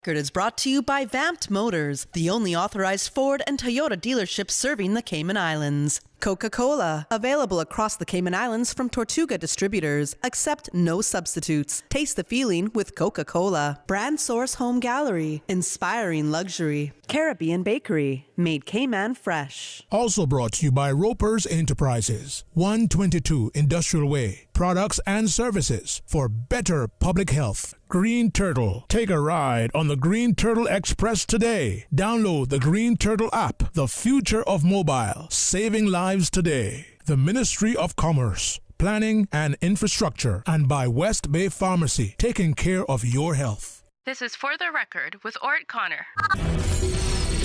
Record is brought to you by Vamped Motors, the only authorized Ford and Toyota dealership serving the Cayman Islands. Coca-Cola, available across the Cayman Islands from Tortuga distributors. Accept no substitutes. Taste the feeling with Coca-Cola. Brand Source Home Gallery, inspiring luxury. Caribbean Bakery, made Cayman fresh. Also brought to you by Ropers Enterprises, 122 Industrial Way. Products and services for better public health. Green Turtle. Take a ride on the Green Turtle Express today. Download the Green Turtle app, the future of mobile, saving lives today. The Ministry of Commerce, Planning and Infrastructure, and by West Bay Pharmacy, taking care of your health. This is For the Record with Ort Connor.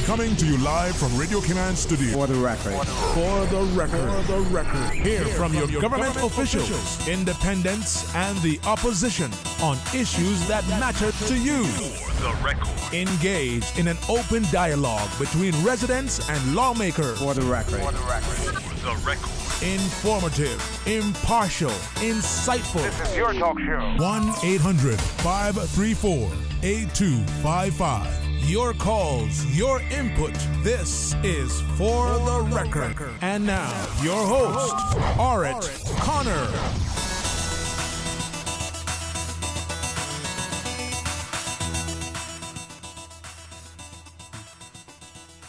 Coming to you live from Radio Cayman Studio. For the record. For the record. For the record. Hear from your government officials, independents, and the opposition on issues that matter to you. For the record. Engage in an open dialogue between residents and lawmakers. For the record. For the record. For the record. Informative, impartial, insightful. This is your talk show. 1-800-534-8255. Your calls, your input. This is For the Record. And now, your host, Ort Connor.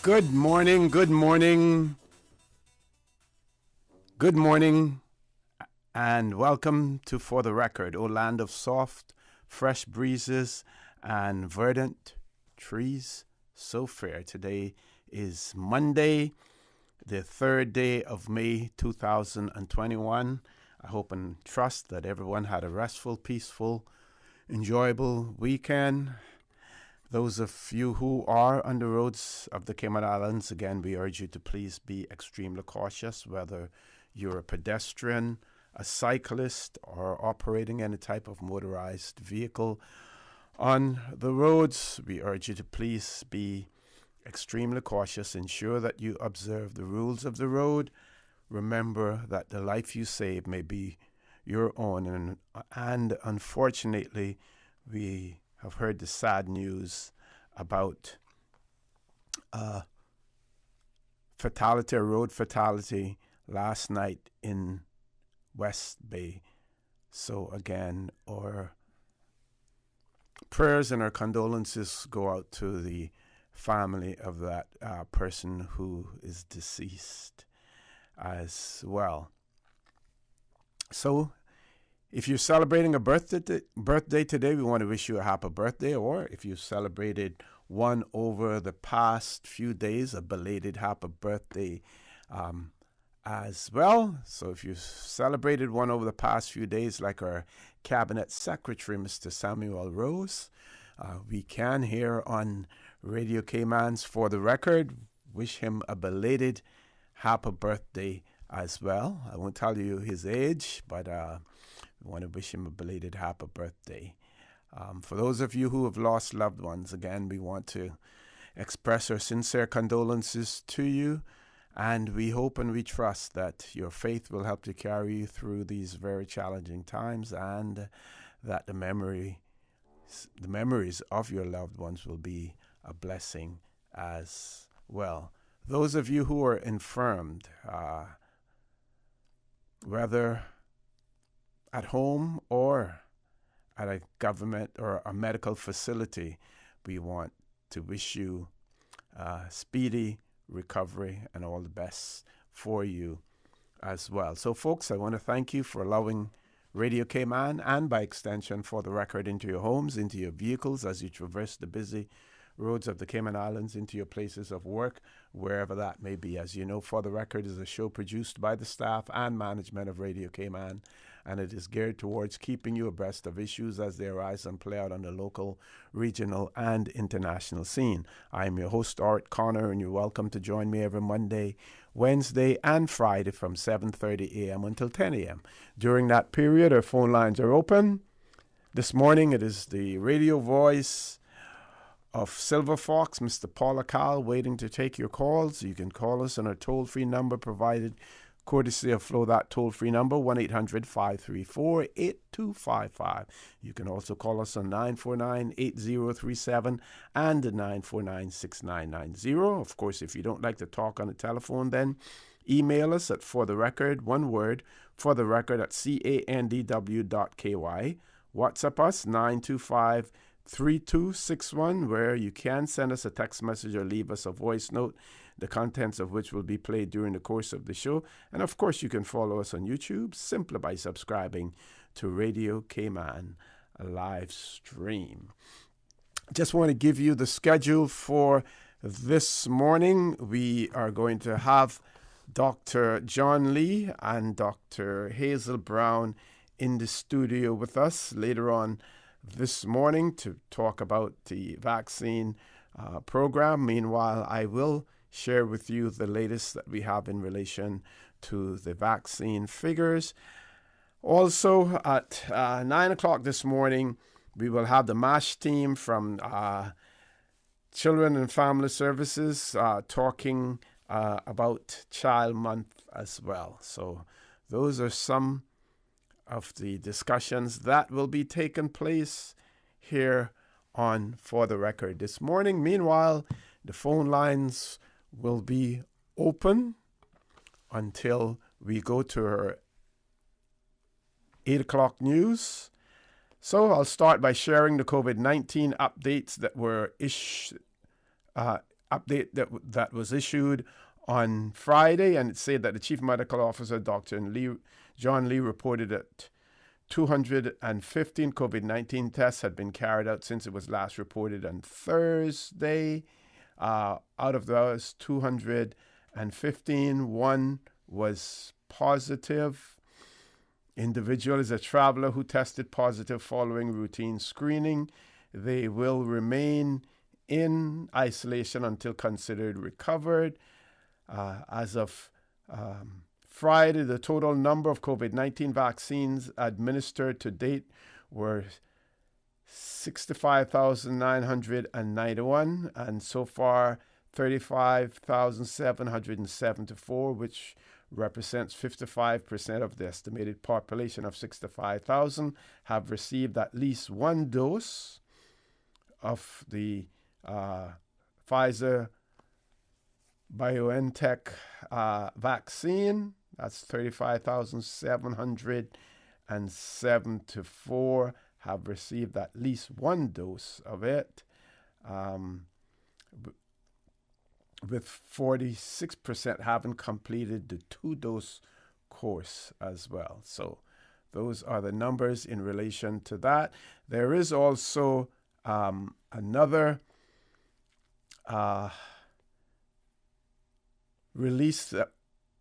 Good morning, good morning. Good morning, and welcome to For the Record, O land of soft, fresh breezes and verdant trees so fair. Today is Monday, the 3rd day of May 2021. I hope and trust that everyone had a restful, peaceful, enjoyable weekend. Those of you who are on the roads of the Cayman Islands, again, we urge you to please be extremely cautious, whether you're a pedestrian, a cyclist, or operating any type of motorized vehicle on the roads. We urge you to please be extremely cautious. Ensure that you observe the rules of the road. Remember that the life you save may be your own. And unfortunately, we have heard the sad news about fatality, a road fatality last night in West Bay. So again, our prayers and our condolences go out to the family of that person who is deceased as well. So if you're celebrating a birthday today, we want to wish you a happy birthday. Or if you celebrated one over the past few days, a belated happy birthday as well. So if you celebrated one over the past few days, like our Cabinet Secretary, Mr. Samuel Rose, we can here on Radio Cayman's For the Record wish him a belated happy birthday as well. I won't tell you his age, but we want to wish him a belated happy birthday. For those of you who have lost loved ones, again, we want to express our sincere condolences to you. And we hope and we trust that your faith will help to carry you through these very challenging times, and that the memories of your loved ones will be a blessing as well. Those of you who are infirmed, whether at home or at a government or a medical facility, we want to wish you speedy recovery and all the best for you as well. So folks, I want to thank you for allowing Radio Cayman, and by extension For the Record, into your homes, into your vehicles as you traverse the busy roads of the Cayman Islands, into your places of work, wherever that may be. As you know, For the Record is a show produced by the staff and management of Radio Cayman, and it is geared towards keeping you abreast of issues as they arise and play out on the local, regional, and international scene. I am your host, Ort Connor, and you're welcome to join me every Monday, Wednesday, and Friday from 7:30 a.m. until 10 a.m. During that period, our phone lines are open. This morning, it is the radio voice of Silver Fox, Mr. Paul Akal, waiting to take your calls. You can call us on our toll-free number provided courtesy of Flow, that toll-free number, 1-800-534-8255. You can also call us on 949-8037 and 949-6990. Of course, if you don't like to talk on the telephone, then email us at fortherecord, one word, fortherecord at candw.ky. WhatsApp us, 925-3261, where you can send us a text message or leave us a voice note, the contents of which will be played during the course of the show. And of course, you can follow us on YouTube simply by subscribing to Radio Cayman, a live stream. Just want to give you the schedule for this morning. We are going to have Dr. John Lee and Dr. Hazel Brown in the studio with us later on this morning to talk about the vaccine program. Meanwhile, I will share with you the latest that we have in relation to the vaccine figures. Also, at 9 o'clock this morning, we will have the MASH team from Children and Family Services talking about Child Month as well. So those are some of the discussions that will be taking place here on For the Record this morning. Meanwhile, the phone lines will be open until we go to our 8 o'clock news. So I'll start by sharing the COVID-19 updates that were that was issued on Friday, and it said that the Chief Medical Officer, Dr. John Lee, reported that 215 COVID-19 tests had been carried out since it was last reported on Thursday. Out of those 215, one was positive. Individual is a traveler who tested positive following routine screening. They will remain in isolation until considered recovered. As of Friday, the total number of COVID-19 vaccines administered to date were 65,991, and so far 35,774, which represents 55% of the estimated population of 65,000, have received at least one dose of the Pfizer BioNTech vaccine. That's 35,774 have received at least one dose of it, with 46% haven't completed the 2-dose course as well. So those are the numbers in relation to that. There is also another release that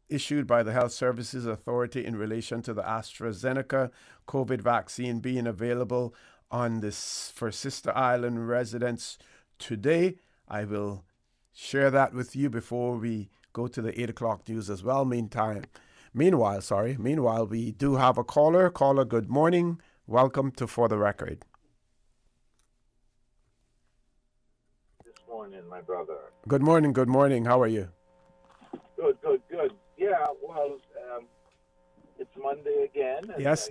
issued by the Health Services Authority in relation to the AstraZeneca COVID vaccine being available on this for Sister Island residents today. I will share that with you before we go to the 8 o'clock news as well. Meanwhile, we do have a caller. Caller, good morning. Welcome to For the Record. This morning, my brother. Good morning. How are you? Good. Yeah, well, it's Monday again. And Yes.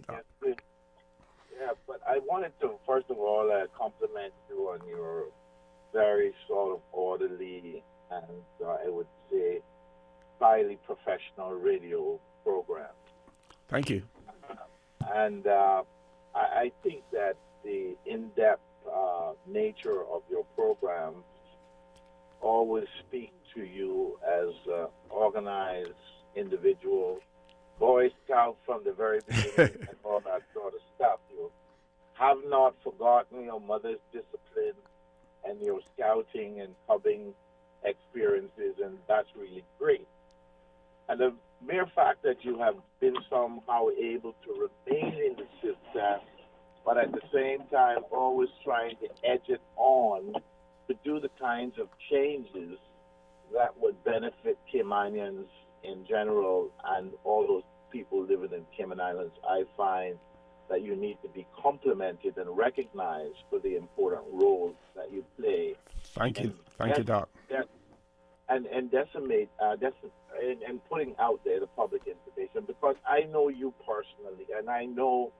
But I wanted to, first of all, compliment you on your very sort of orderly and, I would say, highly professional radio program. Thank you. And I think that the in-depth nature of your program always speak to you as an organized individual, Boy Scout from the very beginning and all that sort of stuff. You have not forgotten your mother's discipline and your scouting and cubbing experiences, and that's really great. And the mere fact that you have been somehow able to remain in the system, but at the same time always trying to edge it on to do the kinds of changes that would benefit Caymanians in general and all those people living in Cayman Islands, I find that you need to be complimented and recognized for the important role that you play. Thank you, Doc. And putting out there the public information. because I know you personally, and I know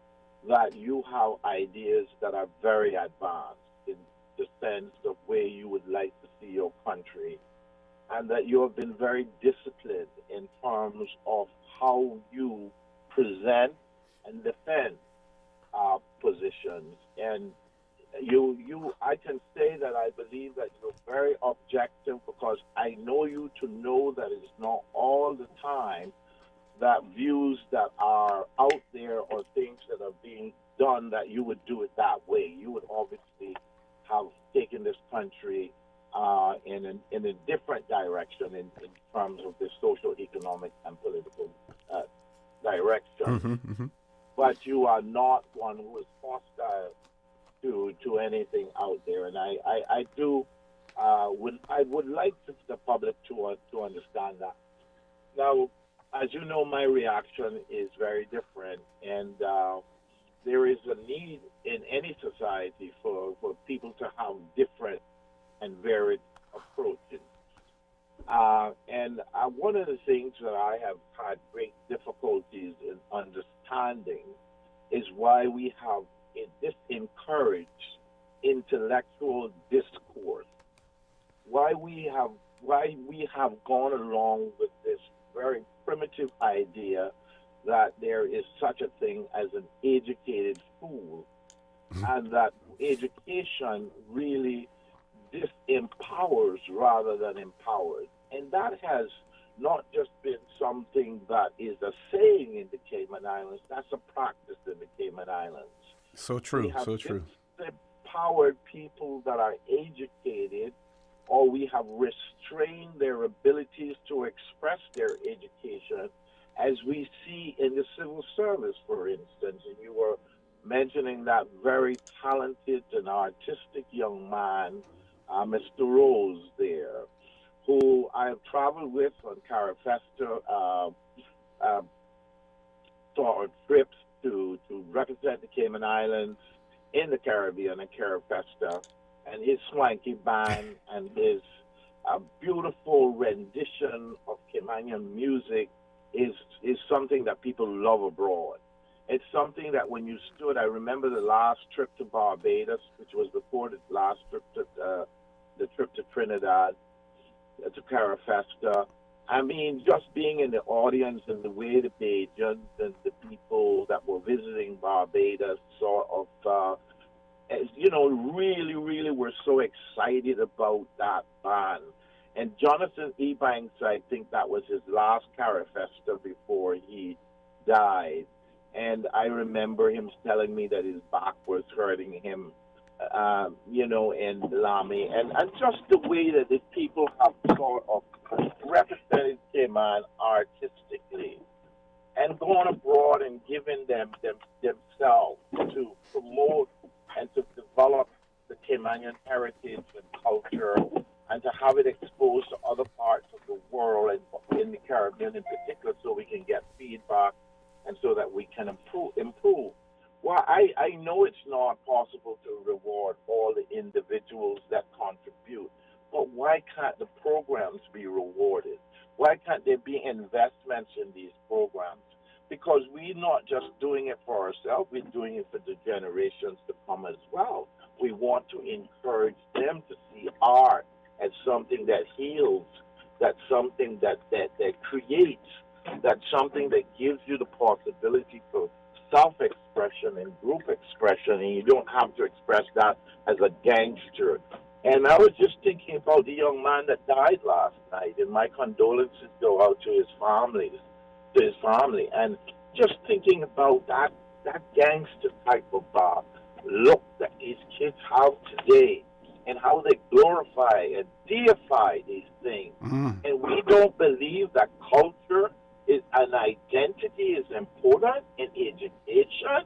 that you have ideas that are very advanced in the sense of where you would like to see your country, and that you have been very disciplined in terms of how you present and defend positions. And I can say that I believe that you're very objective because I know you to know that it's not all the time that views that are out there or things that are being done that you would do it that way. You would obviously have taken this country in a different direction in terms of the social, economic, and political direction. But you are not one who is hostile to anything out there, and I would like the public to understand that. Now, as you know, my reaction is very different, and there is a need in any society for people to have different and varied approaches. And one of the things that I have had great difficulties in understanding is why we have disencouraged intellectual discourse. Why we have gone along with this very primitive idea that there is such a thing as an educated fool, and that education really disempowers rather than empowers. And that has not just been something that is a saying in the Cayman Islands, that's a practice in the Cayman Islands. So true, so true. Empowered people that are educated, or we have restrained their abilities to express their education, as we see in the civil service, for instance. And you were mentioning that very talented and artistic young man, Mr. Rose there, who I have traveled with on Carafesta trips to represent the Cayman Islands in the Caribbean and Carafesta, and his swanky band and his beautiful rendition of Caymanian music is something that people love abroad. It's something that when you stood, I remember the last trip to Barbados, which was before the last trip to the trip to Trinidad, to Carafesta. I mean, just being in the audience and the way the Bajans and the people that were visiting Barbados sort of, really, really were so excited about that band. And Jonathan Ebanks, I think that was his last Carafesta before he died. And I remember him telling me that his back was hurting him, in Lamy. And just the way that the people have sort of represented Cayman artistically and gone abroad and given themselves to promote and to develop the Caymanian heritage and culture and to have it exposed to other parts of the world and in the Caribbean in particular, so we can get feedback and so that we can improve. Well, I know it's not possible to reward all the individuals that contribute, but why can't the programs be rewarded? Why can't there be investments in these programs? Because we're not just doing it for ourselves, we're doing it for the generations to come as well. We want to encourage them to see art as something that heals, that's something that creates, that's something that gives you the possibility for self-expression and group expression, and you don't have to express that as a gangster. And I was just thinking about the young man that died last night, and my condolences go out to his family, and just thinking about that gangster type of look that these kids have today, and how they glorify and deify these things. And we don't believe that culture is an identity is important in education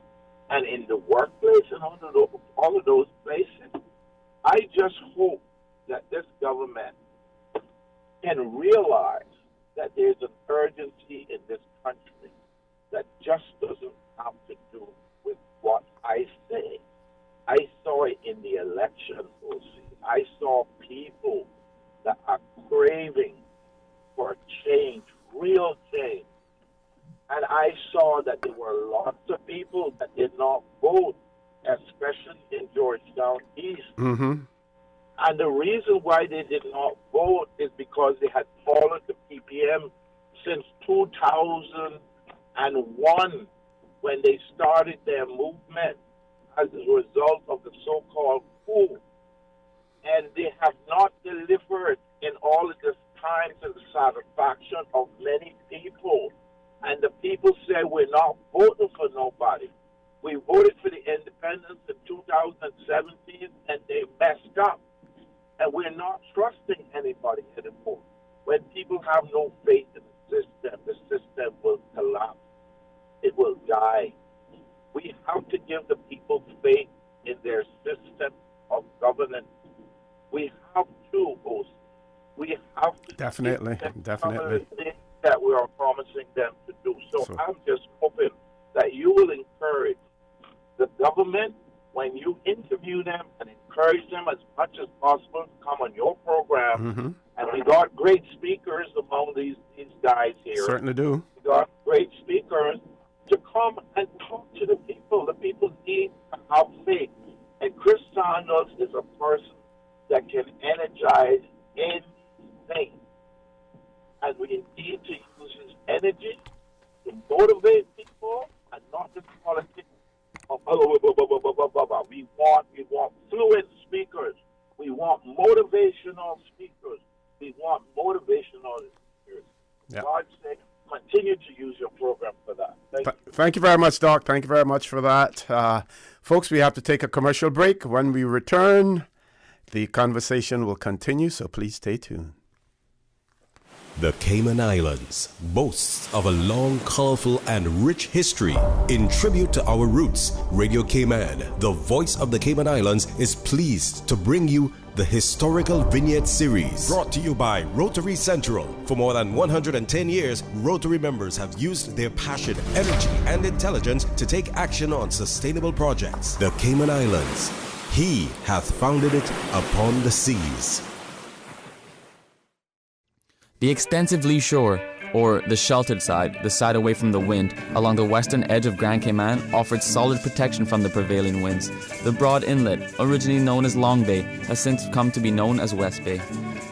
and in the workplace and all of those places. I just hope that this government can realize that there's an urgency in this country that just doesn't have to do with what I say. I saw it in the election, I saw people that are craving for change, real change. And I saw that there were lots of people that did not vote, especially in Georgetown East. Mm-hmm. And the reason why they did not vote is because they had followed the PPM since 2001, when they started their movement as a result of the so-called coup. And they have not delivered in all of this time to the satisfaction of many people. And the people say we're not voting for nobody. We voted for the independence in 2017, and they messed up. And we're not trusting anybody anymore. When people have no faith in the system will collapse. It will die. We have to give the people faith in their system of governance. We have to, host. We have to Definitely. that we are promising them to do. So I'm just hoping that you will encourage the government when you interview them and encourage them as much as possible to come on your program. Mm-hmm. And we got great speakers among these guys here. Certainly do. We got great speakers to come and talk to the people. The people need to have faith. And Chris Sanders is a person that can energize anything. And we need to use his energy to motivate people and not just politics. We want fluent speakers. We want motivational speakers. We want motivational speakers. Yeah. God sake, continue to use your program for that. Thank you very much, Doc. Thank you very much for that. Folks, we have to take a commercial break. When we return, the conversation will continue, so please stay tuned. The Cayman Islands boasts of a long, colorful, and rich history. In tribute to our roots, Radio Cayman, the voice of the Cayman Islands, is pleased to bring you the Historical Vignette Series, brought to you by Rotary Central. For more than 110 years, Rotary members have used their passion, energy, and intelligence to take action on sustainable projects. The Cayman Islands, He hath founded it upon the seas. The extensive lee shore, or the sheltered side, the side away from the wind, along the western edge of Grand Cayman, offered solid protection from the prevailing winds. The broad inlet, originally known as Long Bay, has since come to be known as West Bay.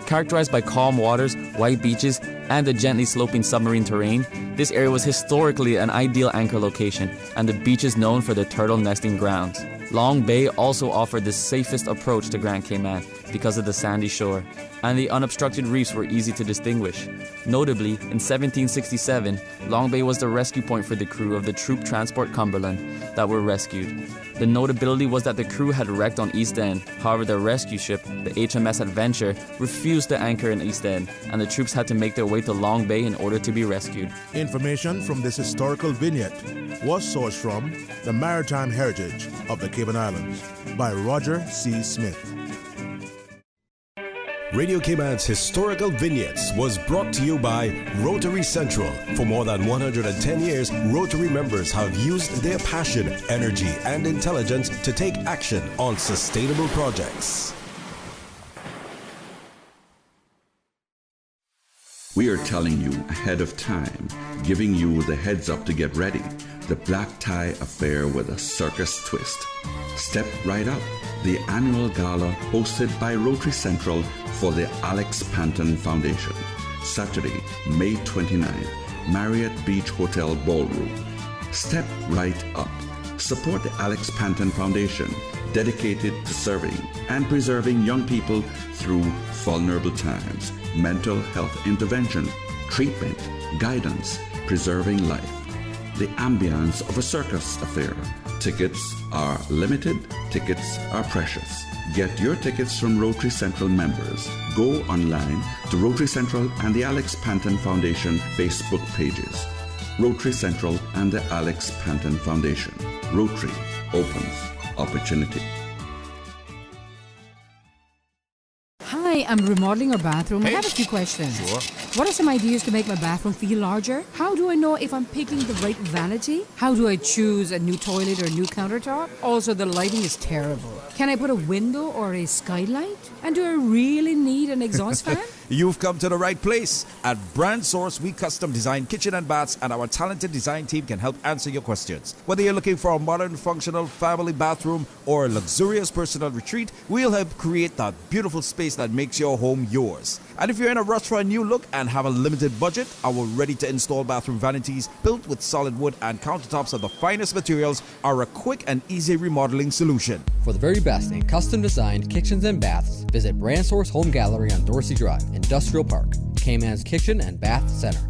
Characterized by calm waters, white beaches, and a gently sloping submarine terrain, this area was historically an ideal anchor location, and the beach is known for their turtle nesting grounds. Long Bay also offered the safest approach to Grand Cayman because of the sandy shore, and the unobstructed reefs were easy to distinguish. Notably, in 1767, Long Bay was the rescue point for the crew of the troop transport Cumberland that were rescued. The notability was that the crew had wrecked on East End. However, their rescue ship, the HMS Adventure, refused to anchor in East End, and the troops had to make their way to Long Bay in order to be rescued. Information from this historical vignette was sourced from The Maritime Heritage of the Cayman Islands by Roger C. Smith. Radio Cayman's Historical Vignettes was brought to you by Rotary Central. For more than 110 years, Rotary members have used their passion, energy, and intelligence to take action on sustainable projects. We are telling you ahead of time, giving you the heads up to get ready. The black tie affair with a circus twist. Step right up. The annual gala hosted by Rotary Central for the Alex Panton Foundation. Saturday, May 29th, Marriott Beach Hotel Ballroom. Step right up. Support the Alex Panton Foundation, dedicated to serving and preserving young people through vulnerable times, mental health intervention, treatment, guidance, preserving life. The ambience of a circus affair. Tickets are limited, tickets are precious. Get your tickets from Rotary Central members. Go online to Rotary Central and the Alex Panton Foundation Facebook pages. Rotary Central and the Alex Panton Foundation. Rotary opens opportunity. Hi, Hi, I'm remodeling our bathroom. I have a few questions. Sure. What are some ideas to make my bathroom feel larger? How do I know if I'm picking the right vanity? How do I choose a new toilet or a new countertop? Also, the lighting is terrible. Can I put a window or a skylight? And do I really need an exhaust fan? You've come to the right place. At Brand Source, we custom design kitchen and baths, and our talented design team can help answer your questions. Whether you're looking for a modern, functional family bathroom or a luxurious personal retreat, we'll help create that beautiful space that makes your home yours. And if you're in a rush for a new look and have a limited budget, our ready-to-install bathroom vanities, built with solid wood and countertops of the finest materials, are a quick and easy remodeling solution. For the very best in custom-designed kitchens and baths, visit Brand Source Home Gallery on Dorsey Drive, Industrial Park, Cayman's Kitchen and Bath Center.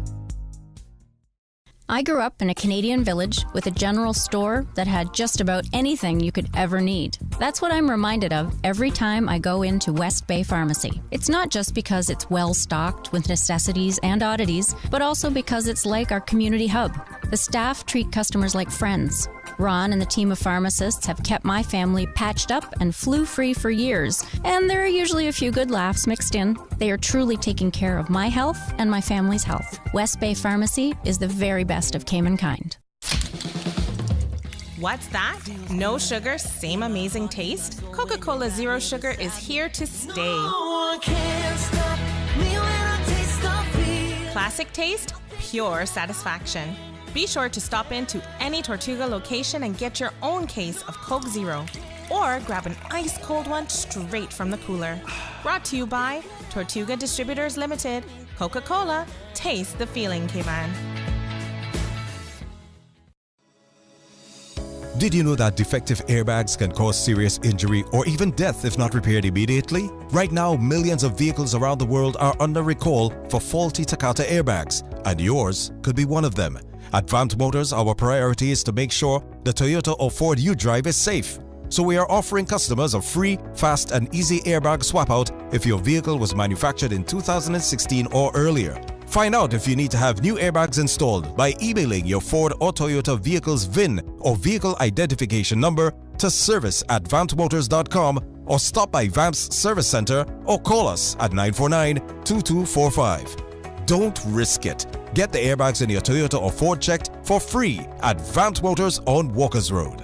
I grew up in a Canadian village with a general store that had just about anything you could ever need. That's what I'm reminded of every time I go into West Bay Pharmacy. It's not just because it's well stocked with necessities and oddities, but also because it's like our community hub. The staff treat customers like friends. Ron and the team of pharmacists have kept my family patched up and flu-free for years, and there are usually a few good laughs mixed in. They are truly taking care of my health and my family's health. West Bay Pharmacy is the very best of Cayman kind. What's that? No sugar, same amazing taste? Coca-Cola Zero Sugar is here to stay. Classic taste, pure satisfaction. Be sure to stop into any Tortuga location and get your own case of Coke Zero. Or grab an ice-cold one straight from the cooler. Brought to you by Tortuga Distributors Limited. Coca-Cola, taste the feeling, Cayman. Did you know that defective airbags can cause serious injury or even death if not repaired immediately? Right now, millions of vehicles around the world are under recall for faulty Takata airbags, and yours could be one of them. At Vamt Motors, our priority is to make sure the Toyota or Ford you drive is safe. So we are offering customers a free, fast and easy airbag swap out if your vehicle was manufactured in 2016 or earlier. Find out if you need to have new airbags installed by emailing your Ford or Toyota vehicle's VIN or vehicle identification number to service@vamtmotors.com or stop by Vamp's Service Center or call us at 949-2245. Don't risk it. Get the airbags in your Toyota or Ford checked for free at Vamp Motors on Walkers Road.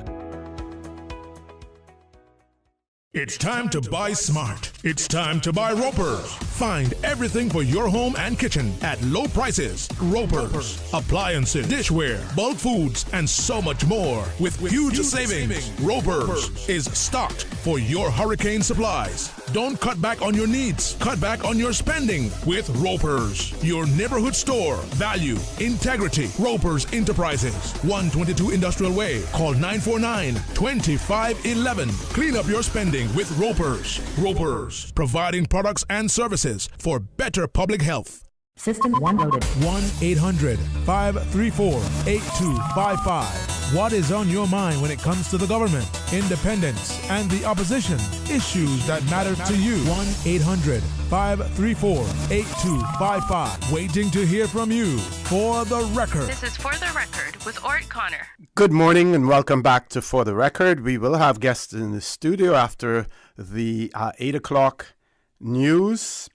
It's time to buy smart. It's time to buy Ropers. Find everything for your home and kitchen at low prices. Ropers. Appliances, dishware, bulk foods, and so much more. With huge savings. Ropers is stocked for your hurricane supplies. Don't cut back on your needs. Cut back on your spending with Ropers. Your neighborhood store. Value. Integrity. Ropers Enterprises. 122 Industrial Way. Call 949-2511. Clean up your spending with Ropers. Ropers, providing products and services for better public health. System 1 loaded. 1-800-534-8255. What is on your mind when it comes to the government, independence, and the opposition? Issues that matter to you. 1-800-534-8255. Waiting to hear from you. For the Record. This is For the Record with Ort Connor. Good morning and welcome back to For the Record. We will have guests in the studio after the 8 o'clock news.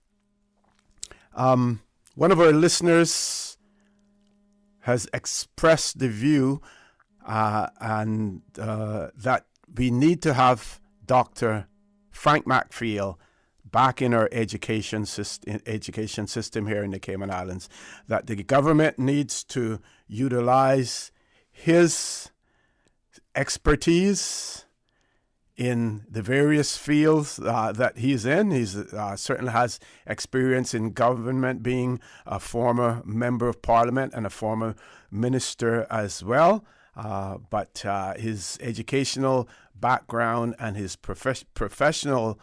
One of our listeners has expressed the view that we need to have Dr. Frank McFeel back in our education system here in the Cayman Islands, that the government needs to utilize his expertise in the various fields that he's in. He's certainly has experience in government, being a former member of parliament and a former minister as well. But his educational background and his professional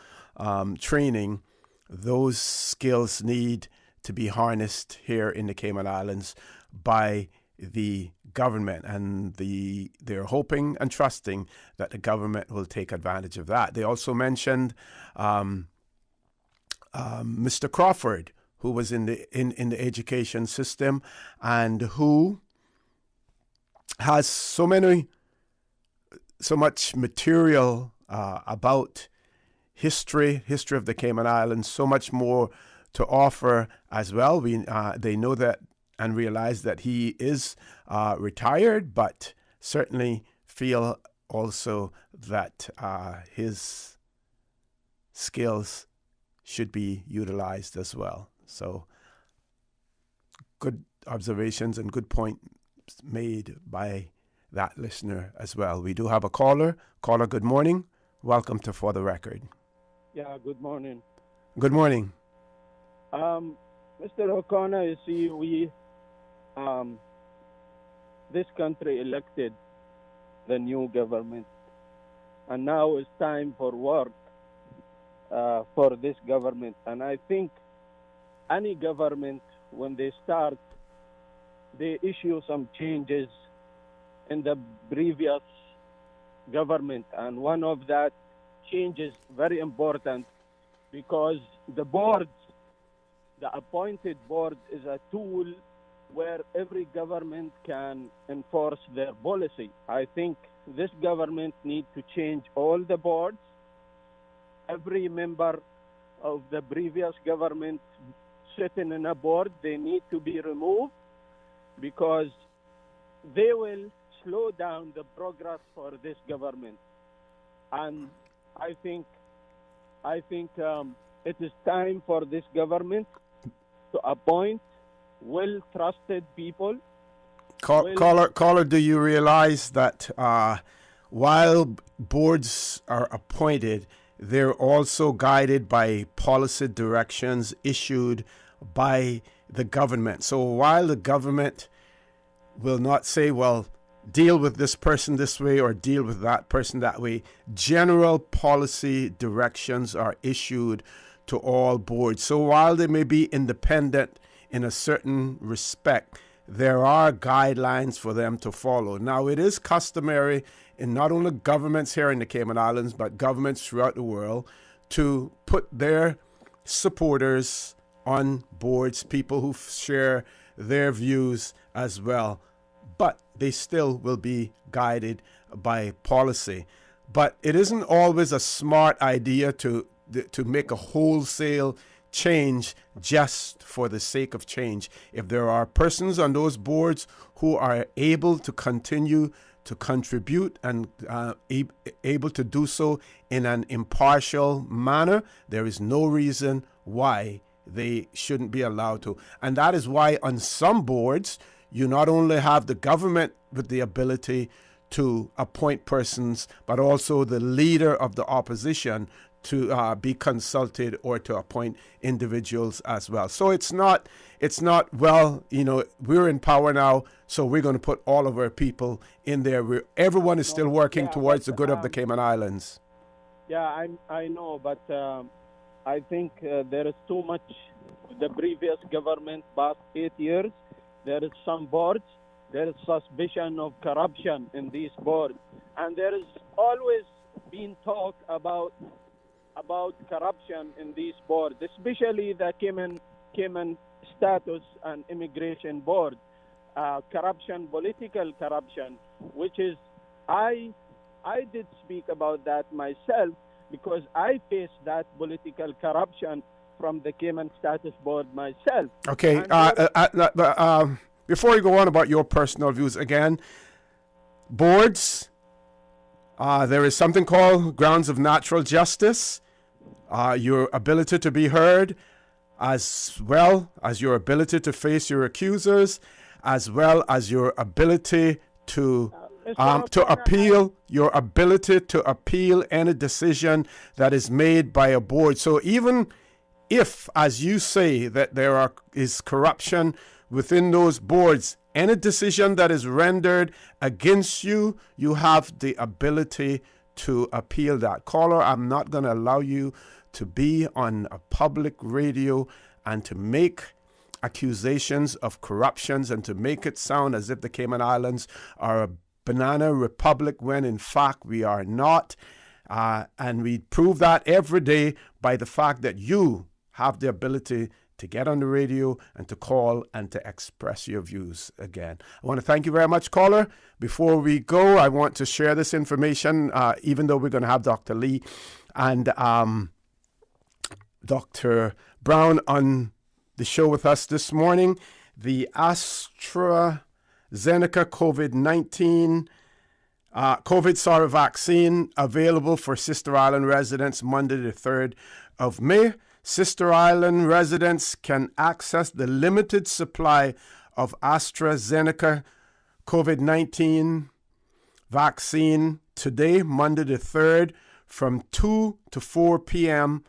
training, those skills need to be harnessed here in the Cayman Islands by the government, and they're hoping and trusting that the government will take advantage of that. They also mentioned Mr. Crawford, who was in the education system and who has so much material about history of the Cayman Islands, so much more to offer as well. They know that and realize that he is retired, but certainly feel also that his skills should be utilized as well. So good observations and good point made by that listener as well. We do have a caller. Caller, good morning. Welcome to For the Record. Yeah, good morning. Good morning. Mr. O'Connor, you see, we, this country elected the new government, and now it's time for work for this government. And I think any government, when they start, they issue some changes in the previous government, and one of that changes very important, because the boards, the appointed board, is a tool where every government can enforce their policy. I think this government needs to change all the boards. Every member of the previous government sitting in a board, they need to be removed, because they will slow down the progress for this government. And I think it is time for this government to appoint well-trusted people. Caller, do you realize that while boards are appointed, they're also guided by policy directions issued by the government? So while the government will not say, well, deal with this person this way or deal with that person that way, general policy directions are issued to all boards. So while they may be independent in a certain respect, there are guidelines for them to follow. Now, it is customary in not only governments here in the Cayman Islands, but governments throughout the world, to put their supporters on boards, people who share their views as well. But they still will be guided by policy. But it isn't always a smart idea to make a wholesale change just for the sake of change. If there are persons on those boards who are able to continue to contribute and able to do so in an impartial manner, there is no reason why they shouldn't be allowed to. And that is why on some boards, you not only have the government with the ability to appoint persons, but also the leader of the opposition to be consulted or to appoint individuals as well. So it's not, well, we're in power now, so we're going to put all of our people in there. Everyone is still working towards the good of the Cayman Islands. Yeah, I know, but I think there is too much. The previous government, past 8 years, there is some boards, there is suspicion of corruption in these boards, and there is always been talk about corruption in these boards, especially the Cayman Status and Immigration Board. Corruption, political corruption, which is, I did speak about that myself, because I faced that political corruption from the Cayman Status Board myself. Okay, before you go on about your personal views, again, boards, there is something called grounds of natural justice, your ability to be heard, as well as your ability to face your accusers, as well as your ability to appeal, your ability to appeal any decision that is made by a board. So even if, as you say, that there is corruption within those boards, any decision that is rendered against you, you have the ability to appeal that. Caller, I'm not going to allow you to be on a public radio and to make accusations of corruptions and to make it sound as if the Cayman Islands are a banana republic, when in fact we are not. And we prove that every day by the fact that you have the ability to get on the radio and to call and to express your views again. I want to thank you very much, caller. Before we go, I want to share this information, even though we're going to have Dr. Lee and Dr. Brown on the show with us this morning. The AstraZeneca COVID vaccine available for Sister Island residents Monday the 3rd of May. Sister Island residents can access the limited supply of AstraZeneca COVID-19 vaccine today, Monday the 3rd, from 2 to 4 p.m.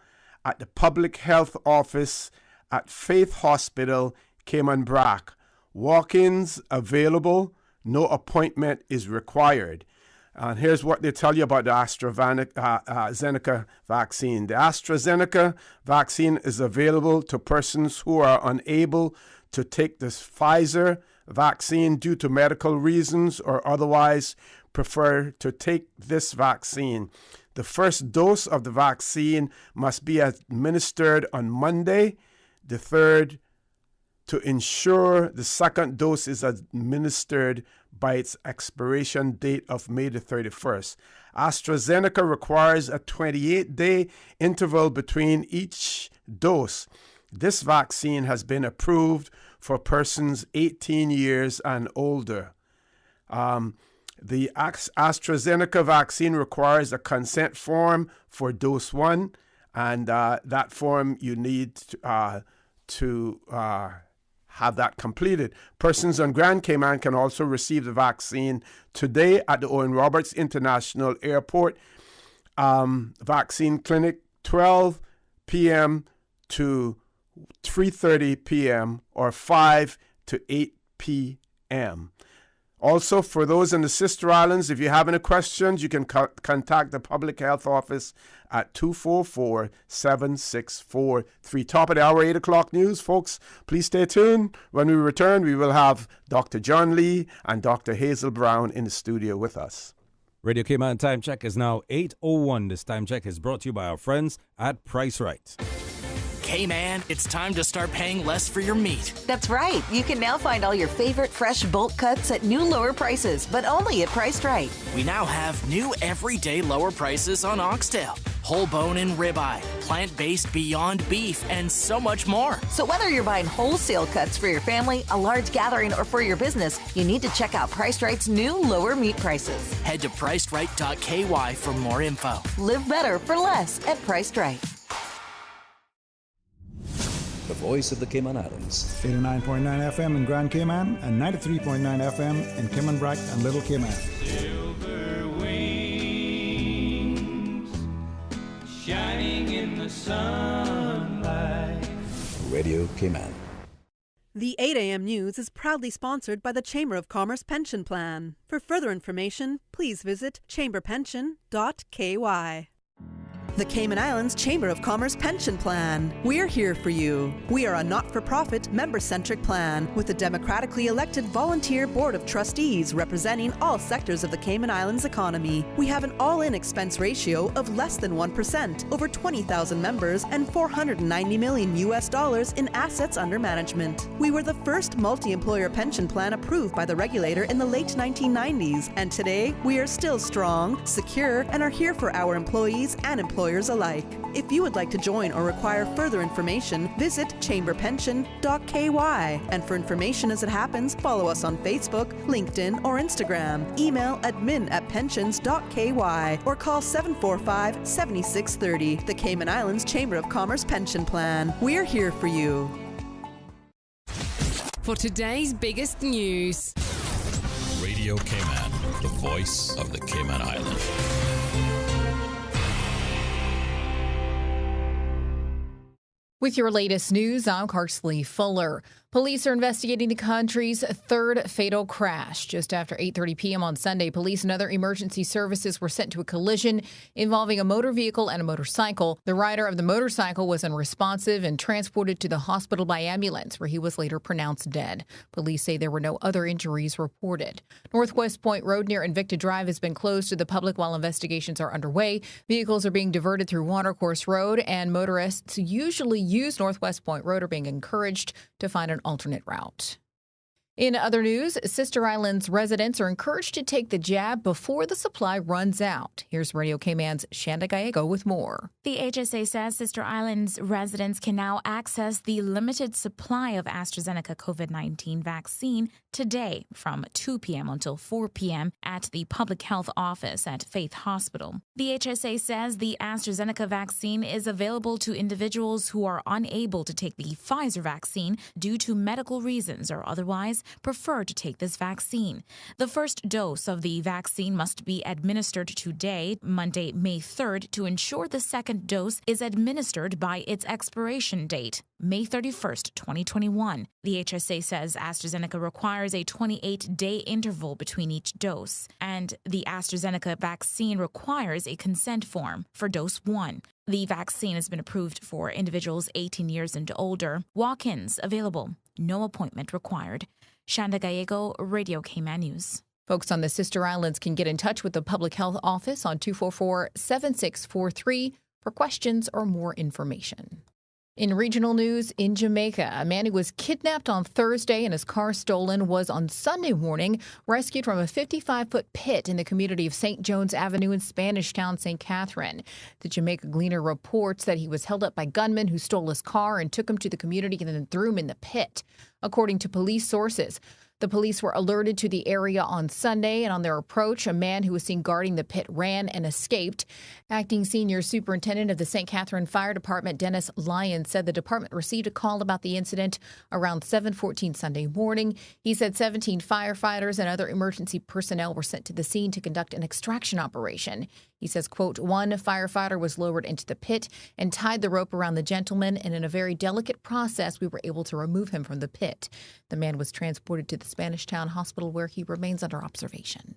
at the Public Health Office at Faith Hospital, Cayman Brac. Walk-ins available. No appointment is required. And here's what they tell you about the AstraZeneca vaccine. The AstraZeneca vaccine is available to persons who are unable to take the Pfizer vaccine due to medical reasons or otherwise prefer to take this vaccine. The first dose of the vaccine must be administered on Monday, the 3rd, to ensure the second dose is administered by its expiration date of May the 31st. AstraZeneca requires a 28-day interval between each dose. This vaccine has been approved for persons 18 years and older. The AstraZeneca vaccine requires a consent form for dose 1, and that form you need to have that completed. Persons on Grand Cayman can also receive the vaccine today at the Owen Roberts International Airport Vaccine Clinic, 12 p.m. to 3:30 p.m. or 5 to 8 p.m. Also, for those in the Sister Islands, if you have any questions, you can contact the Public Health Office at 244-7643. Top of the hour, 8 o'clock news, folks. Please stay tuned. When we return, we will have Dr. John Lee and Dr. Hazel Brown in the studio with us. Radio Cayman time check is now 8:01. This time check is brought to you by our friends at Price Right. Cayman, it's time to start paying less for your meat. That's right. You can now find all your favorite fresh bulk cuts at new lower prices, but only at Priced Right. We now have new everyday lower prices on oxtail, whole bone and ribeye, plant-based Beyond Beef, and so much more. So whether you're buying wholesale cuts for your family, a large gathering, or for your business, you need to check out Priced Right's new lower meat prices. Head to pricedright.ky for more info. Live better for less at Priced Right. The voice of the Cayman Islands. 89.9 FM in Grand Cayman and 93.9 FM in Cayman Brac and Little Cayman. Silver wings shining in the sunlight. Radio Cayman. The 8 a.m. news is proudly sponsored by the Chamber of Commerce Pension Plan. For further information, please visit chamberpension.ky. The Cayman Islands Chamber of Commerce Pension Plan. We're here for you. We are a not-for-profit, member-centric plan with a democratically elected volunteer board of trustees representing all sectors of the Cayman Islands economy. We have an all-in expense ratio of less than 1%, over 20,000 members, and $490 million in assets under management. We were the first multi-employer pension plan approved by the regulator in the late 1990s, and today we are still strong, secure, and are here for our employees and employers alike. If you would like to join or require further information, visit chamberpension.ky. And for information as it happens, follow us on Facebook, LinkedIn, or Instagram. Email admin@pensions.ky or call 745-7630. The Cayman Islands Chamber of Commerce Pension Plan. We're here for you. For today's biggest news. Radio Cayman, the voice of the Cayman Islands. With your latest news, I'm Carsley Fuller. Police are investigating the country's third fatal crash. Just after 8:30 p.m. on Sunday, police and other emergency services were sent to a collision involving a motor vehicle and a motorcycle. The rider of the motorcycle was unresponsive and transported to the hospital by ambulance, where he was later pronounced dead. Police say there were no other injuries reported. Northwest Point Road near Invicta Drive has been closed to the public while investigations are underway. Vehicles are being diverted through Watercourse Road, and motorists who usually use Northwest Point Road are being encouraged to find an alternate route. In other news, Sister Islands residents are encouraged to take the jab before the supply runs out. Here's Radio Cayman's Shanda Gallego with more. The HSA says Sister Islands residents can now access the limited supply of AstraZeneca COVID-19 vaccine today from 2 p.m. until 4 p.m. at the Public Health Office at Faith Hospital. The HSA says the AstraZeneca vaccine is available to individuals who are unable to take the Pfizer vaccine due to medical reasons or otherwise prefer to take this vaccine. The first dose of the vaccine must be administered today, Monday, May 3rd, to ensure the second dose is administered by its expiration date, May 31st, 2021. The HSA says AstraZeneca requires a 28-day interval between each dose, and the AstraZeneca vaccine requires a consent form for dose 1. The vaccine has been approved for individuals 18 years and older. Walk-ins available. No appointment required. Shanda Gallego, Radio Cayman News. Folks on the Sister Islands can get in touch with the Public Health Office on 244-7643 for questions or more information. In regional news, in Jamaica, a man who was kidnapped on Thursday and his car stolen was on Sunday morning rescued from a 55-foot pit in the community of St. John's Avenue in Spanish Town, St. Catherine. The Jamaica Gleaner reports that he was held up by gunmen who stole his car and took him to the community and then threw him in the pit. According to police sources, the police were alerted to the area on Sunday, and on their approach, a man who was seen guarding the pit ran and escaped. Acting Senior Superintendent of the St. Catherine Fire Department, Dennis Lyons, said the department received a call about the incident around 7:14 Sunday morning. He said 17 firefighters and other emergency personnel were sent to the scene to conduct an extraction operation. He says, quote, one firefighter was lowered into the pit and tied the rope around the gentleman, and in a very delicate process, we were able to remove him from the pit. The man was transported to the Spanish Town Hospital, where he remains under observation.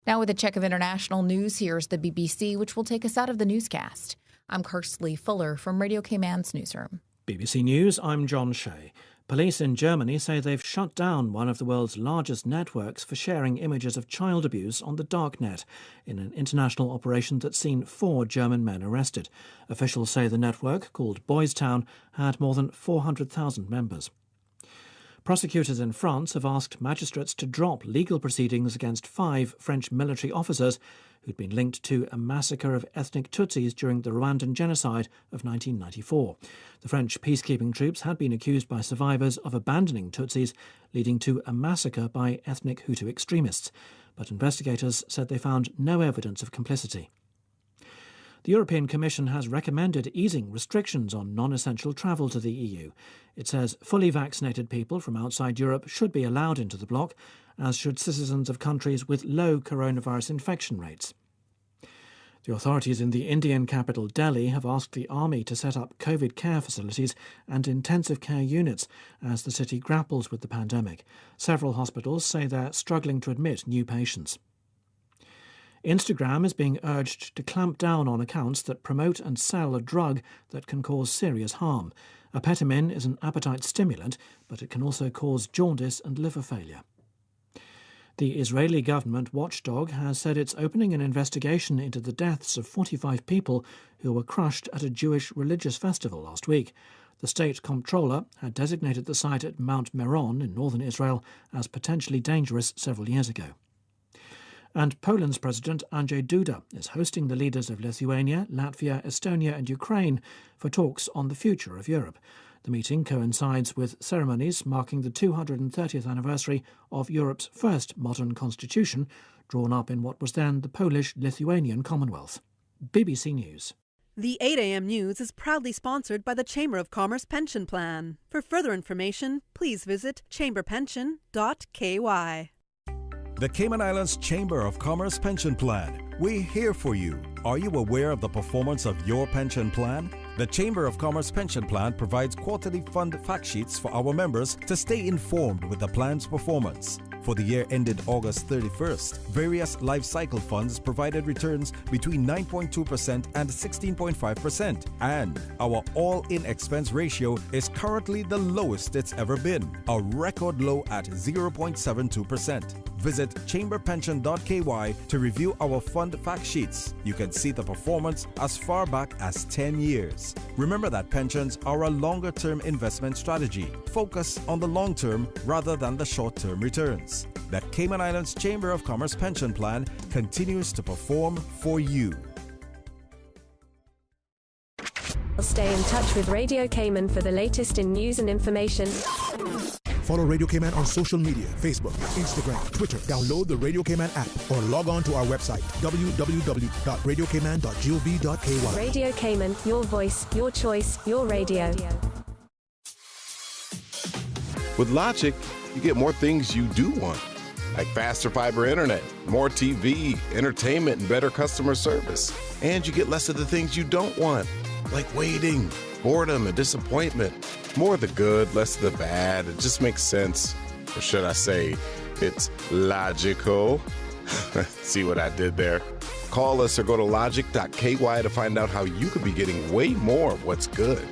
Now with a check of international news, here's the BBC, which will take us out of the newscast. I'm Kersley Fuller from Radio Cayman's newsroom. BBC News, I'm John Shea. Police in Germany say they've shut down one of the world's largest networks for sharing images of child abuse on the darknet in an international operation that's seen 4 German men arrested. Officials say the network, called Boys Town, had more than 400,000 members. Prosecutors in France have asked magistrates to drop legal proceedings against 5 French military officers who'd been linked to a massacre of ethnic Tutsis during the Rwandan genocide of 1994. The French peacekeeping troops had been accused by survivors of abandoning Tutsis, leading to a massacre by ethnic Hutu extremists. But investigators said they found no evidence of complicity. The European Commission has recommended easing restrictions on non-essential travel to the EU. It says fully vaccinated people from outside Europe should be allowed into the bloc, as should citizens of countries with low coronavirus infection rates. The authorities in the Indian capital Delhi have asked the army to set up COVID care facilities and intensive care units as the city grapples with the pandemic. Several hospitals say they're struggling to admit new patients. Instagram is being urged to clamp down on accounts that promote and sell a drug that can cause serious harm. Apetamin is an appetite stimulant, but it can also cause jaundice and liver failure. The Israeli government watchdog has said it's opening an investigation into the deaths of 45 people who were crushed at a Jewish religious festival last week. The state comptroller had designated the site at Mount Meron in northern Israel as potentially dangerous several years ago. And Poland's President Andrzej Duda is hosting the leaders of Lithuania, Latvia, Estonia and Ukraine for talks on the future of Europe. The meeting coincides with ceremonies marking the 230th anniversary of Europe's first modern constitution, drawn up in what was then the Polish-Lithuanian Commonwealth. BBC News. The 8 a.m. news is proudly sponsored by the Chamber of Commerce Pension Plan. For further information, please visit chamberpension.ky. The Cayman Islands Chamber of Commerce Pension Plan. We're here for you. Are you aware of the performance of your pension plan? The Chamber of Commerce Pension Plan provides quarterly fund fact sheets for our members to stay informed with the plan's performance. For the year ended August 31st, various life cycle funds provided returns between 9.2% and 16.5%, and our all-in expense ratio is currently the lowest it's ever been, a record low at 0.72%. Visit chamberpension.ky to review our fund fact sheets. You can see the performance as far back as 10 years. Remember that pensions are a longer-term investment strategy. Focus on the long term rather than the short-term returns. The Cayman Islands Chamber of Commerce Pension Plan continues to perform for you. Stay in touch with Radio Cayman for the latest in news and information. Follow Radio Cayman on social media, Facebook, Instagram, Twitter. Download the Radio Cayman app or log on to our website, www.radiocayman.gov.ky. Radio Cayman, your voice, your choice, your radio. With Logic, you get more things you do want, like faster fiber internet, more TV, entertainment, and better customer service. And you get less of the things you don't want, like waiting, boredom, and disappointment. More of the good, less of the bad. It just makes sense. Or should I say, it's logical. See what I did there? Call us or go to logic.ky to find out how you could be getting way more of what's good.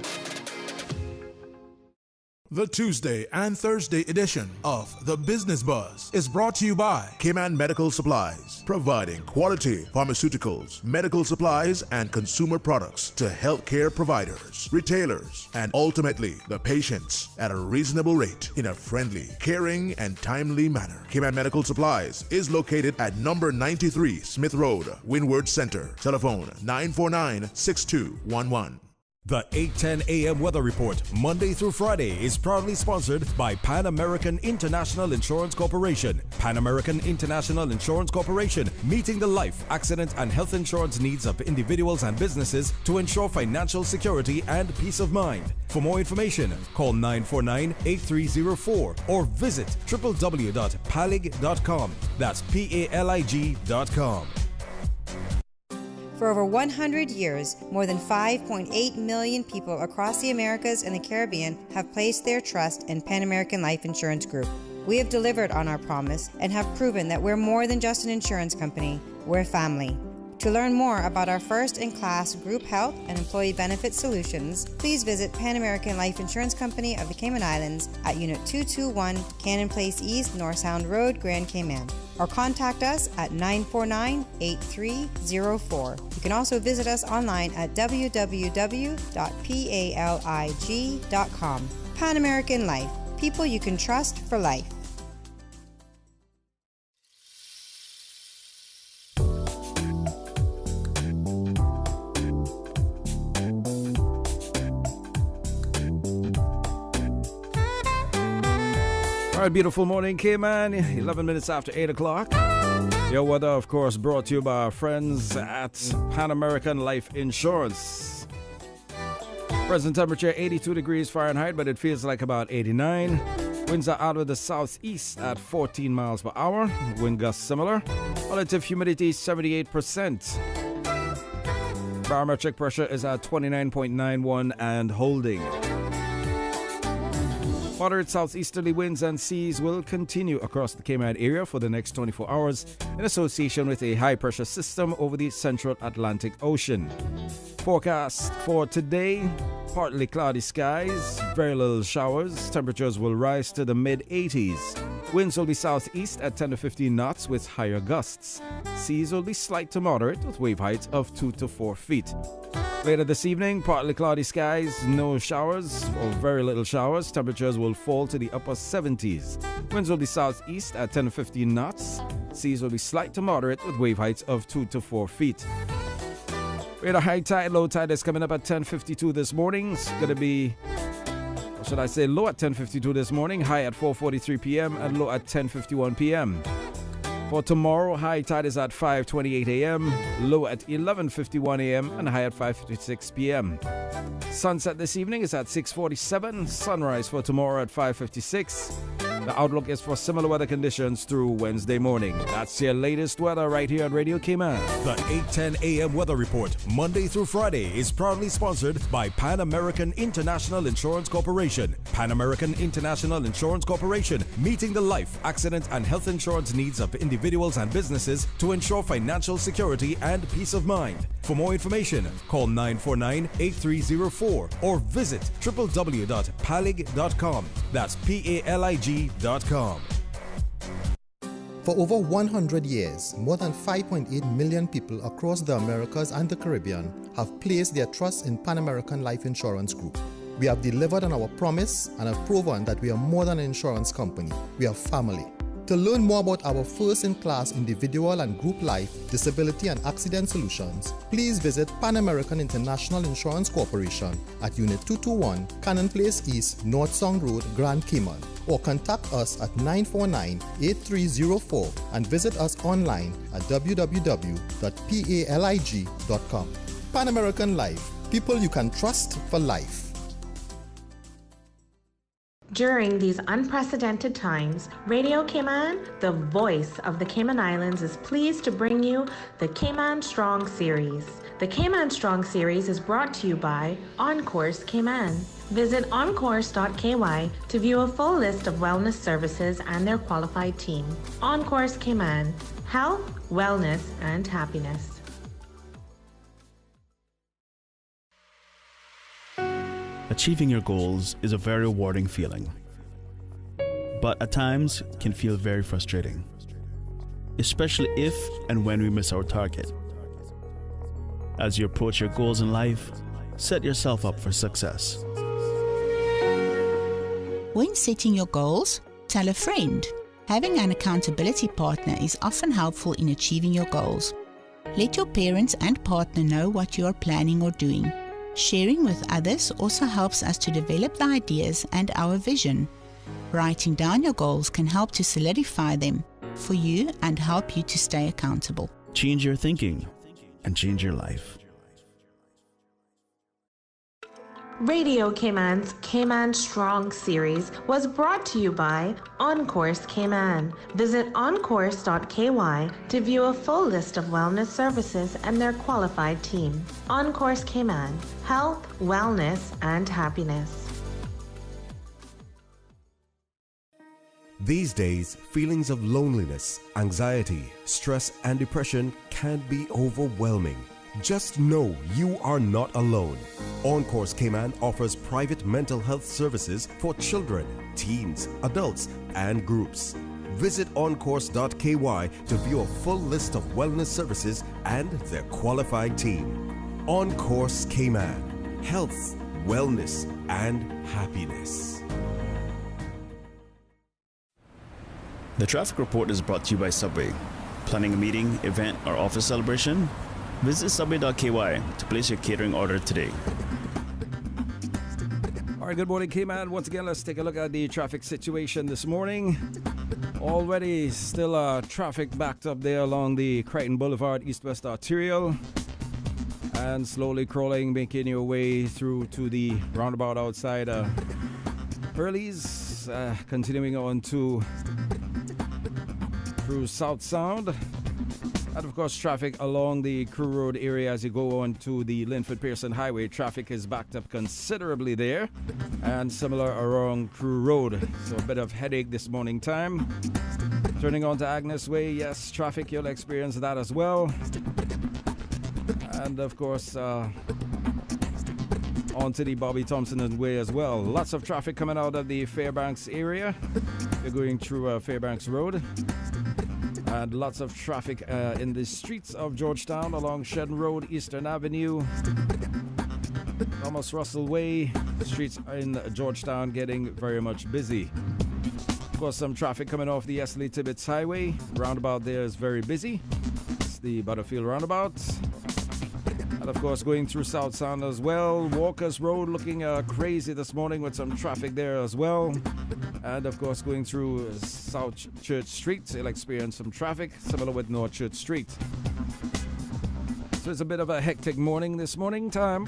The Tuesday and Thursday edition of The Business Buzz is brought to you by Cayman Medical Supplies, providing quality pharmaceuticals, medical supplies, and consumer products to healthcare providers, retailers, and ultimately the patients at a reasonable rate in a friendly, caring, and timely manner. Cayman Medical Supplies is located at number 93 Smith Road, Windward Center. Telephone 949-6211. The 8:10 a.m. weather report, Monday through Friday, is proudly sponsored by Pan American International Insurance Corporation. Pan American International Insurance Corporation, meeting the life, accident, and health insurance needs of individuals and businesses to ensure financial security and peace of mind. For more information, call 949-8304 or visit www.palig.com. That's PALIG.com. For over 100 years, more than 5.8 million people across the Americas and the Caribbean have placed their trust in Pan American Life Insurance Group. We have delivered on our promise and have proven that we're more than just an insurance company, we're family. To learn more about our first-in-class group health and employee benefit solutions, please visit Pan American Life Insurance Company of the Cayman Islands at Unit 221, Cannon Place East, North Sound Road, Grand Cayman, or contact us at 949-8304. You can also visit us online at www.palig.com. Pan American Life, people you can trust for life. All right, beautiful morning, Cayman. 11 minutes after 8 o'clock. Your weather, of course, brought to you by our friends at Pan American Life Insurance. Present temperature 82 degrees Fahrenheit, but it feels like about 89. Winds are out of the southeast at 14 miles per hour. Wind gusts similar. Relative humidity 78%. Barometric pressure is at 29.91 and holding. Moderate southeasterly winds and seas will continue across the Cayman area for the next 24 hours in association with a high-pressure system over the central Atlantic Ocean. Forecast for today, partly cloudy skies, very little showers. Temperatures will rise to the mid-80s. Winds will be southeast at 10 to 15 knots with higher gusts. Seas will be slight to moderate with wave heights of 2 to 4 feet. Later this evening, partly cloudy skies, no showers or very little showers. Temperatures will fall to the upper 70s. Winds will be southeast at 10 to 15 knots. Seas will be slight to moderate with wave heights of 2 to 4 feet. We had a high tide, low tide is coming up at 10:52 this morning. It's going to be, or should I say, low at 10:52 this morning, high at 4:43 p.m. and low at 10:51 p.m. For tomorrow, high tide is at 5:28 a.m., low at 11:51 a.m., and high at 5:56 p.m. Sunset this evening is at 6:47. Sunrise for tomorrow at 5:56. The outlook is for similar weather conditions through Wednesday morning. That's your latest weather right here on Radio Cayman. The 8:10 a.m. weather report, Monday through Friday, is proudly sponsored by Pan American International Insurance Corporation. Pan American International Insurance Corporation, meeting the life, accident, and health insurance needs of individuals and businesses to ensure financial security and peace of mind. For more information, call 949-8304 or visit www.palig.com. That's PALIG.com. For over 100 years, more than 5.8 million people across the Americas and the Caribbean have placed their trust in Pan American Life Insurance Group. We have delivered on our promise and have proven that we are more than an insurance company. We are family. To learn more about our first-in-class individual and group life, disability and accident solutions, please visit Pan American International Insurance Corporation at Unit 221, Cannon Place East, North Song Road, Grand Cayman, or contact us at 949-8304 and visit us online at www.palig.com. Pan American Life, people you can trust for life. During these unprecedented times, Radio Cayman, the voice of the Cayman Islands, is pleased to bring you the Cayman Strong Series. The Cayman Strong Series is brought to you by OnCourse Cayman. Visit oncourse.ky to view a full list of wellness services and their qualified team. OnCourse Cayman, health, wellness, and happiness. Achieving your goals is a very rewarding feeling, but at times can feel very frustrating, especially if and when we miss our target. As you approach your goals in life, set yourself up for success. When setting your goals, tell a friend. Having an accountability partner is often helpful in achieving your goals. Let your parents and partner know what you are planning or doing. Sharing with others also helps us to develop the ideas and our vision. Writing down your goals can help to solidify them for you and help you to stay accountable. Change your thinking and change your life. Radio Cayman's Cayman Strong Series was brought to you by OnCourse Cayman. Visit oncourse.ky to view a full list of wellness services and their qualified team. OnCourse Cayman, health, wellness, and happiness. These days, feelings of loneliness, anxiety, stress, and depression can be overwhelming. Just know you are not alone. OnCourse Cayman offers private mental health services for children, teens, adults, and groups. Visit oncourse.ky to view a full list of wellness services and their qualified team. OnCourse Cayman, health, wellness, and happiness. The traffic report is brought to you by Subway. Planning a meeting, event, or office celebration? Visit subway.ky to place your catering order today. All right, good morning, Cayman. Once again, let's take a look at the traffic situation this morning. Already still traffic backed up there along the Crichton Boulevard East-West Arterial. And slowly crawling, making your way through to the roundabout outside Hurley's. Continuing on through South Sound. And of course, traffic along the Crew Road area as you go on to the Linford-Pearson Highway. Traffic is backed up considerably there, and similar around Crew Road. So a bit of headache this morning time. Turning on to Agnes Way, yes, traffic, you'll experience that as well. And of course, on to the Bobby Thompson Way as well. Lots of traffic coming out of the Fairbanks area. You're going through Fairbanks Road. And lots of traffic in the streets of Georgetown along Shedden Road, Eastern Avenue, Thomas Russell Way. Streets in Georgetown getting very much busy. Of course, some traffic coming off the Esley Tibbetts Highway. Roundabout there is very busy. It's the Butterfield Roundabout. And of course, going through South Sound as well. Walkers Road looking crazy this morning with some traffic there as well. And of course, going through South Church Street, you'll experience some traffic, similar with North Church Street. So it's a bit of a hectic morning this morning time.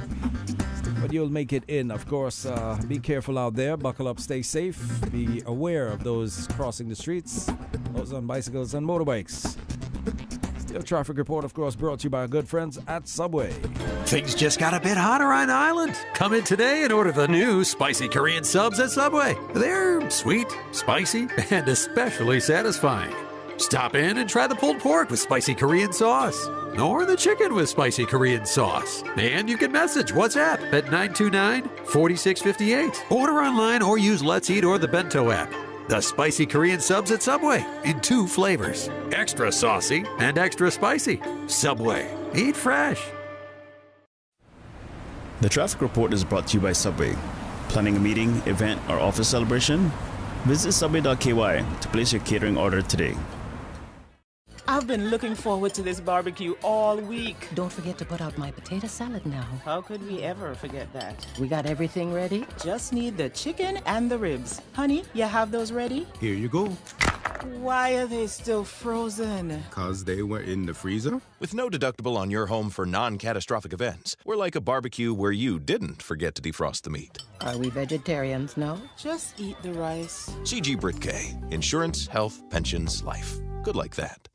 but you'll make it in. Of course, be careful out there. Buckle up, stay safe. Be aware of those crossing the streets, those on bicycles and motorbikes. Your traffic report, of course, brought to you by our good friends at Subway. Things just got a bit hotter on the island. Come in today and order the new spicy Korean subs at Subway. They're sweet, spicy, and especially satisfying. Stop in and try the pulled pork with spicy Korean sauce, or the chicken with spicy Korean sauce. And you can message WhatsApp at 929-4658. Order online or use Let's Eat or the Bento app. The spicy Korean subs at Subway in 2 flavors, extra saucy and extra spicy. Subway, eat fresh. The traffic report is brought to you by Subway. Planning a meeting, event, or office celebration? Visit subway.ky to place your catering order today. I've been looking forward to this barbecue all week. Don't forget to put out my potato salad now. How could we ever forget that? We got everything ready. Just need the chicken and the ribs. Honey, you have those ready? Here you go. Why are they still frozen? 'Cause they were in the freezer. With no deductible on your home for non-catastrophic events, we're like a barbecue where you didn't forget to defrost the meat. Are we vegetarians now? Just eat the rice. CG Britke. Insurance, health, pensions, life. Good like that.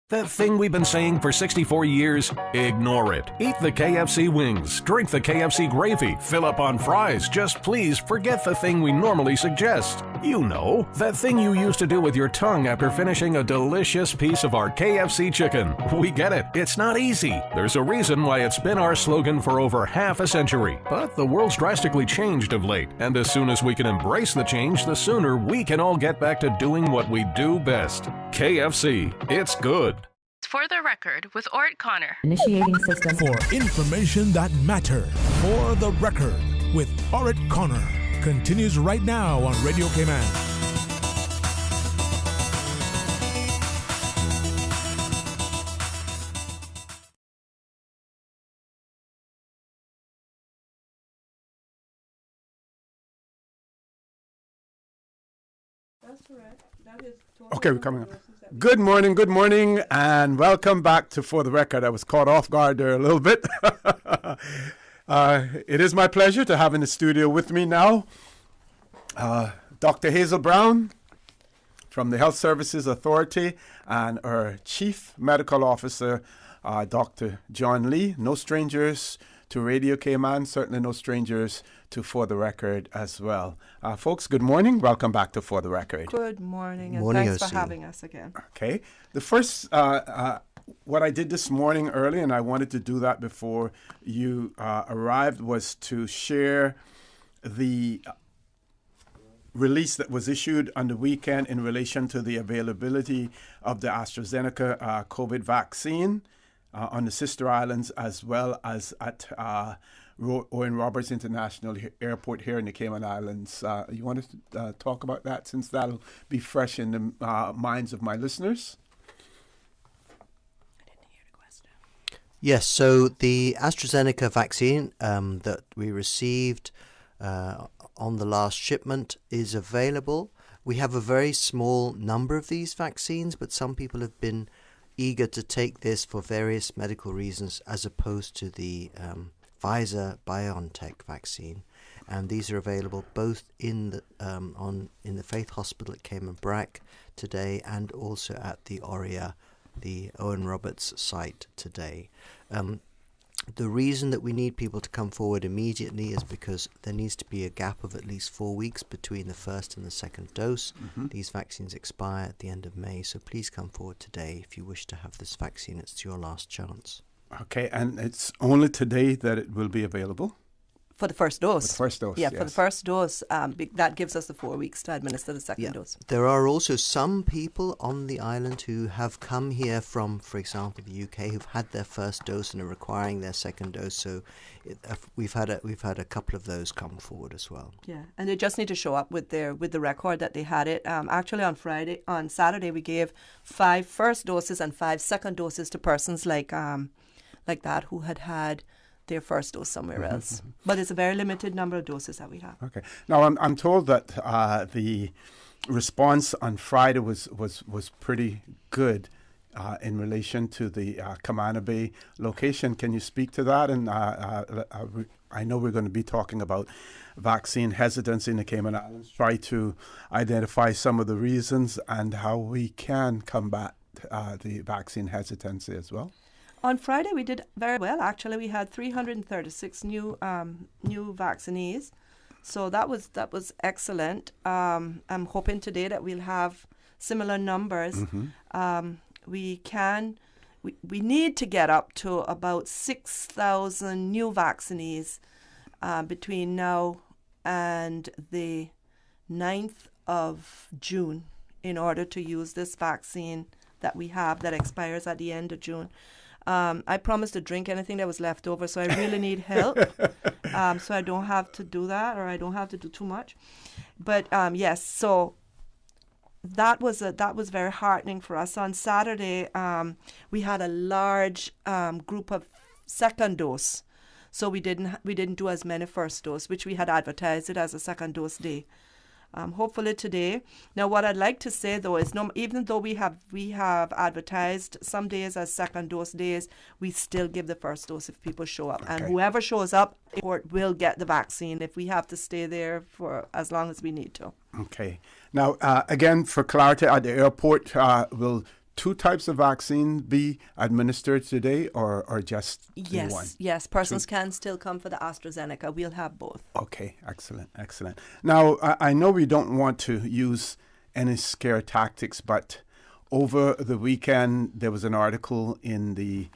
That thing we've been saying for 64 years? Ignore it. Eat the KFC wings, drink the KFC gravy, fill up on fries. Just please forget the thing we normally suggest. You know, that thing you used to do with your tongue after finishing a delicious piece of our KFC chicken. We get it. It's not easy. There's a reason why it's been our slogan for over half a century. But the world's drastically changed of late, and as soon as we can embrace the change, the sooner we can all get back to doing what we do best. KFC. It's good. For the record, with Ort Connor. Initiating system. For information that matters. For the record, with Orit Connor. Continues right now on Radio Cayman. That's correct. That is okay, we're coming up. Good morning, and welcome back to For the Record. I was caught off guard there a little bit. It is my pleasure to have in the studio with me now Dr. Hazel Brown from the Health Services Authority and our Chief Medical Officer, Dr. John Lee. No strangers to Radio Cayman, certainly no strangers to For the Record as well. Folks, good morning. Welcome back to For the Record. Good morning, and thanks for having us again. Okay. The first, what I did this morning early, and I wanted to do that before you arrived, was to share the release that was issued on the weekend in relation to the availability of the AstraZeneca COVID vaccine on the sister islands, as well as at Owen Roberts International Airport here in the Cayman Islands. You want to talk about that, since that'll be fresh in the minds of my listeners? I didn't hear the question. Yes, so the AstraZeneca vaccine that we received on the last shipment is available. We have a very small number of these vaccines, but some people have been eager to take this for various medical reasons, as opposed to the Pfizer-BioNTech vaccine, and these are available both in the in the Faith Hospital at Cayman Brac today, and also at the ORIA, the Owen Roberts site today. The reason that we need people to come forward immediately is because there needs to be a gap of at least 4 weeks between the first and the second dose. Mm-hmm. These vaccines expire at the end of May, so please come forward today if you wish to have this vaccine. It's your last chance. Okay, and it's only today that it will be available? For the first dose. For the first dose, yeah, yes. For the first dose, that gives us the 4 weeks to administer the second dose. There are also some people on the island who have come here from, for example, the UK, who've had their first dose and are requiring their second dose. So we've had a couple of those come forward as well. Yeah, and they just need to show up with the record that they had it. Actually, on Saturday, we gave 5 first doses and 5 second doses to persons like that who had their first dose somewhere else. But it's a very limited number of doses that we have. Okay. Now, I'm told that the response on Friday was pretty good in relation to the Camana Bay location. Can you speak to that and I know we're going to be talking about vaccine hesitancy in the Cayman Islands, try to identify some of the reasons and how we can combat the vaccine hesitancy as well. On Friday, we did very well. Actually, we had 336 new vaccinees, so that was excellent. I'm hoping today that we'll have similar numbers. Mm-hmm. We need to get up to about 6,000 new vaccinees between now and the 9th of June in order to use this vaccine that we have that expires at the end of June. I promised to drink anything that was left over, so I really need help. So I don't have to do that, or I don't have to do too much. But yes, so that was very heartening for us. On Saturday, we had a large group of second dose, so we didn't do as many first dose, which we had advertised it as a second dose day. Hopefully today. Now, what I'd like to say though is, even though we have advertised some days as second dose days, we still give the first dose if people show up, and whoever shows up will get the vaccine if we have to stay there for as long as we need to. Okay. Now, again, for clarity, at the airport, will 2 types of vaccine be administered today, or just one? Yes. Persons can still come for the AstraZeneca. We'll have both. Okay, excellent. Now, I know we don't want to use any scare tactics, but over the weekend there was an article in the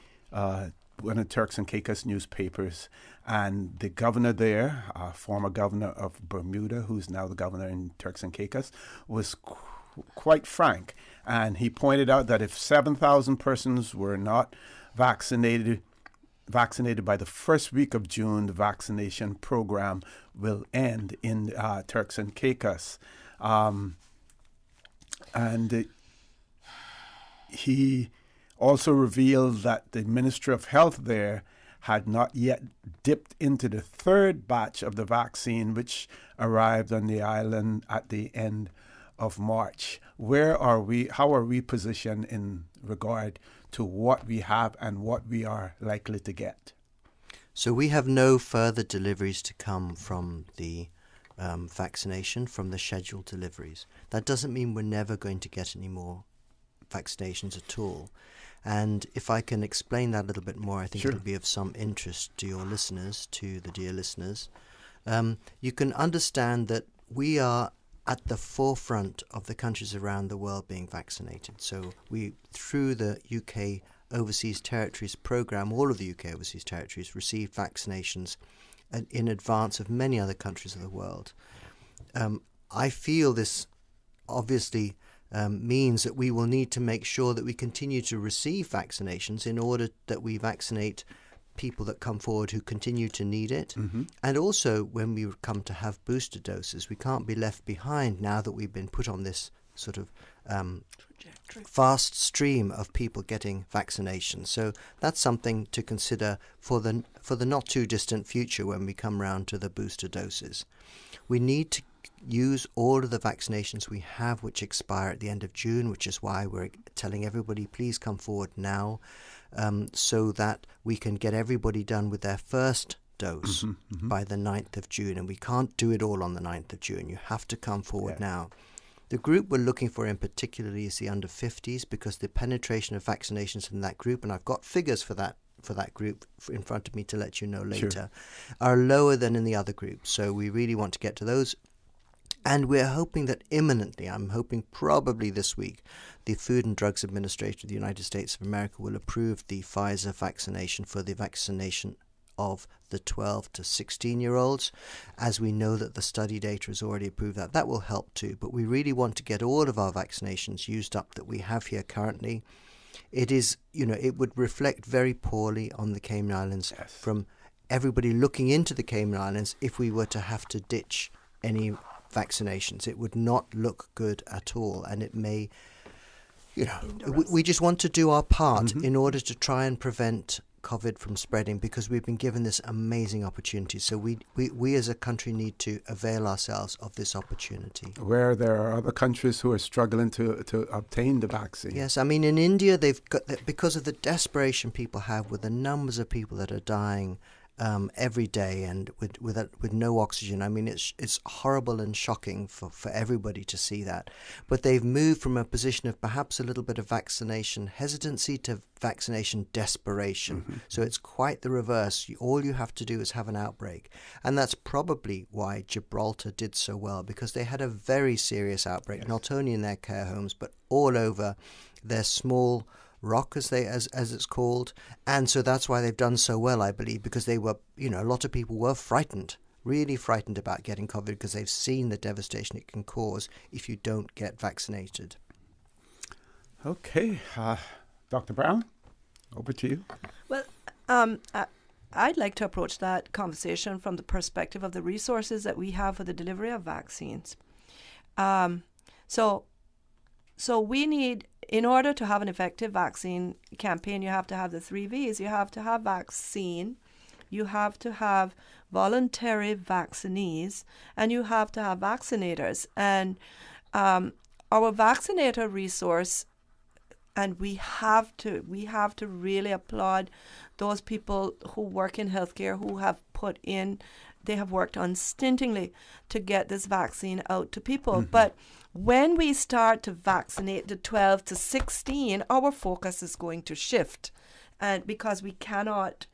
one of Turks and Caicos newspapers, and the governor there, former governor of Bermuda, who's now the governor in Turks and Caicos, was quite frank, and he pointed out that if 7,000 persons were not vaccinated by the first week of June, the vaccination program will end in Turks and Caicos. And he also revealed that the Ministry of Health there had not yet dipped into the 3rd batch of the vaccine, which arrived on the island at the end of March. Where are we? How are we positioned in regard to what we have and what we are likely to get? So we have no further deliveries to come from the vaccination, from the scheduled deliveries. That doesn't mean we're never going to get any more vaccinations at all. And if I can explain that a little bit more, I think it'll be of some interest to your listeners, to the dear listeners. You can understand that we are at the forefront of the countries around the world being vaccinated. So we, through the UK Overseas Territories programme, all of the UK Overseas Territories received vaccinations in advance of many other countries of the world. I feel this obviously means that we will need to make sure that we continue to receive vaccinations in order that we vaccinate people that come forward who continue to need it. Mm-hmm. And also when we come to have booster doses, we can't be left behind now that we've been put on this sort of fast stream of people getting vaccinations. So that's something to consider for the not too distant future when we come round to the booster doses. We need to use all of the vaccinations we have which expire at the end of June, which is why we're telling everybody please come forward now, so that we can get everybody done with their first dose by the 9th of June. And we can't do it all on the 9th of June. You have to come forward now. The group we're looking for in particular is the under 50s, because the penetration of vaccinations in that group, and I've got figures for that group in front of me to let you know later, are lower than in the other groups. So we really want to get to those. And we're hoping that imminently, I'm hoping probably this week, the Food and Drugs Administration of the United States of America will approve the Pfizer vaccination for the vaccination of the 12 to 16-year-olds. As we know that the study data has already approved that. That will help too. But we really want to get all of our vaccinations used up that we have here currently. It is, it would reflect very poorly on the Cayman Islands from everybody looking into the Cayman Islands if we were to have to ditch any vaccinations. It would not look good at all, and it may, we just want to do our part in order to try and prevent COVID from spreading, because we've been given this amazing opportunity. So we as a country need to avail ourselves of this opportunity. Where there are other countries who are struggling to obtain the vaccine. Yes, I mean in India they've got, because of the desperation people have with the numbers of people that are dying every day and with no oxygen. I mean, it's horrible and shocking for everybody to see that. But they've moved from a position of perhaps a little bit of vaccination hesitancy to vaccination desperation. Mm-hmm. So it's quite the reverse. All you have to do is have an outbreak. And that's probably why Gibraltar did so well, because they had a very serious outbreak, not only in their care homes, but all over their small rock, as it's called. And so that's why they've done so well, I believe, because they were, a lot of people were frightened, really frightened about getting COVID, because they've seen the devastation it can cause if you don't get vaccinated. Okay. Dr. Brown, over to you. Well, I'd like to approach that conversation from the perspective of the resources that we have for the delivery of vaccines. So we need, in order to have an effective vaccine campaign, you have to have the 3 V's. You have to have vaccine, you have to have voluntary vaccinees, and you have to have vaccinators. And our vaccinator resource, and we have to really applaud those people who work in healthcare who have they have worked unstintingly to get this vaccine out to people. Mm-hmm. But when we start to vaccinate the 12 to 16, our focus is going to shift, and because we cannot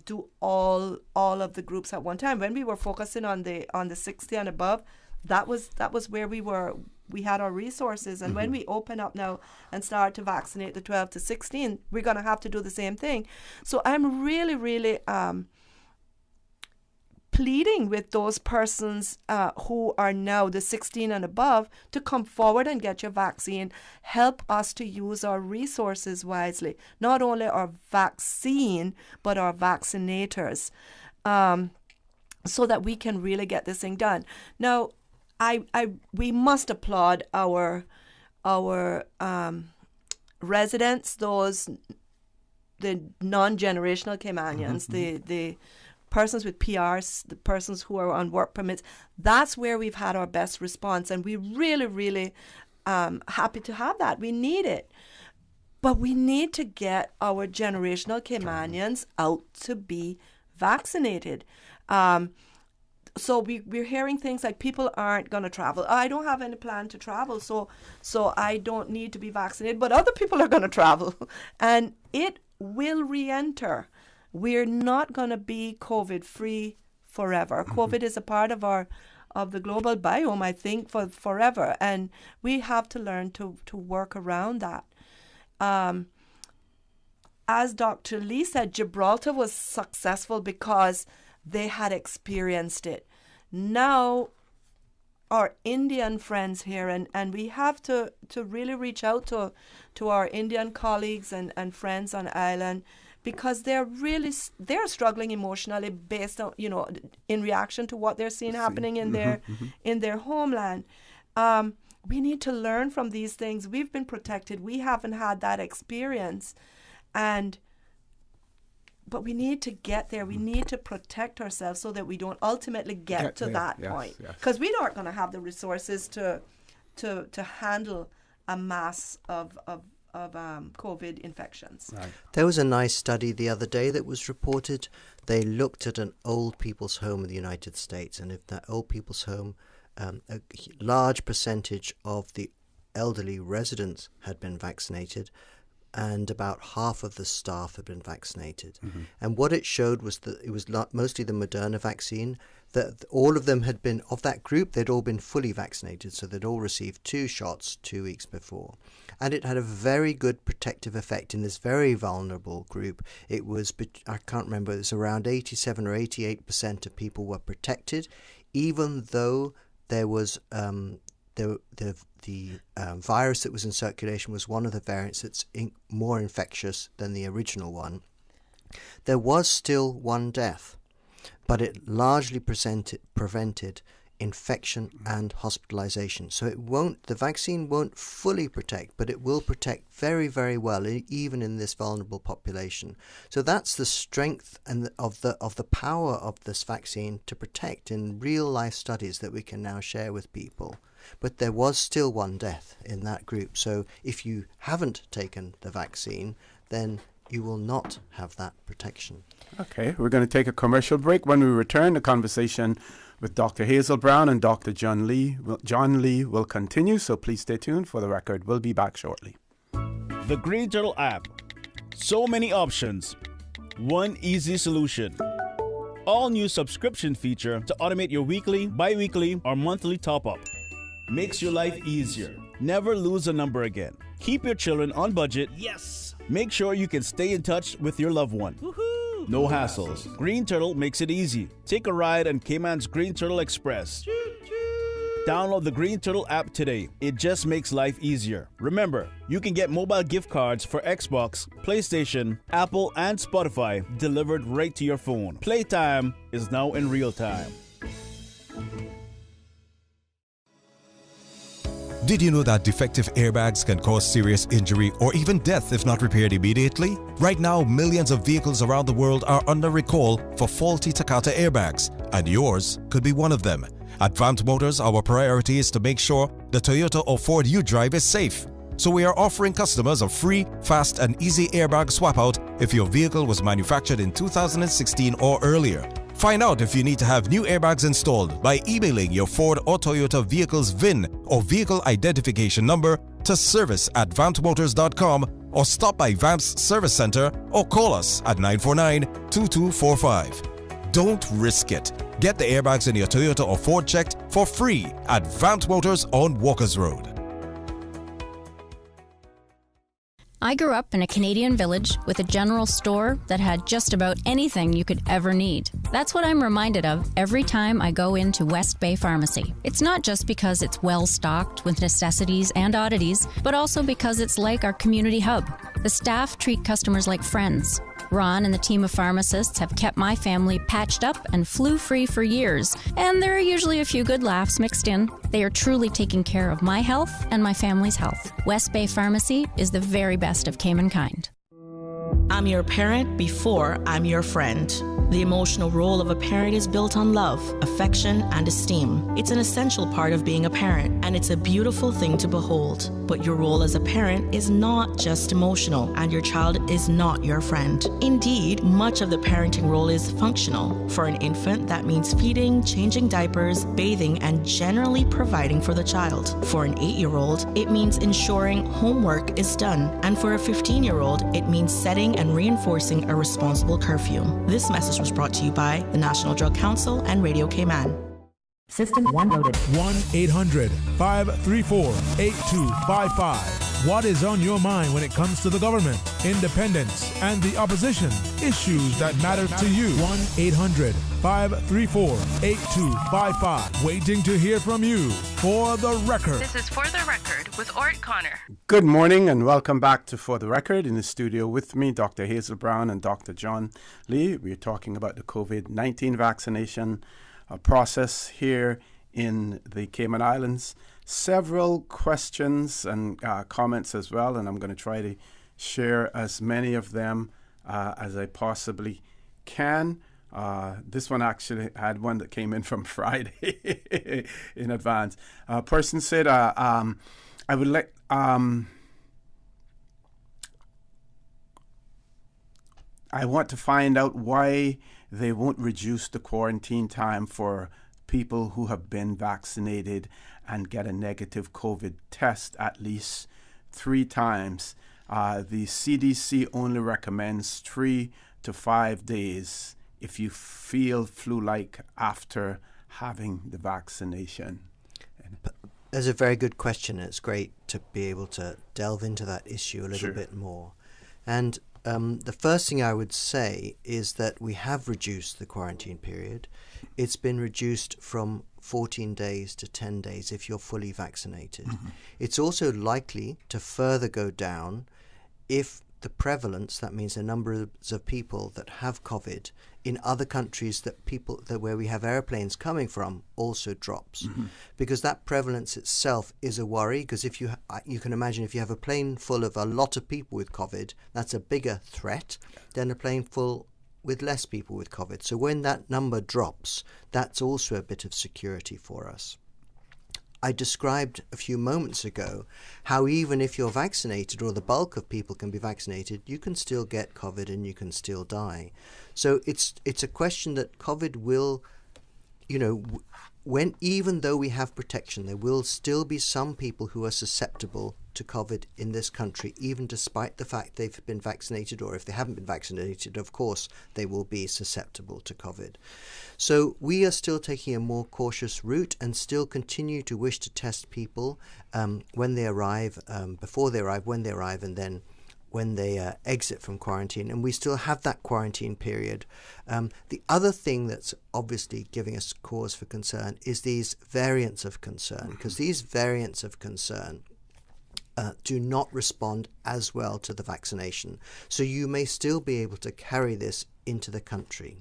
do all of the groups at one time. When we were focusing on the 60 and above, that was where we had our resources. And when we open up now and start to vaccinate the 12 to 16, we're going to have to do the same thing. So I'm really, really pleading with those persons who are now the 16 and above to come forward and get your vaccine. Help us to use our resources wisely, not only our vaccine, but our vaccinators, so that we can really get this thing done. Now, we must applaud our residents, the non-generational Caymanians, the persons with PRs, the persons who are on work permits. That's where we've had our best response, and we're really, really happy to have that. We need it. But we need to get our generational Caymanians out to be vaccinated. So we're hearing things like people aren't going to travel. I don't have any plan to travel, so I don't need to be vaccinated, but other people are going to travel. And it will re-enter. We're not going to be COVID-free forever. Mm-hmm. COVID is a part of the global biome, I think, for forever. And we have to learn to work around that. As Dr. Lee said, Gibraltar was successful because they had experienced it. Now, our Indian friends here, and we have to really reach out to our Indian colleagues and friends on island, because they're struggling emotionally based on, in reaction to what they're seeing happening in their homeland. We need to learn from these things. We've been protected. We haven't had that experience. But we need to get there. We need to protect ourselves so that we don't ultimately get to that point. Because we aren't going to have the resources to handle a mass of COVID infections. Right. There was a nice study the other day that was reported. They looked at an old people's home in the United States, and if that old people's home, a large percentage of the elderly residents had been vaccinated, and about half of the staff had been vaccinated. Mm-hmm. And what it showed was that it was mostly the Moderna vaccine, that all of them had been, of that group, they'd all been fully vaccinated, so they'd all received 2 shots 2 weeks before. And it had a very good protective effect in this very vulnerable group. It was, I can't remember, it was around 87 or 88% of people were protected, even though there was the virus that was in circulation was one of the variants that's more infectious than the original one. There was still 1 death, but it largely prevented infection and hospitalization. So the vaccine won't fully protect, but it will protect very, very well, even in this vulnerable population. So that's the strength and of the power of this vaccine to protect in real life studies that we can now share with people. But there was still 1 death in that group. So if you haven't taken the vaccine, then you will not have that protection. Okay, we're going to take a commercial break. When we return, the conversation with Dr. Hazel Brown and Dr. John Lee will continue, so please stay tuned. For the record, we'll be back shortly. The Green Turtle app. So many options. One easy solution. All new subscription feature to automate your weekly, bi-weekly, or monthly top-up. Makes your life easier. Never lose a number again. Keep your children on budget. Yes! Make sure you can stay in touch with your loved one. Woohoo! No hassles. Green Turtle makes it easy. Take a ride on Cayman's Green Turtle Express. Download the Green Turtle app today. It just makes life easier. Remember, you can get mobile gift cards for Xbox, PlayStation, Apple, and Spotify delivered right to your phone. Playtime is now in real time. Did you know that defective airbags can cause serious injury or even death if not repaired immediately? Right now, millions of vehicles around the world are under recall for faulty Takata airbags, and yours could be one of them. At Vamt Motors, our priority is to make sure the Toyota or Ford you drive is safe. So we are offering customers a free, fast, and easy airbag swap out if your vehicle was manufactured in 2016 or earlier. Find out if you need to have new airbags installed by emailing your Ford or Toyota vehicle's VIN or vehicle identification number to service@vamtmotors.com or stop by Vamp's service center or call us at 949-2245. Don't risk it. Get the airbags in your Toyota or Ford checked for free at Vamp Motors on Walkers Road. I grew up in a Canadian village with a general store that had just about anything you could ever need. That's what I'm reminded of every time I go into West Bay Pharmacy. It's not just because it's well stocked with necessities and oddities, but also because it's like our community hub. The staff treat customers like friends. Ron and the team of pharmacists have kept my family patched up and flu-free for years, and there are usually a few good laughs mixed in. They are truly taking care of my health and my family's health. West Bay Pharmacy is the very best of Cayman kind. I'm your parent before I'm your friend. The emotional role of a parent is built on love, affection, and esteem. It's an essential part of being a parent, and it's a beautiful thing to behold. But your role as a parent is not just emotional, and your child is not your friend. Indeed, much of the parenting role is functional. For an infant, that means feeding, changing diapers, bathing, and generally providing for the child. For an 8-year-old, it means ensuring homework is done. And for a 15-year-old, it means setting and reinforcing a responsible curfew. This message was brought to you by the National Drug Council and Radio Cayman. System 1 loaded. 1-800-534-8255. What is on your mind when it comes to the government, independence, and the opposition? Issues that matter to you. 1-800-534-8255. Waiting to hear from you. For the Record. This is For the Record with Ort Connor. Good morning and welcome back to For the Record. In the studio with me, Dr. Hazel Brown and Dr. John Lee. We're talking about the COVID-19 vaccination process here in the Cayman Islands. Several questions and comments as well, and I'm going to try to share as many of them as I possibly can. This one actually had one that came in from Friday in advance. A person said, I would like... I want to find out why they won't reduce the quarantine time for people who have been vaccinated and get a negative COVID test at least 3 times. The CDC only recommends 3 to 5 days if you feel flu-like after having the vaccination. That's a very good question. It's great to be able to delve into that issue a little bit more. And the first thing I would say is that we have reduced the quarantine period. It's been reduced from 14 days to 10 days if you're fully vaccinated. Mm-hmm. It's also likely to further go down if the prevalence, that means the numbers of people that have COVID in other countries where we have airplanes coming from also drops. Mm-hmm. Because that prevalence itself is a worry, because if you can imagine if you have a plane full of a lot of people with COVID, that's a bigger threat than a plane full with less people with COVID. So when that number drops, that's also a bit of security for us. I described a few moments ago how even if you're vaccinated, or the bulk of people can be vaccinated, you can still get COVID and you can still die. So it's a question that COVID will, even though we have protection, there will still be some people who are susceptible to COVID in this country, even despite the fact they've been vaccinated, or if they haven't been vaccinated, of course, they will be susceptible to COVID. So we are still taking a more cautious route and still continue to wish to test people when they arrive, before they arrive, when they arrive, and then when they exit from quarantine, and we still have that quarantine period. The other thing that's obviously giving us cause for concern is these variants of concern, because these variants of concern do not respond as well to the vaccination. So you may still be able to carry this into the country.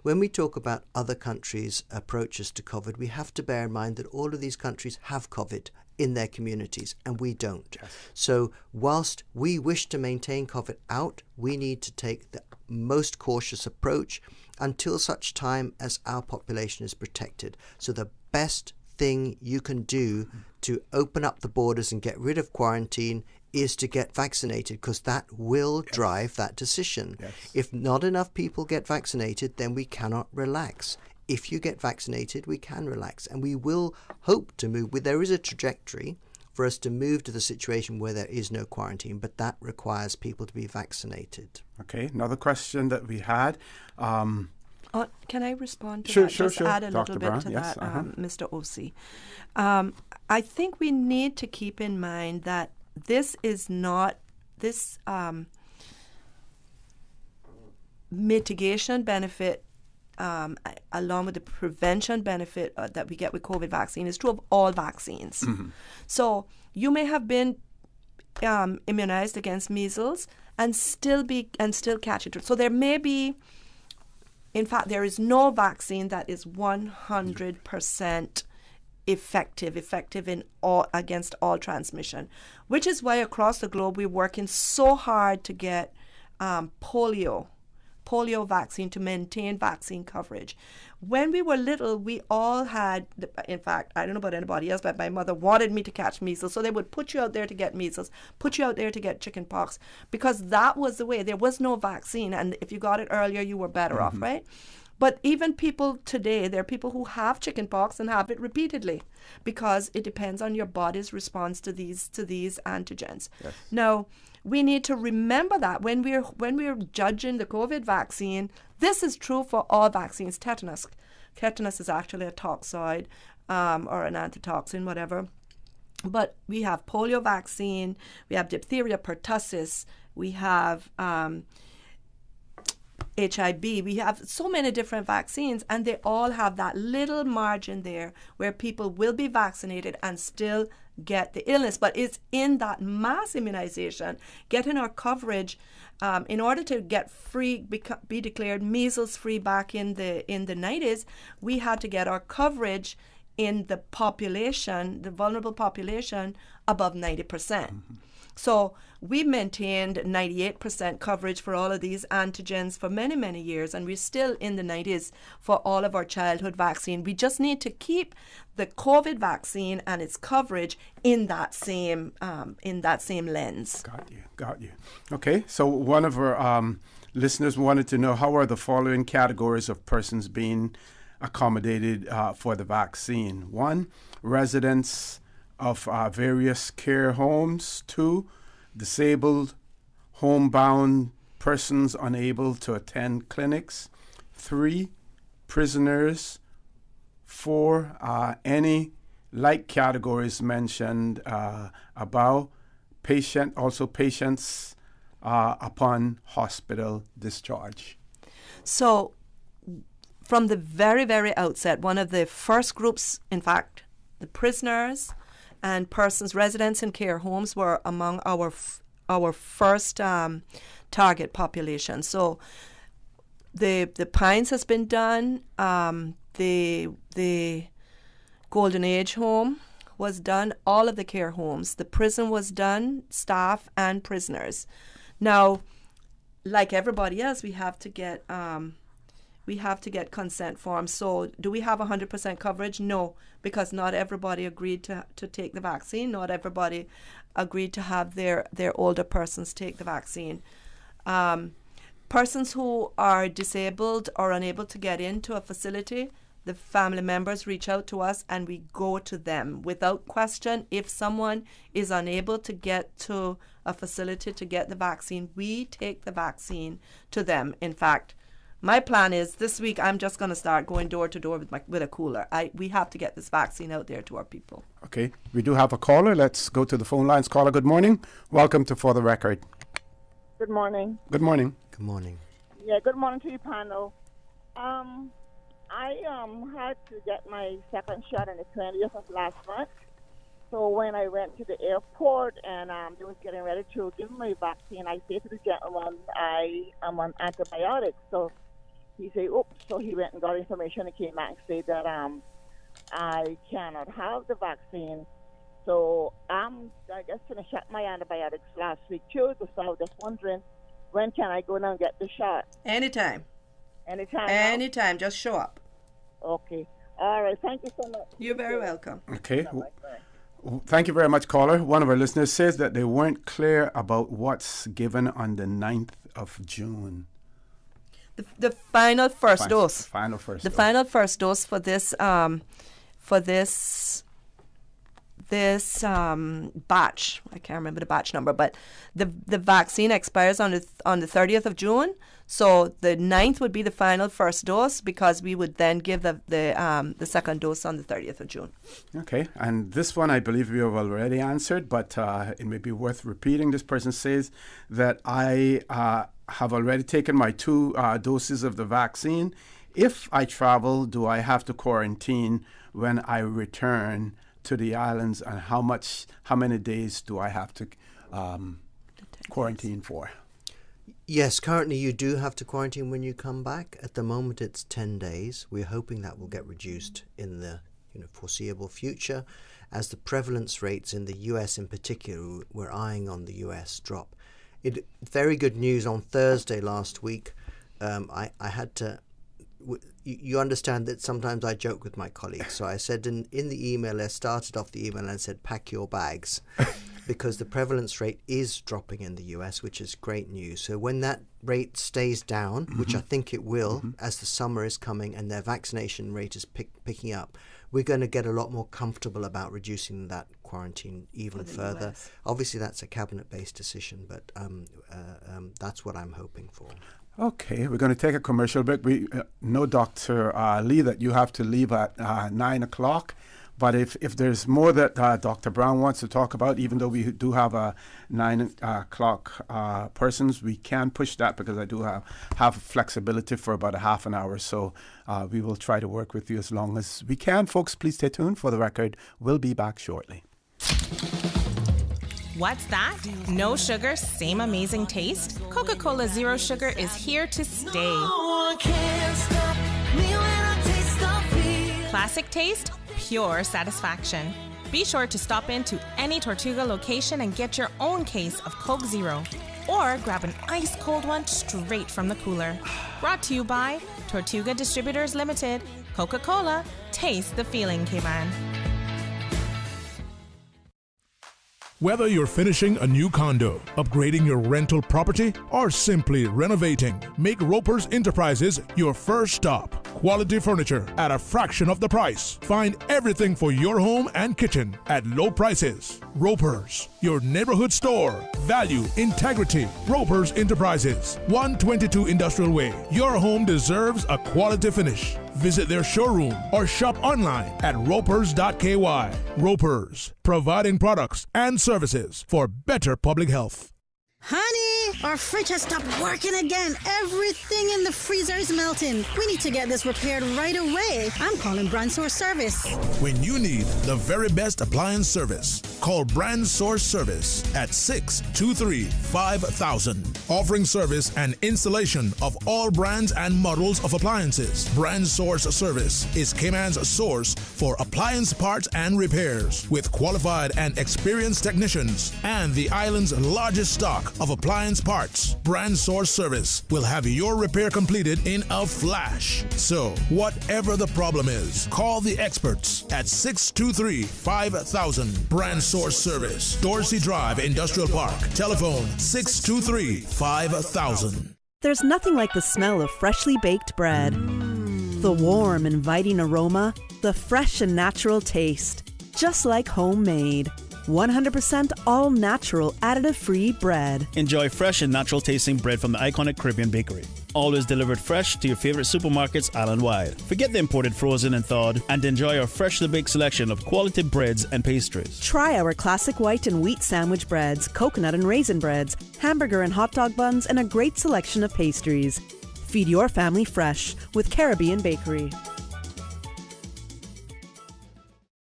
When we talk about other countries' approaches to COVID, we have to bear in mind that all of these countries have COVID in their communities, and we don't. Yes. So whilst we wish to maintain COVID out, we need to take the most cautious approach until such time as our population is protected. So the best thing you can do to open up the borders and get rid of quarantine is to get vaccinated, because that will drive that decision. Yes. If not enough people get vaccinated, then we cannot relax. If you get vaccinated, we can relax, and we will hope to move. There is a trajectory for us to move to the situation where there is no quarantine, but that requires people to be vaccinated. Okay, another question that we had. Can I respond to sure, that? Sure, Just sure. add a Dr. little Brown, bit to yes, that, Mr. O.C. I think we need to keep in mind that this is not, this mitigation benefit along with the prevention benefit that we get with COVID vaccine is true of all vaccines. Mm-hmm. So you may have been immunized against measles and still catch it. So there may be, in fact, there is no vaccine that is 100% effective in all against all transmission, which is why across the globe we're working so hard to get polio vaccine, to maintain vaccine coverage. When we were little, we all had, in fact, I don't know about anybody else, but my mother wanted me to catch measles, so they would put you out there to get measles, put you out there to get chicken pox, because that was the way. There was no vaccine, and if you got it earlier, you were better off, right? But even people today, there are people who have chicken pox and have it repeatedly, because it depends on your body's response to these antigens. Yes. Now, we need to remember that when we're judging the COVID vaccine, this is true for all vaccines. Tetanus is actually a toxoid or an antitoxin, whatever. But we have polio vaccine, we have diphtheria, pertussis, we have HIV, we have so many different vaccines, and they all have that little margin there where people will be vaccinated and still get the illness. But it's in that mass immunization, getting our coverage in order to get free, be declared measles free back in the 90s, we had to get our coverage in the population, the vulnerable population, above 90%. Mm-hmm. So we maintained 98% coverage for all of these antigens for many, many years, and we're still in the 90s for all of our childhood vaccine. We just need to keep the COVID vaccine and its coverage in that same lens. Got you. Okay, so one of our listeners wanted to know, how are the following categories of persons being accommodated for the vaccine? 1, residents of various care homes. 2, disabled, homebound persons unable to attend clinics. 3, prisoners. 4, any like categories mentioned above. Patients upon hospital discharge. So from the very, very outset, one of the first groups, in fact, the prisoners and persons, residents in care homes, were among our first target population. So the Pines has been done. The Golden Age home was done. All of the care homes. The prison was done. Staff and prisoners. Now, like everybody else, we have to get we have to get consent forms. So do we have 100% coverage? No, because not everybody agreed to take the vaccine. Not everybody agreed to have their older persons take the vaccine. Persons who are disabled or unable to get into a facility, the family members reach out to us and we go to them without question. If someone is unable to get to a facility to get the vaccine, we take the vaccine to them. In fact, my plan is this week I'm just going to start going door to door with a cooler. We have to get this vaccine out there to our people. Okay, we do have a caller. Let's go to the phone lines. Caller, good morning. Welcome to For the Record. Good morning. Good morning. Good morning. Yeah, good morning to you, panel. I had to get my second shot on the 20th of last month. So when I went to the airport and they was getting ready to give me my vaccine, I said to the gentleman, I am on antibiotics. So he said, oops. So he went and got information and came back and said that I cannot have the vaccine. So I guess finished up my antibiotics last week too. So I was just wondering, when can I go now and get the shot? Anytime. Anytime? Anytime. Just show up. Okay. All right. Thank you so much. You're very welcome. Okay. Thank you very much, caller. One of our listeners says that they weren't clear about what's given on the 9th of June. The final first dose. Final first. The dose. final first dose for this batch. I can't remember the batch number, but the vaccine expires on the 30th of June. So the 9th would be the final first dose because we would then give the second dose on the 30th of June. Okay, and this one I believe we have already answered, but it may be worth repeating. This person says that I have already taken my 2 doses of the vaccine. If I travel, do I have to quarantine when I return to the islands, and how many days do I have to quarantine for? Yes, currently you do have to quarantine when you come back. At the moment it's 10 days. We're hoping that will get reduced in the foreseeable future as the prevalence rates in the US in particular, we're eyeing on the US, drop. Very good news on Thursday last week. I had to... You understand that sometimes I joke with my colleagues. So I said in the email, I started off the email and said, pack your bags. Because the prevalence rate is dropping in the US, which is great news. So when that rate stays down, which I think it will, as the summer is coming and their vaccination rate is picking up, we're going to get a lot more comfortable about reducing that quarantine even further. US. Obviously, that's a cabinet-based decision, but that's what I'm hoping for. Okay, we're going to take a commercial break. We know, Dr. Lee, that you have to leave at 9 o'clock. But if there's more that Dr. Brown wants to talk about, even though we do have a 9 o'clock persons, we can push that because I do have flexibility for about a half an hour. So we will try to work with you as long as we can. Folks, please stay tuned. For the record, we'll be back shortly. What's that? No sugar, same amazing taste? Coca-Cola Zero Sugar is here to stay. No one can stop me when I taste the feel. Classic taste, pure satisfaction. Be sure to stop into any Tortuga location and get your own case of Coke Zero. Or grab an ice cold one straight from the cooler. Brought to you by Tortuga Distributors Limited. Coca-Cola, taste the feeling, Cayman. Whether you're finishing a new condo, upgrading your rental property, or simply renovating, make Roper's Enterprises your first stop. Quality furniture at a fraction of the price. Find everything for your home and kitchen at low prices. Roper's, your neighborhood store. Value, integrity. Roper's Enterprises, 122 Industrial Way. Your home deserves a quality finish. Visit their showroom or shop online at ropers.ky. Ropers, providing products and services for better public health. Honey, our fridge has stopped working again. Everything in the freezer is melting. We need to get this repaired right away. I'm calling Brand Source Service. When you need the very best appliance service, call Brand Source Service at 623-5000. offering service and installation of all brands and models of appliances. Brand Source Service is Cayman's source for appliance parts and repairs, with qualified and experienced technicians and the island's largest stock of appliance parts. Brand Source Service will have your repair completed in a flash. So, whatever the problem is, call the experts at 623-5000. Brand Source Service, Dorsey Drive, Industrial Park. Telephone 623-5000. There's nothing like the smell of freshly baked bread. The warm, inviting aroma, the fresh and natural taste. Just like homemade. 100% all-natural, additive-free bread. Enjoy fresh and natural tasting bread from the iconic Caribbean bakery. Always delivered fresh to your favorite supermarkets island-wide. Forget the imported frozen and thawed and enjoy our freshly baked selection of quality breads and pastries. Try our classic white and wheat sandwich breads, coconut and raisin breads, hamburger and hot dog buns, and a great selection of pastries. Feed your family fresh with Caribbean Bakery.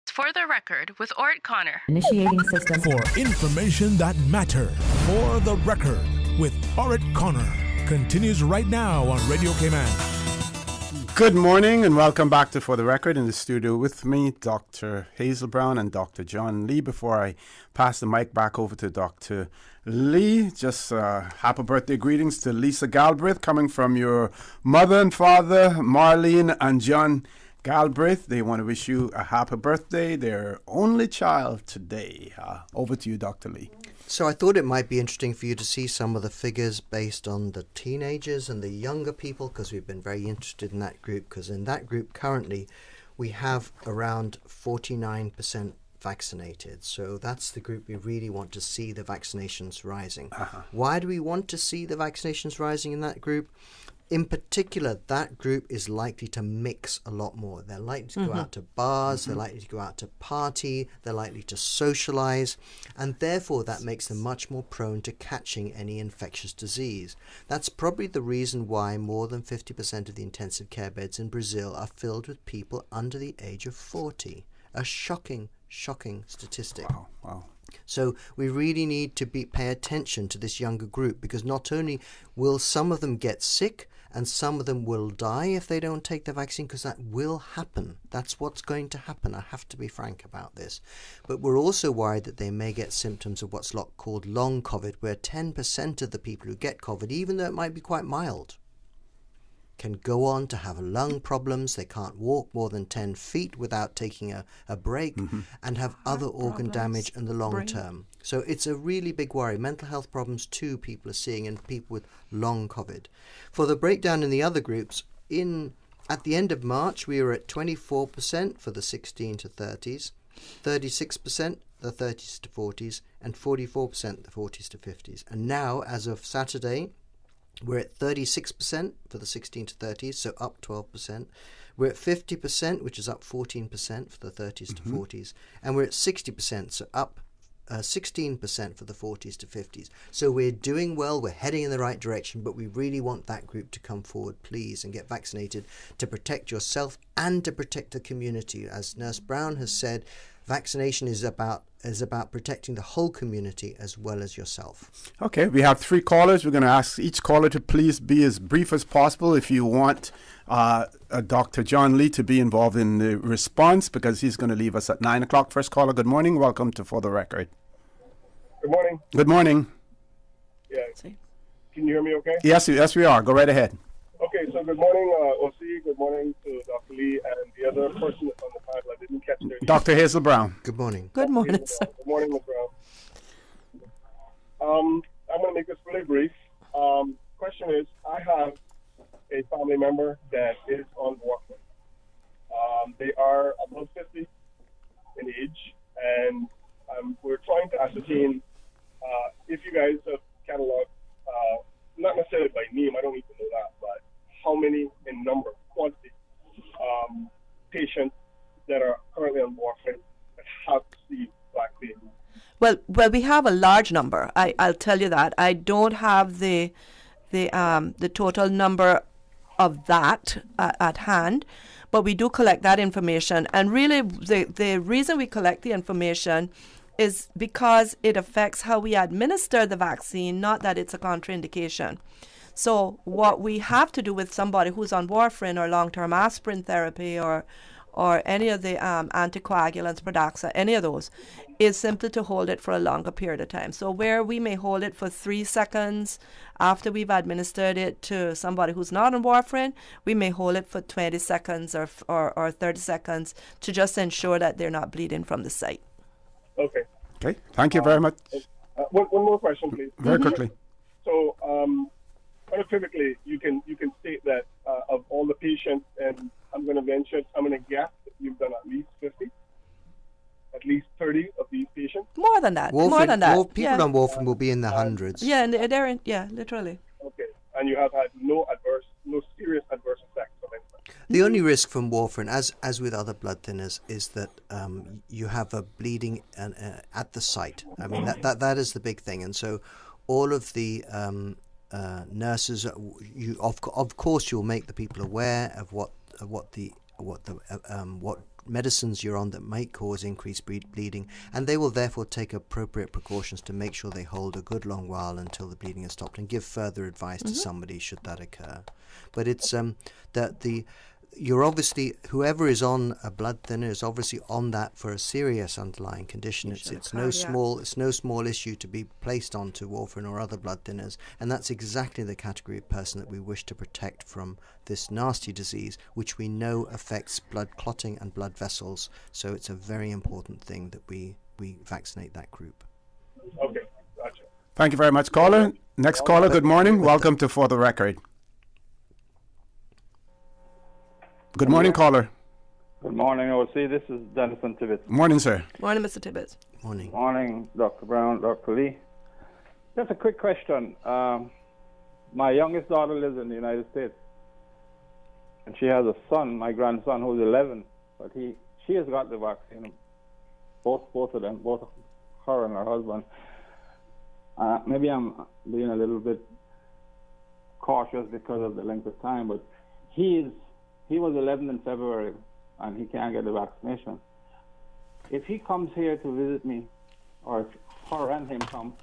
For the record with Ort Connor. Initiating system. For information that matter. For the record with Ort Connor. Continues right now on Radio Cayman. Good morning and welcome back to For the Record. In the studio with me, Dr. Hazel Brown and Dr. John Lee. Before I pass the mic back over to Dr. Lee, just happy birthday greetings to Lisa Galbraith, coming from your mother and father, Marlene and John Galbraith. They want to wish you a happy birthday, their only child today. Over to you, Dr. Lee. So I thought it might be interesting for you to see some of the figures based on the teenagers and the younger people, because we've been very interested in that group, because in that group currently we have around 49% vaccinated. So that's the group we really want to see the vaccinations rising. Why do we want to see the vaccinations rising in that group? In particular, that group is likely to mix a lot more. They're likely to go out to bars, they're likely to go out to party, they're likely to socialize, and therefore that makes them much more prone to catching any infectious disease. That's probably the reason why more than 50% of the intensive care beds in Brazil are filled with people under the age of 40. A shocking statistic. Wow. So we really need to pay attention to this younger group, because not only will some of them get sick and some of them will die if they don't take the vaccine, because that will happen. That's what's going to happen. I have to be frank about this. But we're also worried that they may get symptoms of what's called long COVID, where 10% of the people who get COVID, even though it might be quite mild, can go on to have lung problems. They can't walk more than 10 feet without taking a break, and have other organ damage in the long term. So it's a really big worry. Mental health problems too people are seeing in people with long COVID. For the breakdown in the other groups, at the end of March we were at 24% for the 16 to 30s, 36% the 30s to 40s, and 44% the 40s to 50s. And now, as of Saturday, we're at 36% for the 16 to 30s, so up 12%. We're at 50%, which is up 14% for the 30s to 40s. And we're at 60%, so up 16% for the 40s to 50s. So we're doing well, we're heading in the right direction, but we really want that group to come forward, please, and get vaccinated to protect yourself and to protect the community. As Nurse Brown has said, vaccination is about protecting the whole community as well as yourself. Okay, we have 3 callers. We're going to ask each caller to please be as brief as possible if you want Dr. John Lee to be involved in the response, because he's going to leave us at 9 o'clock. First caller, good morning. Welcome to For the Record. Good morning. Good morning. Yeah. Can you hear me okay? Yes, we are. Go right ahead. Okay, so good morning, O.C. Good morning to Dr. Lee and the other person on the panel. I didn't catch their name. Dr. Hazel Brown. Good morning. Good morning, sir. Good morning, Ms. Brown. I'm going to make this really brief. Question is, I have a family member that is on warfarin. They are above 50 in age, and we're trying to ascertain if you guys have cataloged, not necessarily by name, I don't need to know that, but how many in number, quantity, patients that are currently on warfarin that have received vaccine. Well, we have a large number. I'll tell you that. I don't have the total number of that at hand, but we do collect that information. And really, the reason we collect the information is because it affects how we administer the vaccine, not that it's a contraindication. So what we have to do with somebody who's on warfarin or long-term aspirin therapy or any of the anticoagulants, Pradaxa, any of those, is simply to hold it for a longer period of time. So where we may hold it for 3 seconds after we've administered it to somebody who's not on warfarin, we may hold it for 20 seconds or 30 seconds to just ensure that they're not bleeding from the site. Okay. Okay. Thank you very much. One more question, please. Very quickly. So, unequivocally, you can state that of all the patients, and I'm going to guess that you've done at least 50, at least 30 of these patients. More than that. More than that. People on warfarin will be in the hundreds. Yeah, and they're in, literally. Okay. And you have had no serious adverse effects of any kind. The only risk from warfarin, as with other blood thinners, is that you have a bleeding at the site. I mean, that is the big thing. And so all of the nurses, of course you'll make the people aware of what medicines you're on that might cause increased bleeding, and they will therefore take appropriate precautions to make sure they hold a good long while until the bleeding has stopped, and give further advice to somebody should that occur. But it's you're obviously, whoever is on a blood thinner is obviously on that for a serious underlying condition. It's no small issue to be placed onto warfarin or other blood thinners, and that's exactly the category of person that we wish to protect from this nasty disease, which we know affects blood clotting and blood vessels. So it's a very important thing that we vaccinate that group. Okay, gotcha. Thank you very much, caller. Next caller, good morning. Welcome to For the Record. Good morning, caller. Good morning, OC. This is Dennis Tibbetts. Morning, sir. Morning, Mr. Tibbetts. Morning. Morning, Dr. Brown, Dr. Lee. Just a quick question. My youngest daughter lives in the United States, and she has a son, my grandson, who's 11, but she has got the vaccine. Both of them, both her and her husband. Maybe I'm being a little bit cautious because of the length of time, but he was 11 in February, and he can't get the vaccination. If he comes here to visit me, or if her and him come,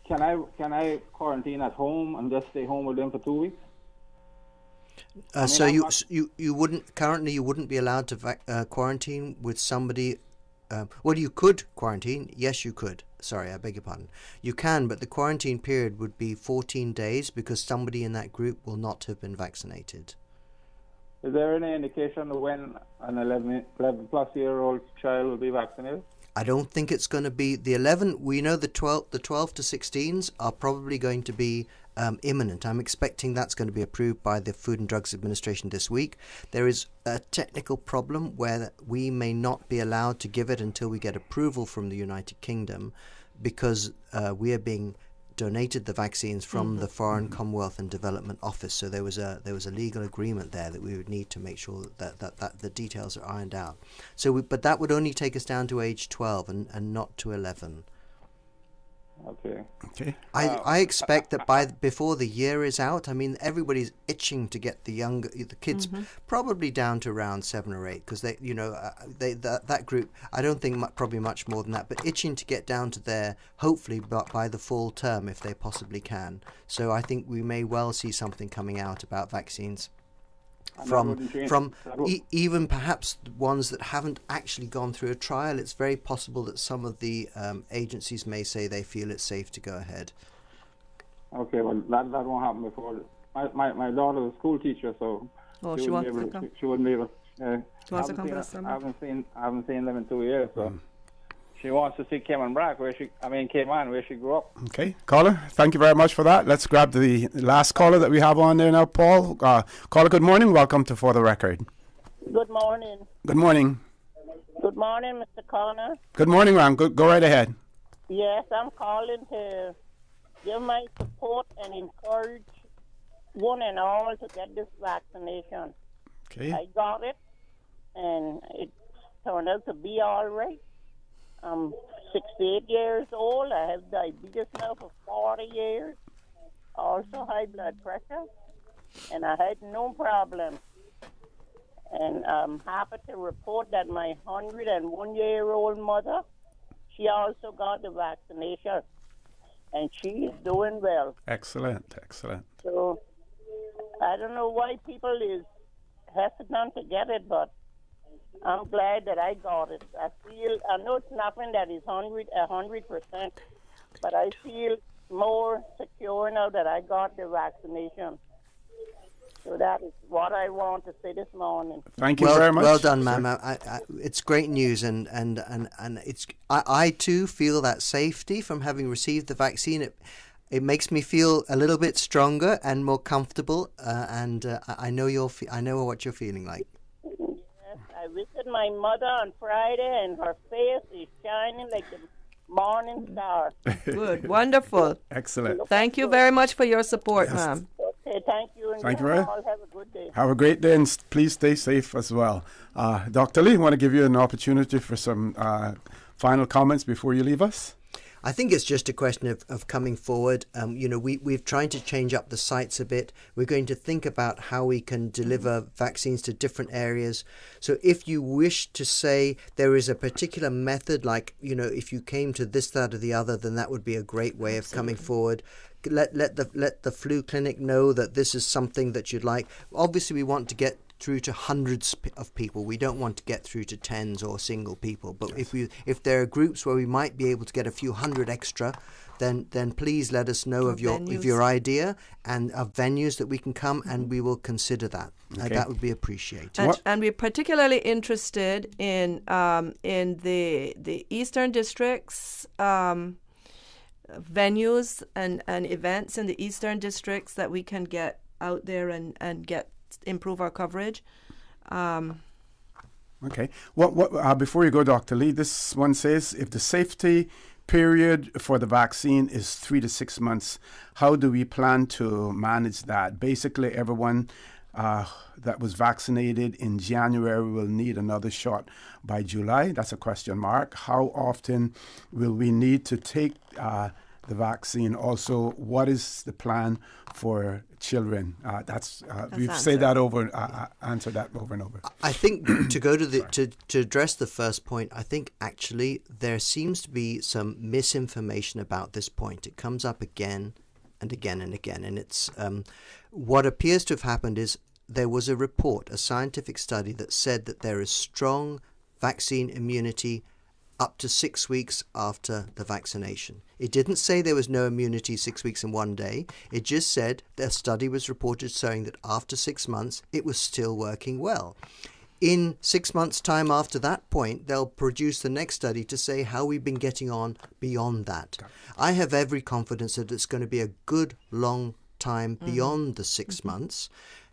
can I quarantine at home and just stay home with them for 2 weeks? So you wouldn't be allowed to quarantine with somebody. Well, you could quarantine. Yes, you could. Sorry, I beg your pardon. You can, but the quarantine period would be 14 days because somebody in that group will not have been vaccinated. Is there any indication of when an 11-plus-year-old child will be vaccinated? I don't think it's going to be the 11. We know the 12 to 16s are probably going to be imminent. I'm expecting that's going to be approved by the Food and Drugs Administration this week. There is a technical problem where we may not be allowed to give it until we get approval from the United Kingdom, because we are being donated the vaccines from the Foreign Commonwealth and Development Office. So there was a legal agreement there that we would need to make sure that the details are ironed out. But that would only take us down to age 12 and not to 11. Okay. I expect that before the year is out, I mean, everybody's itching to get the kids probably down to around 7 or 8, because that group, I don't think probably much more than that, but itching to get down to there, hopefully by the fall term if they possibly can. So I think we may well see something coming out about vaccines from even perhaps ones that haven't actually gone through a trial. It's very possible that some of the agencies may say they feel it's safe to go ahead. Okay, well, that won't happen before. My daughter's a school teacher, so she wouldn't be able. She wants to come for the summer. I haven't seen them in 2 years, so she wants to see Cayman, where she grew up. Okay, caller, thank you very much for that. Let's grab the last caller that we have on there now, Paul. Caller, good morning. Welcome to For the Record. Good morning. Good morning. Good morning, Mr. Connor. Good morning, Ram. Go right ahead. Yes, I'm calling to give my support and encourage one and all to get this vaccination. Okay. I got it, and it turned out to be all right. I'm 68 years old. I have diabetes now for 40 years. Also high blood pressure. And I had no problem. And I'm happy to report that my 101-year-old mother, she also got the vaccination, and she is doing well. Excellent, excellent. So I don't know why people is hesitant to get it, but I'm glad that I got it. I know it's nothing that is 100%, but I feel more secure now that I got the vaccination. So that is what I want to say this morning. Thank you very much. Well done, ma'am. It's great news, and it's. I too feel that safety from having received the vaccine. It makes me feel a little bit stronger and more comfortable, and I know I know what you're feeling like. Yes, I visited my mother on Friday, and her face is shining like the morning star. Good, wonderful. Excellent. Thank you very much for your support, ma'am. Okay, thank you. And Thank you you very all have a good day. Have a great day, and please stay safe as well. Dr. Lee, I want to give you an opportunity for some final comments before you leave us. I think it's just a question of coming forward. We've tried to change up the sites a bit. We're going to think about how we can deliver vaccines to different areas. So if you wish to say there is a particular method, like, if you came to this, that, or the other, then that would be a great way of coming forward. Let the flu clinic know that this is something that you'd like. Obviously, we want to get through to hundreds of people. We don't want to get through to tens or single people. But if there are groups where we might be able to get a few hundred extra, then please let us know of your idea and of venues that we can come, and we will consider that. Okay. That would be appreciated. And we're particularly interested in the Eastern Districts. Venues and events in the Eastern Districts that we can get out there and improve our coverage. Okay. Before you go, Dr. Lee, this one says, if the safety period for the vaccine is 3 to 6 months, how do we plan to manage that? Basically, everyone that was vaccinated in January will need another shot by July. That's a question mark. How often will we need to take the vaccine? Also, what is the plan for children? We've said that answered that over and over. I think to go to address the first point, I think actually there seems to be some misinformation about this point. It comes up again and again and again, and it's what appears to have happened is there was a report, a scientific study that said that there is strong vaccine immunity up to 6 weeks after the vaccination. It didn't say there was no immunity 6 weeks and 1 day. It just said the study was reported showing that after 6 months, it was still working well. In 6 months' time after that point, they'll produce the next study to say how we've been getting on beyond that. I have every confidence that it's going to be a good long time beyond the 6 months.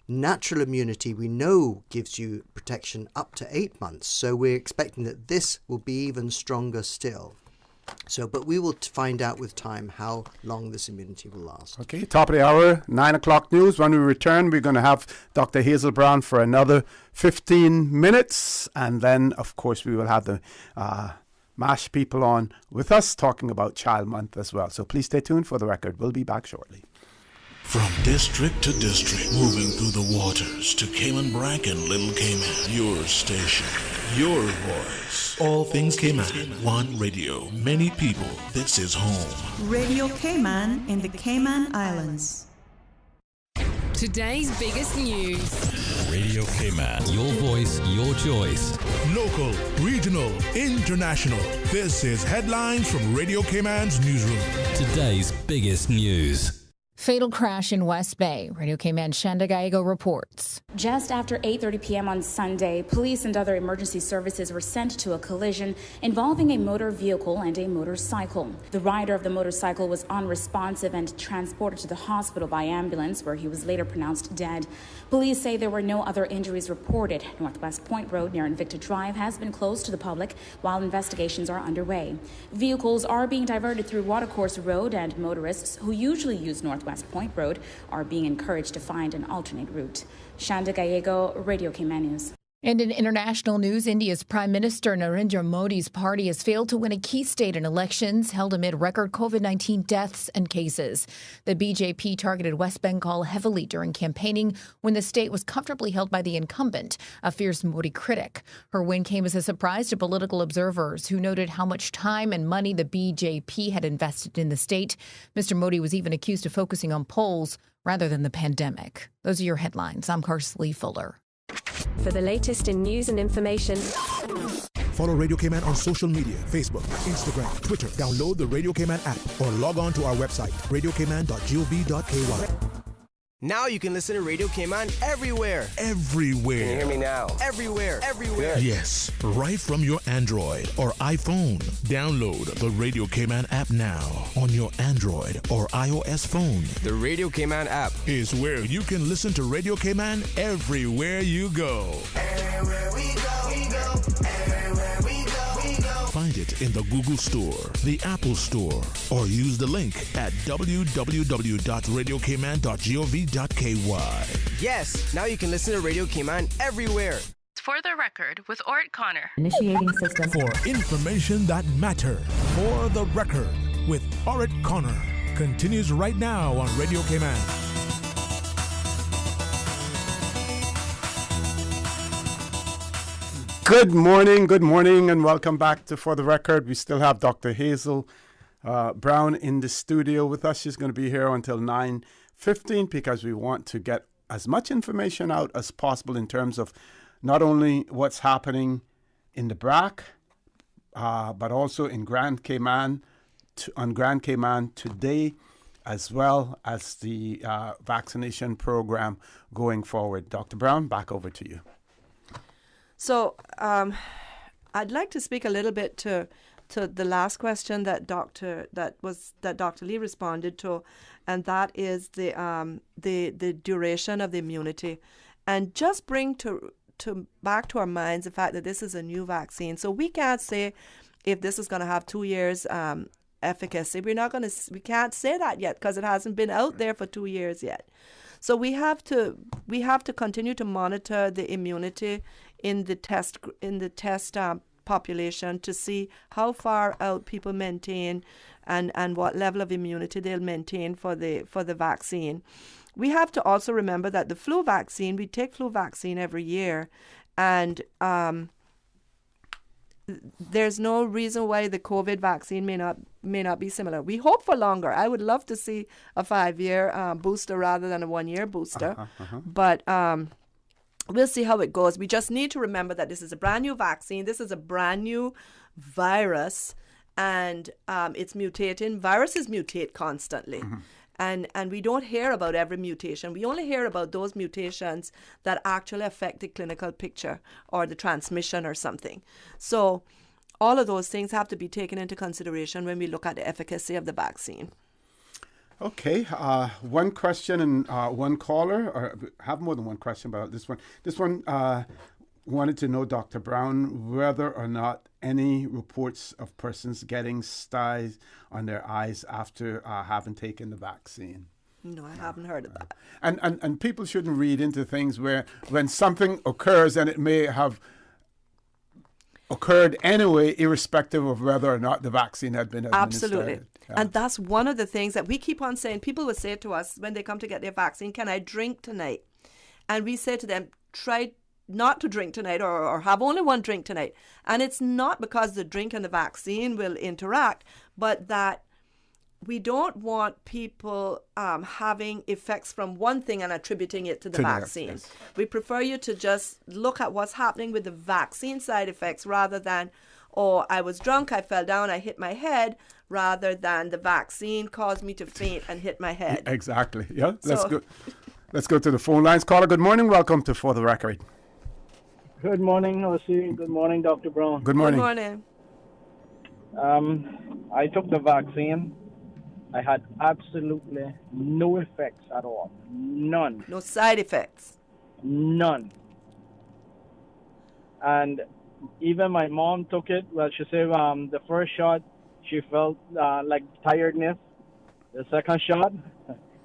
Natural immunity, we know, gives you protection up to 8 months. So we're expecting that this will be even stronger still. But we will find out with time how long this immunity will last. Okay, top of the hour, 9 o'clock news. When we return, we're going to have Dr. Hazel Brown for another 15 minutes. And then, of course, we will have the MASH people on with us talking about Child Month as well. So please stay tuned for the record. We'll be back shortly. From district to district, moving through the waters to Cayman Brack and Little Cayman. Your station, your voice. All things Cayman. One radio, many people. This is home. Radio Cayman in the Cayman Islands. Today's biggest news. Radio Cayman. Your voice, your choice. Local, regional, international. This is Headlines from Radio Cayman's newsroom. Today's biggest news. Fatal crash in West Bay. Radio Cayman Shanda Gallego reports. Just after 8:30 p.m. on Sunday, police and other emergency services were sent to a collision involving a motor vehicle and a motorcycle. The rider of the motorcycle was unresponsive and transported to the hospital by ambulance, where he was later pronounced dead. Police say there were no other injuries reported. Northwest Point Road near Invicta Drive has been closed to the public while investigations are underway. Vehicles are being diverted through Watercourse Road, and motorists who usually use Northwest Point Road are being encouraged to find an alternate route. Shanda Gallego, Radio Cayman News. And in international news, India's Prime Minister Narendra Modi's party has failed to win a key state in elections held amid record COVID-19 deaths and cases. The BJP targeted West Bengal heavily during campaigning when the state was comfortably held by the incumbent, a fierce Modi critic. Her win came as a surprise to political observers who noted how much time and money the BJP had invested in the state. Mr. Modi was even accused of focusing on polls rather than the pandemic. Those are your headlines. I'm Karsley Fuller. For the latest in news and information, follow Radio Cayman on social media, Facebook, Instagram, Twitter. Download the Radio Cayman app or log on to our website, radiocayman.gov.ky. Now you can listen to Radio Cayman everywhere. Everywhere. Can you hear me now? Everywhere. Everywhere. Yes, right from your Android or iPhone. Download the Radio Cayman app now on your Android or iOS phone. The Radio Cayman app is where you can listen to Radio Cayman everywhere you go. Everywhere we go, we go. Everywhere we go, we go. Find it in the Google Store, the Apple Store, or use the link at www.radiocayman.gov.ky. Yes, now you can listen to Radio Cayman everywhere. For the record, with Ort Connor. Initiating system. For information that matter. For the record, with Ort Connor. Continues right now on Radio Cayman. Good morning, and welcome back to For the Record. We still have Dr. Hazel Brown in the studio with us. She's going to be here until 9:15 because we want to get as much information out as possible in terms of not only what's happening in the BRAC, but also in Grand Cayman, on Grand Cayman today, as well as the vaccination program going forward. Dr. Brown, back over to you. So I'd like to speak a little bit to the last question that Dr. Lee responded to, and that is the duration of the immunity, and just bring to back to our minds the fact that this is a new vaccine. So we can't say if this is going to have 2 years efficacy. We can't say that yet because it hasn't been out there for 2 years yet. So we have to continue to monitor the immunity in the test population to see how far out people maintain and what level of immunity they'll maintain for the vaccine. We have to also remember that the flu vaccine, we take flu vaccine every year, and there's no reason why the COVID vaccine may not be similar. We hope for longer. I would love to see a 5-year booster rather than a 1-year booster. But we'll see how it goes. We just need to remember that this is a brand new vaccine. This is a brand new virus, and it's mutating. Viruses mutate constantly. And we don't hear about every mutation. We only hear about those mutations that actually affect the clinical picture or the transmission or something. So all of those things have to be taken into consideration when we look at the efficacy of the vaccine. Okay, one question and one caller, or have more than one question about this one. This one wanted to know, Dr. Brown, whether or not any reports of persons getting styes on their eyes after having taken the vaccine. No, I haven't heard of that. And people shouldn't read into things where when something occurs and it may have occurred anyway, irrespective of whether or not the vaccine had been administered. Absolutely. Yeah. And that's one of the things that we keep on saying. People will say to us when they come to get their vaccine, can I drink tonight? And we say to them, try not to drink tonight or have only one drink tonight. And it's not because the drink and the vaccine will interact, but that we don't want people having effects from one thing and attributing it to the vaccine. Yes. We prefer you to just look at what's happening with the vaccine side effects rather than, oh, I was drunk, I fell down, I hit my head, rather than the vaccine caused me to faint and hit my head. Exactly. Yeah, let's go to the phone lines. Caller, good morning. Welcome to For the Record. Good morning, O.C. Good morning, Dr. Brown. Good morning. Good morning. I took the vaccine. I had absolutely no effects at all. None. No side effects? None. And even my mom took it. Well, she said the first shot, she felt like tiredness. The second shot,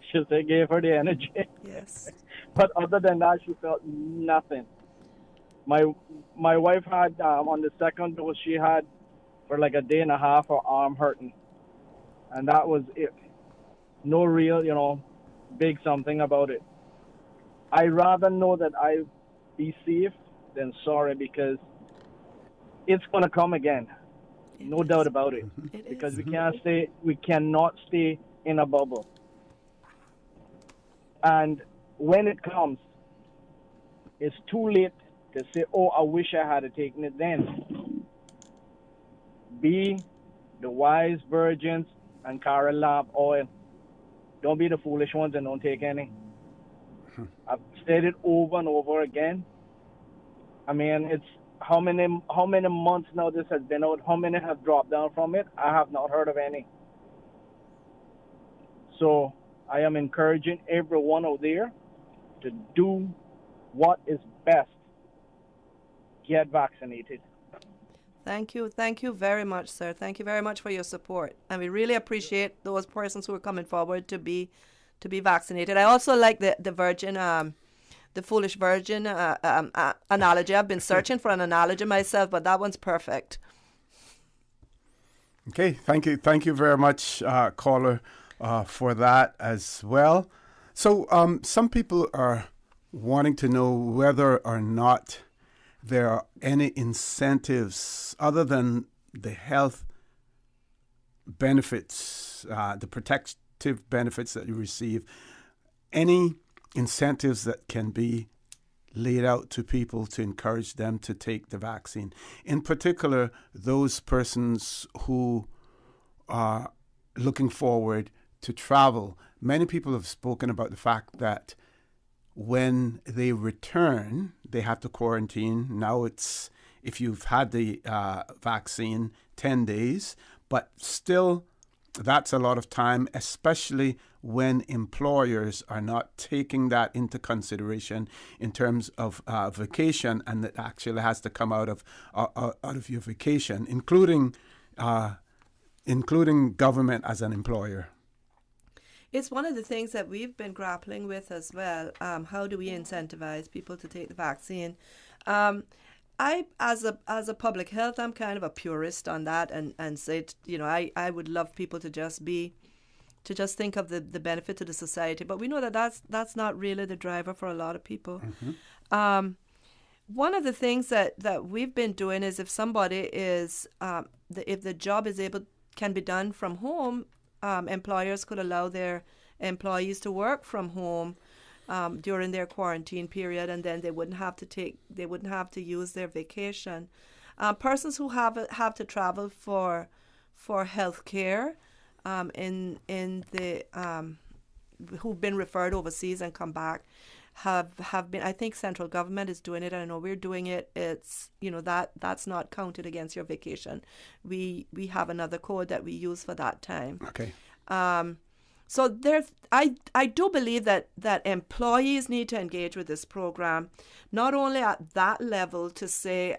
she said, gave her the energy. Yes. But other than that, she felt nothing. My wife had on the second dose, she had for like a day and a half her arm hurting, and that was it. No real, big something about it. I rather know that I be safe than sorry, because it's gonna come again. No doubt about it. Because we cannot stay in a bubble. And when it comes, it's too late to say, oh, I wish I had taken it then. Be the wise virgins and carry lamp oil. Don't be the foolish ones and don't take any. I've said it over and over again. I mean, it's how many months now this has been out? How many have dropped down from it? I have not heard of any. So I am encouraging everyone out there to do what is best. Get vaccinated. Thank you very much, sir. Thank you very much for your support, and we really appreciate those persons who are coming forward to be vaccinated. I also like the virgin, the foolish virgin analogy. I've been searching for an analogy myself, but that one's perfect. Okay, thank you very much, caller, for that as well. So some people are wanting to know whether or not there are any incentives other than the health benefits, the protective benefits that you receive, any incentives that can be laid out to people to encourage them to take the vaccine. In particular, those persons who are looking forward to travel. Many people have spoken about the fact that when they return, they have to quarantine. Now it's, if you've had the vaccine, 10 days, but still that's a lot of time, especially when employers are not taking that into consideration in terms of vacation, and that actually has to come out of your vacation, including government as an employer. It's one of the things that we've been grappling with as well. How do we incentivize people to take the vaccine? I, as a public health, I'm kind of a purist on that, and say, I would love people to just think of the benefit to the society. But we know that that's not really the driver for a lot of people. Mm-hmm. One of the things that we've been doing is, if somebody is, if the job can be done from home, employers could allow their employees to work from home during their quarantine period, and then they wouldn't have to use their vacation. Persons who have to travel for health care, who've been referred overseas and come back, have been. I think central government is doing it. I know we're doing it. It's that's not counted against your vacation. We have another code that we use for that time. Okay. So I do believe that employees need to engage with this program, not only at that level to say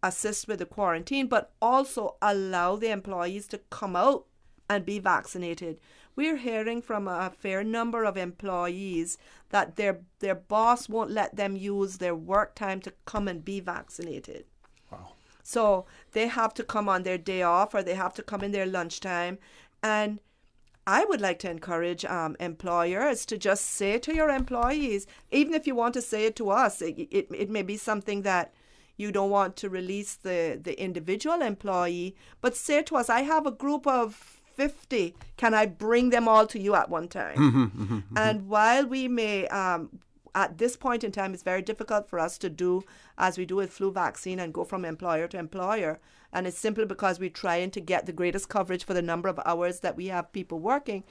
assist with the quarantine, but also allow the employees to come out and be vaccinated. We're hearing from a fair number of employees that their boss won't let them use their work time to come and be vaccinated. Wow. So they have to come on their day off, or they have to come in their lunchtime. And I would like to encourage employers to just say to your employees, even if you want to say it to us, it may be something that you don't want to release the individual employee, but say to us, I have a group of 50. Can I bring them all to you at one time? Mm-hmm. And while we may, at this point in time, it's very difficult for us to do as we do with flu vaccine and go from employer to employer. And it's simply because we're trying to get the greatest coverage for the number of hours that we have people working.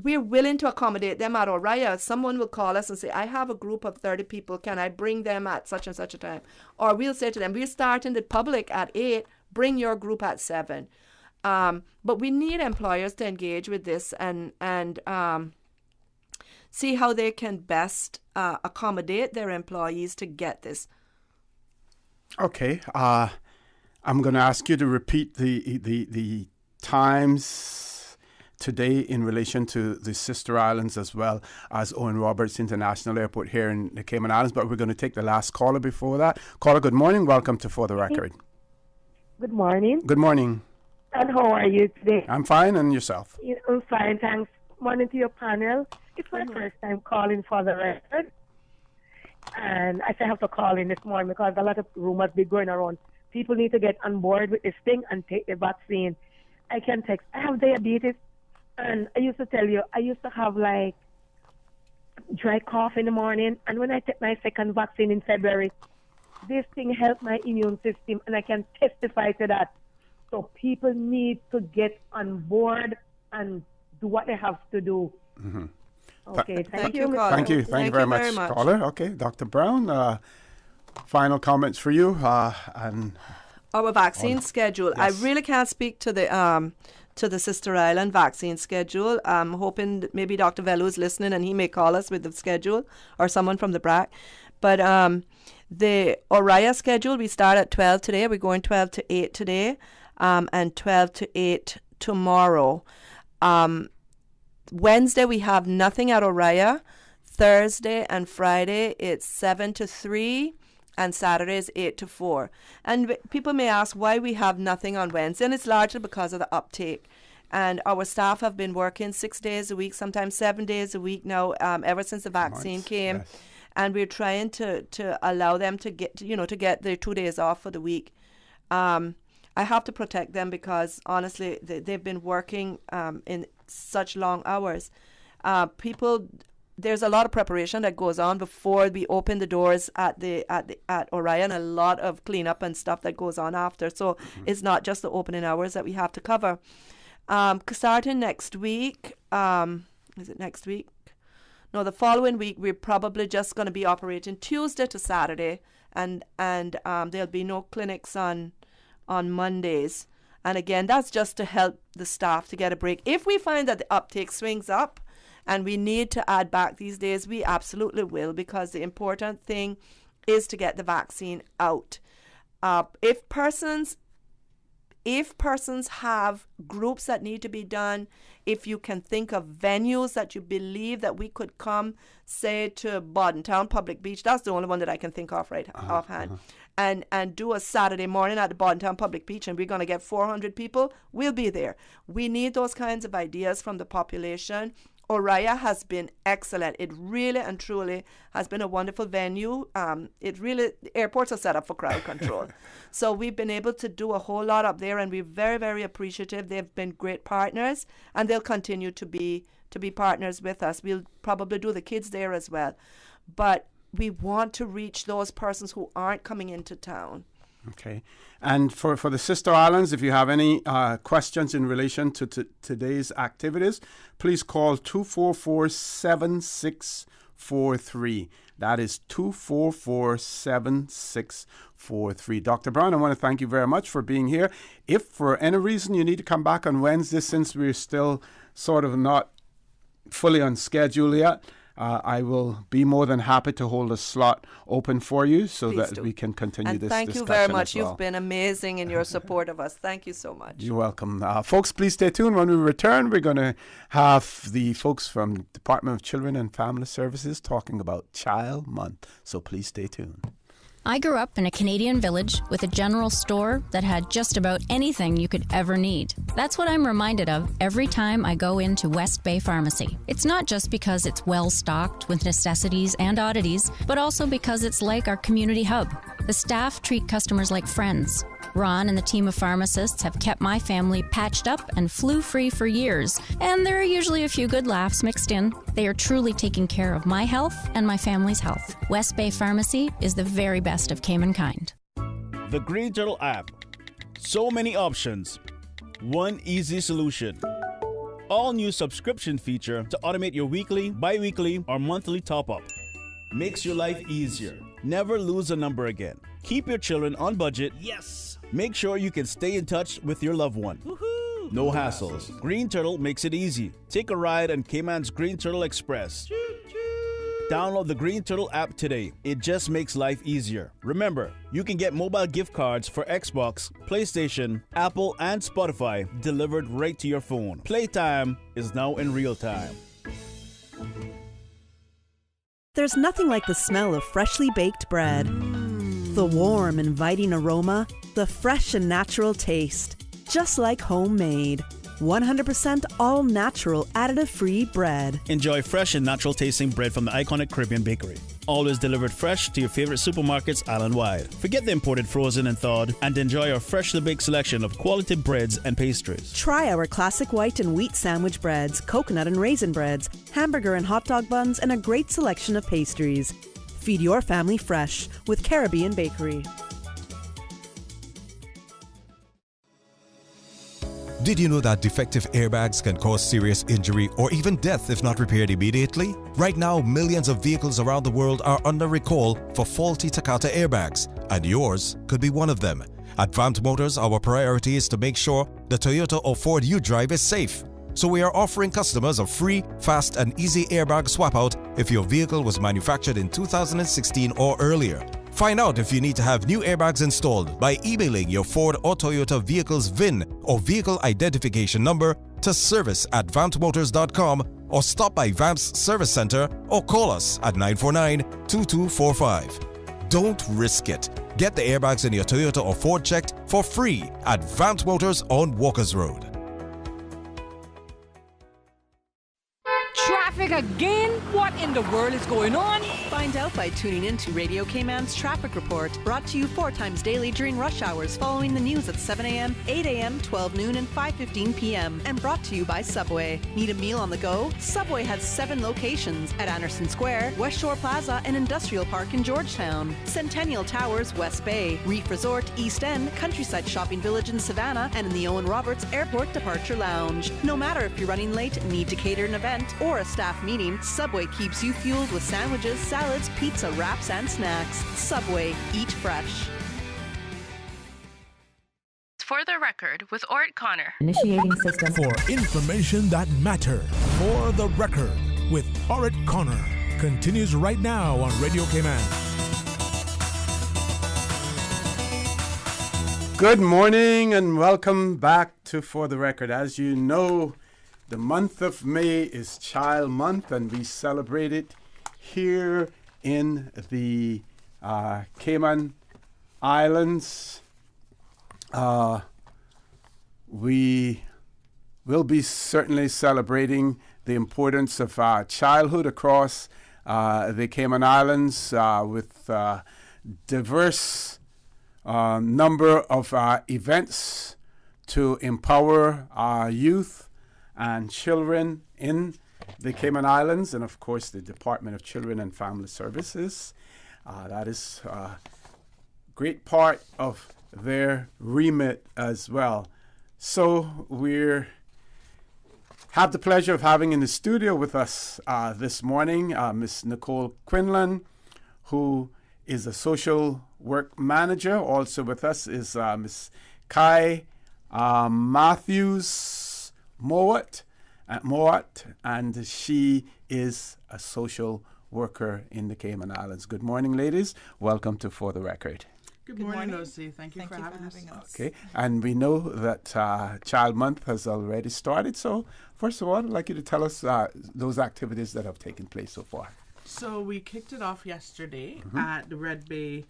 We're willing to accommodate them at Oriya. Someone will call us and say, I have a group of 30 people. Can I bring them at such and such a time? Or we'll say to them, we're starting the public at 8. Bring your group at 7. But we need employers to engage with this and see how they can best accommodate their employees to get this. Okay. I'm going to ask you to repeat the times today in relation to the sister islands as well as Owen Roberts International Airport here in the Cayman Islands. But we're going to take the last caller before that. Caller, good morning. Welcome to For the Record. Good morning. Good morning. And how are you today? I'm fine, and yourself? I'm fine, thanks. Morning to your panel. It's my first time calling For the Record. And I have to call in this morning because a lot of rumors be going around. People need to get on board with this thing and take the vaccine. I can text. I have diabetes, and I used to tell you, I used to have like dry cough in the morning, and when I take my second vaccine in February, this thing helped my immune system, and I can testify to that. So people need to get on board and do what they have to do. Mm-hmm. Okay, thank you. Thank you very much, caller. Okay, Dr. Brown, final comments for you. And our vaccine schedule. Yes. I really can't speak to the Sister Island vaccine schedule. I'm hoping that maybe Dr. Velu is listening and he may call us with the schedule, or someone from the BRAC. But the Oriya schedule, we start at 12 today. We're going 12 to 8 today, and 12 to 8 tomorrow. Wednesday, we have nothing at Oriya. Thursday and Friday, it's 7 to 3. And Saturday is 8 to 4. And people may ask why we have nothing on Wednesday, and it's largely because of the uptake. And our staff have been working 6 days a week, sometimes 7 days a week now, ever since the vaccine came. Yes. And we're trying to allow them to get their 2 days off for the week. I have to protect them because honestly, they've been working in such long hours. There's a lot of preparation that goes on before we open the doors at Orion. A lot of cleanup and stuff that goes on after. So it's not just the opening hours that we have to cover. Starting next week, is it next week? No, the following week we're probably just going to be operating Tuesday to Saturday, and there'll be no clinics on Mondays. And again, that's just to help the staff to get a break. If we find that the uptake swings up and we need to add back these days, we absolutely will, because the important thing is to get the vaccine out. If persons have groups that need to be done, if you can think of venues that you believe that we could come, say to Bordentown Public Beach, that's the only one that I can think of offhand, and do a Saturday morning at the Bordentown Public Beach, and we're going to get 400 people, we'll be there. We need those kinds of ideas from the population. Oriya has been excellent. It really and truly has been a wonderful venue. The airports are set up for crowd control. So we've been able to do a whole lot up there, and we're very, very appreciative. They've been great partners, and they'll continue to be partners with us. We'll probably do the kids there as well. But we want to reach those persons who aren't coming into town. Okay. And for the Sister Islands, if you have any questions in relation to today's activities, please call 244-7643. That is 244-7643. Dr. Brown, I want to thank you very much for being here. If for any reason you need to come back on Wednesday, since we're still sort of not fully on schedule yet, I will be more than happy to hold a slot open for you so Please that do. we can continue this discussion. discussion. Thank you very much. As well. You've been amazing in your support of us. Thank you so much. You're welcome. Folks, please stay tuned. When we return, we're going to have the folks from Department of Children and Family Services talking about Child Month. So please stay tuned. I grew up in a Canadian village with a general store that had just about anything you could ever need. That's what I'm reminded of every time I go into West Bay Pharmacy. It's not just because it's well stocked with necessities and oddities, but also because it's like our community hub. The staff treat customers like friends. Ron and the team of pharmacists have kept my family patched up and flu-free for years, and there are usually a few good laughs mixed in. They are truly taking care of my health and my family's health. West Bay Pharmacy is the very best of Cayman kind. The Green Turtle app. So many options. One easy solution. All new subscription feature to automate your weekly, bi-weekly, or monthly top-up. Makes your life easier. Never lose a number again. Keep your children on budget. Yes! Make sure you can stay in touch with your loved one. Woohoo! No hassles. Green Turtle makes it easy. Take a ride on Cayman's Green Turtle Express. Choo-choo. Download the Green Turtle app today. It just makes life easier. Remember, you can get mobile gift cards for Xbox, PlayStation, Apple, and Spotify delivered right to your phone. Playtime is now in real time. There's nothing like the smell of freshly baked bread. The warm, inviting aroma, the fresh and natural taste. Just like homemade. 100% all-natural, additive-free bread. Enjoy fresh and natural tasting bread from the iconic Caribbean bakery. Always delivered fresh to your favorite supermarkets island-wide. Forget the imported frozen and thawed and enjoy our freshly baked selection of quality breads and pastries. Try our classic white and wheat sandwich breads, coconut and raisin breads, hamburger and hot dog buns, and a great selection of pastries. Feed your family fresh with Caribbean Bakery. Did you know that defective airbags can cause serious injury or even death if not repaired immediately? Right now, millions of vehicles around the world are under recall for faulty Takata airbags, and yours could be one of them. At Vamt Motors, our priority is to make sure the Toyota or Ford you drive is safe. So we are offering customers a free, fast, and easy airbag swap out if your vehicle was manufactured in 2016 or earlier. Find out if you need to have new airbags installed by emailing your Ford or Toyota vehicle's VIN or vehicle identification number to service@vamtmotors.com or stop by Vamp's Service Center or call us at 949-2245. Don't risk it. Get the airbags in your Toyota or Ford checked for free at Vamp Motors on Walkers Road. Traffic again? What in the world is going on? Find out by tuning in to Radio Cayman's Traffic Report, brought to you 4 times daily during rush hours following the news at 7 a.m., 8 a.m., 12 noon, and 5:15 p.m., and brought to you by Subway. Need a meal on the go? Subway has 7 locations at Anderson Square, West Shore Plaza, and Industrial Park in Georgetown, Centennial Towers, West Bay, Reef Resort, East End, Countryside Shopping Village in Savannah, and in the Owen Roberts Airport Departure Lounge. No matter if you're running late, need to cater an event, or a staff meeting, Subway keeps you fueled with sandwiches, salads, pizza, wraps, and snacks. Subway, eat fresh. For the record, with Ort Connor. Initiating system. For information that matters. For the record, with Ort Connor. Continues right now on Radio Cayman. Good morning and welcome back to For the Record. As you know, the month of May is Child Month, and we celebrate it here in the Cayman Islands. We will be certainly celebrating the importance of childhood across the Cayman Islands with diverse number of events to empower our youth and children in the Cayman Islands, and of course the Department of Children and Family Services. That is a great part of their remit as well. So we have the pleasure of having in the studio with us this morning Miss Nicole Quinlan, who is a social work manager. Also with us is Miss Kai Matthews Mowat, and she is a social worker in the Cayman Islands. Good morning, ladies. Welcome to For the Record. Good morning, Lucy. Thank you for having us. Okay, and we know that Child Month has already started. So, first of all, I'd like you to tell us those activities that have taken place so far. So we kicked it off yesterday at the Red Bay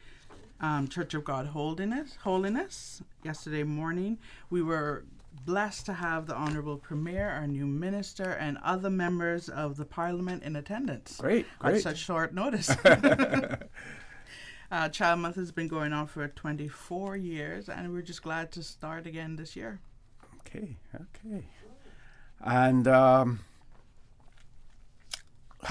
Church of God Holiness. Yesterday morning, we were blessed to have the Honorable Premier, our new minister, and other members of the Parliament in attendance. Great. At such short notice. Child Month has been going on for 24 years, and we're just glad to start again this year. Okay. And how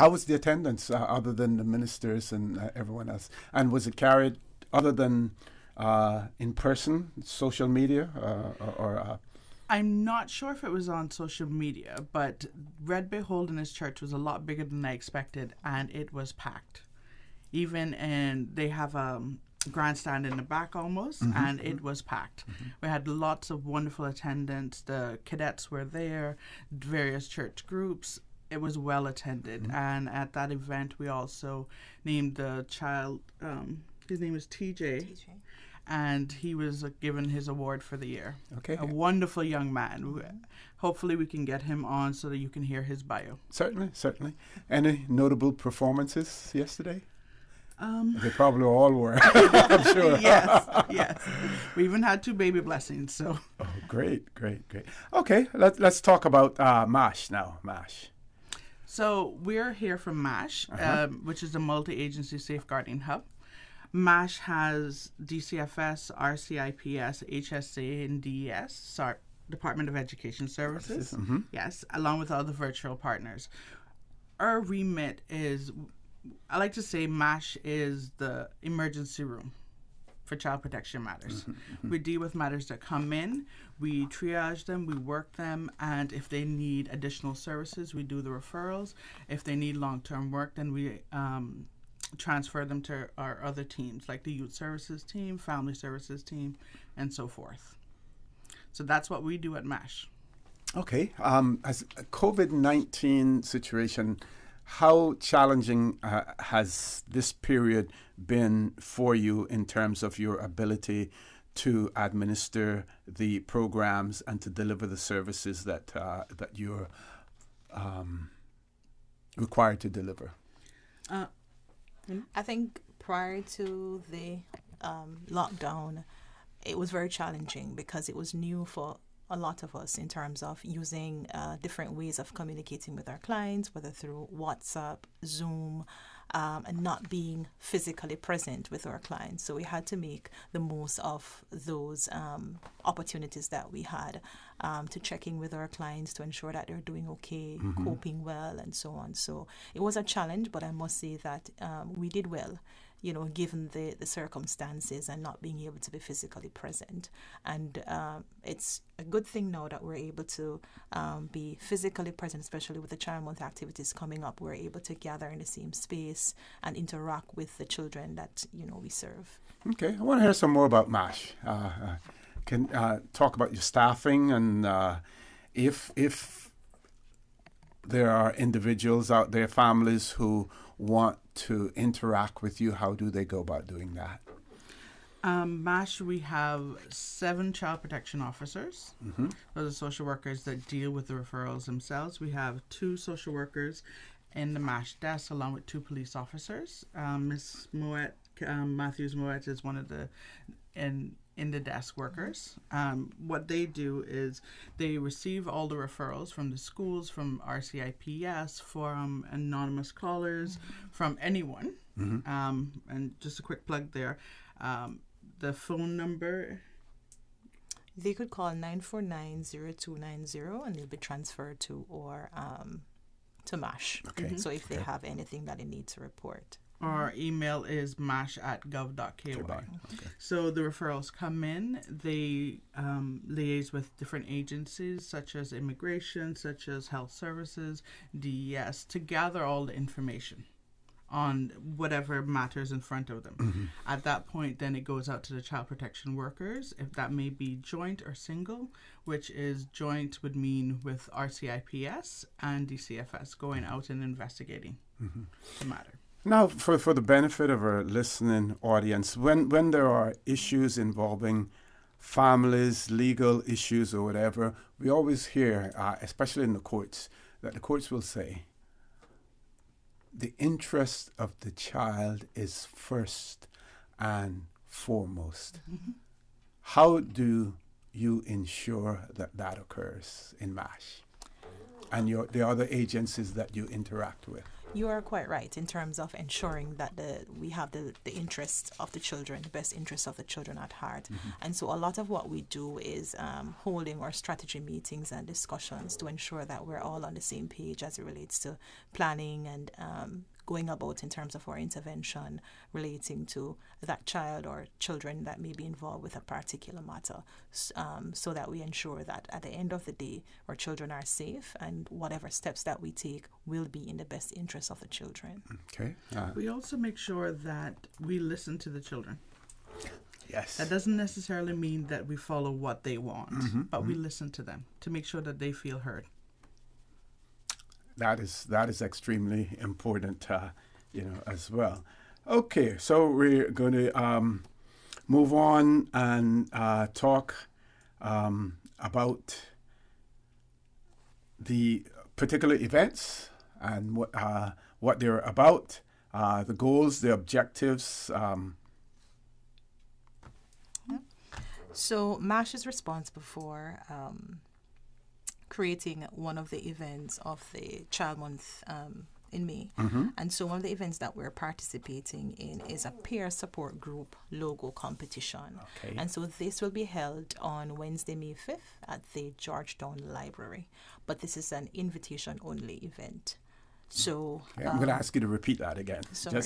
was the attendance other than the ministers and everyone else? And was it carried other than in person, social media, or I'm not sure if it was on social media, but Red Bay Holiness Church was a lot bigger than I expected, and it was packed. And they have a grandstand in the back almost, and it was packed. We had lots of wonderful attendance. The cadets were there, various church groups. it was well attended. And at that event, we also named the child, his name is TJ. And he was given his award for the year. Okay. A wonderful young man. Hopefully we can get him on so that you can hear his bio. Certainly. Any notable performances yesterday? They probably all were, I'm sure. Yes. We even had 2 baby blessings, so. Oh, great. Okay, let's talk about MASH now, MASH. So we're here from MASH, which is a multi-agency safeguarding hub. MASH has DCFS, RCIPS, HSA, and DES, Department of Education Services. Yes, along with other virtual partners. Our remit is, I like to say MASH is the emergency room for child protection matters. We deal with matters that come in, we triage them, we work them, and if they need additional services, we do the referrals. If they need long-term work, then we transfer them to our other teams, like the youth services team, family services team, and so forth. So that's what we do at MASH. Okay. As a COVID-19 situation, how challenging has this period been for you in terms of your ability to administer the programs and to deliver the services that you're required to deliver? I think prior to the lockdown, it was very challenging because it was new for a lot of us in terms of using different ways of communicating with our clients, whether through WhatsApp, Zoom, and not being physically present with our clients. So we had to make the most of those opportunities that we had to check in with our clients to ensure that they're doing okay, coping well, and so on. So it was a challenge, but I must say that we did well, given the circumstances and not being able to be physically present. And it's a good thing now that we're able to be physically present, especially with the Child Month activities coming up. We're able to gather in the same space and interact with the children that, we serve. Okay, I want to hear some more about MASH. Can talk about your staffing and if there are individuals out there, families who want to interact with you, how do they go about doing that? MASH, we have 7 child protection officers. Those are social workers that deal with the referrals themselves. We have 2 social workers in the MASH desk along with 2 police officers. Ms. Moet, Matthews Moet is one of the in the desk workers. What they do is they receive all the referrals from the schools, from RCIPS, from anonymous callers, from anyone. And just a quick plug there. The phone number. They could call 949-0290 and they'll be transferred to to MASH. Okay. So if they have anything that they need to report. Our email is mash@gov.ky. So the referrals come in. They liaise with different agencies such as immigration, such as health services, DES, to gather all the information on whatever matters in front of them. At that point, then it goes out to the child protection workers, if that may be joint or single, which is joint would mean with RCIPS and DCFS going out and investigating the matter. Now, for the benefit of our listening audience, when there are issues involving families, legal issues or whatever, we always hear, especially in the courts, that the courts will say, the interest of the child is first and foremost. How do you ensure that occurs in MASH and the other agencies that you interact with? You are quite right in terms of ensuring that we have the interests of the children, the best interests of the children at heart. And so a lot of what we do is holding our strategy meetings and discussions to ensure that we're all on the same page as it relates to planning and going about in terms of our intervention relating to that child or children that may be involved with a particular matter, so that we ensure that at the end of the day, our children are safe and whatever steps that we take will be in the best interest of the children. Okay. We also make sure that we listen to the children. Yes. That doesn't necessarily mean that we follow what they want, but we listen to them to make sure that they feel heard. that is extremely important, as well. Okay, so we're going to move on and talk about the particular events and what they're about, the goals, the objectives. So MASH is responsible for creating one of the events of the Child Month in May. And so one of the events that we're participating in is a peer support group logo competition. Okay. And so this will be held on Wednesday, May 5th at the Georgetown Library. But this is an invitation-only event. So Okay, I'm going to ask you to repeat that again. Sorry.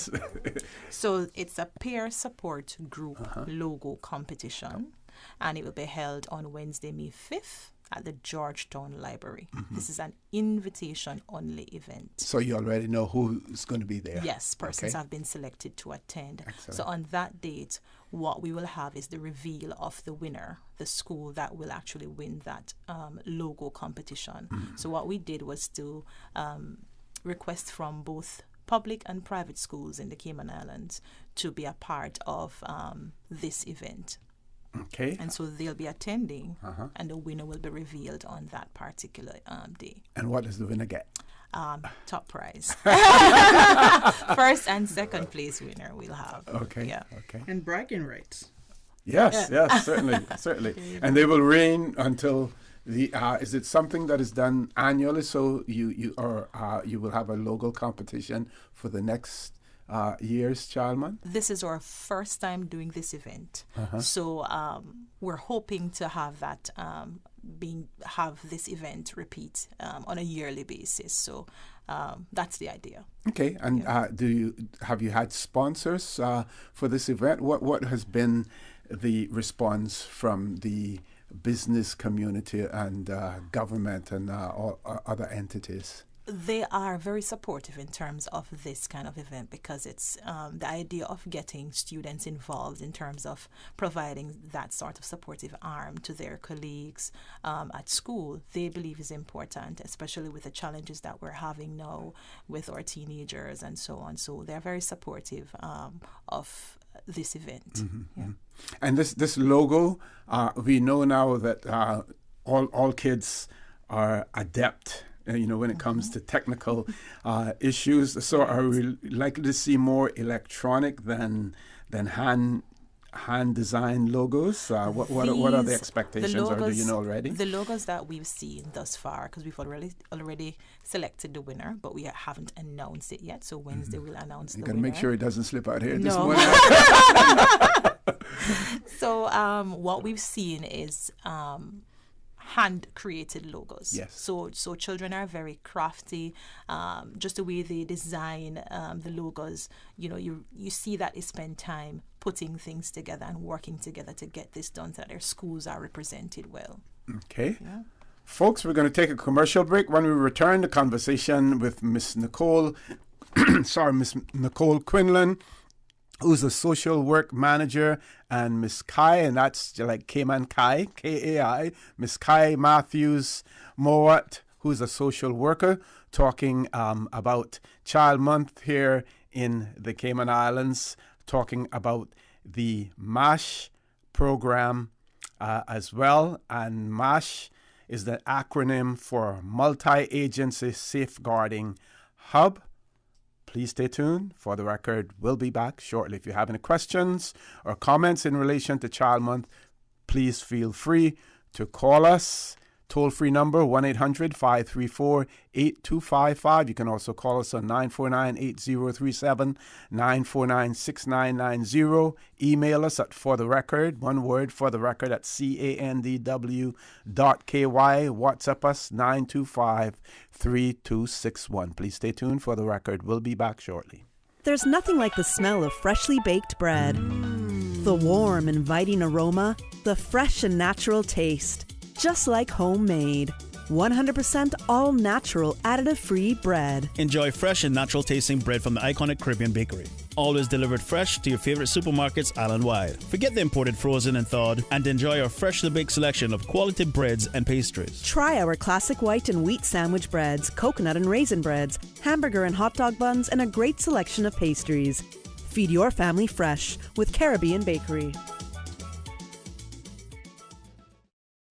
So it's a peer support group logo competition, and it will be held on Wednesday, May 5th at the Georgetown Library. This is an invitation-only event. So you already know who's going to be there? Yes, persons Okay. have been selected to attend. Excellent. So on that date, what we will have is the reveal of the winner, the school that will actually win that logo competition. So what we did was to request from both public and private schools in the Cayman Islands to be a part of this event. Okay. And so they'll be attending, and the winner will be revealed on that particular day. And what does the winner get? Top prize. First and second place winner we'll have. Okay. Yeah. Okay. And bragging rights. Yes, yes, certainly, certainly. And they will reign until the. Is it something that is done annually? So you will have a local competition for the next year's Child Month? This is our first time doing this event. So we're hoping to have that have this event repeat on a yearly basis. So that's the idea. Okay, and have you had sponsors for this event? What has been the response from the business community and government and all other entities? They are very supportive in terms of this kind of event because it's the idea of getting students involved in terms of providing that sort of supportive arm to their colleagues at school. They believe is important, especially with the challenges that we're having now with our teenagers and so on. So they're very supportive of this event. Yeah. And this logo, we know now that all kids are adept when it comes to technical issues. So are we likely to see more electronic than hand designed logos? What are the expectations, or do you know already? The logos that we've seen thus far, because we've already selected the winner, but we haven't announced it yet. So Wednesday we'll announce the winner. You got to make sure it doesn't slip out here this No. morning. So what we've seen is hand-created logos. Yes. So children are very crafty. Just the way they design the logos, you see that they spend time putting things together and working together to get this done so that their schools are represented well. Okay. Yeah. Folks, we're going to take a commercial break. When we return, the conversation with Miss Nicole Quinlan, who's a social work manager, and Miss Kai, and that's like Cayman Kai, Kai, Miss Kai Matthews Mowat, who's a social worker, talking about Child Month here in the Cayman Islands, talking about the MASH program as well. And MASH is the acronym for Multi-Agency Safeguarding Hub. Please stay tuned. For the record, we'll be back shortly. If you have any questions or comments in relation to Child Month, please feel free to call us. Toll-free number, 1-800-534-8255. You can also call us on 949-8037, 949-6990. Email us at fortherecord, one word, fortherecord, at candw.ky. WhatsApp us, 925-3261. Please stay tuned. For the record, we'll be back shortly. There's nothing like the smell of freshly baked bread. The warm, inviting aroma, the fresh and natural taste. Just like homemade. 100% all natural, additive free bread. Enjoy fresh and natural tasting bread from the iconic Caribbean bakery. Always delivered fresh to your favorite supermarkets island-wide. Forget the imported frozen and thawed and enjoy our freshly baked selection of quality breads and pastries. Try our classic white and wheat sandwich breads, coconut and raisin breads, hamburger and hot dog buns, and a great selection of pastries. Feed your family fresh with Caribbean Bakery.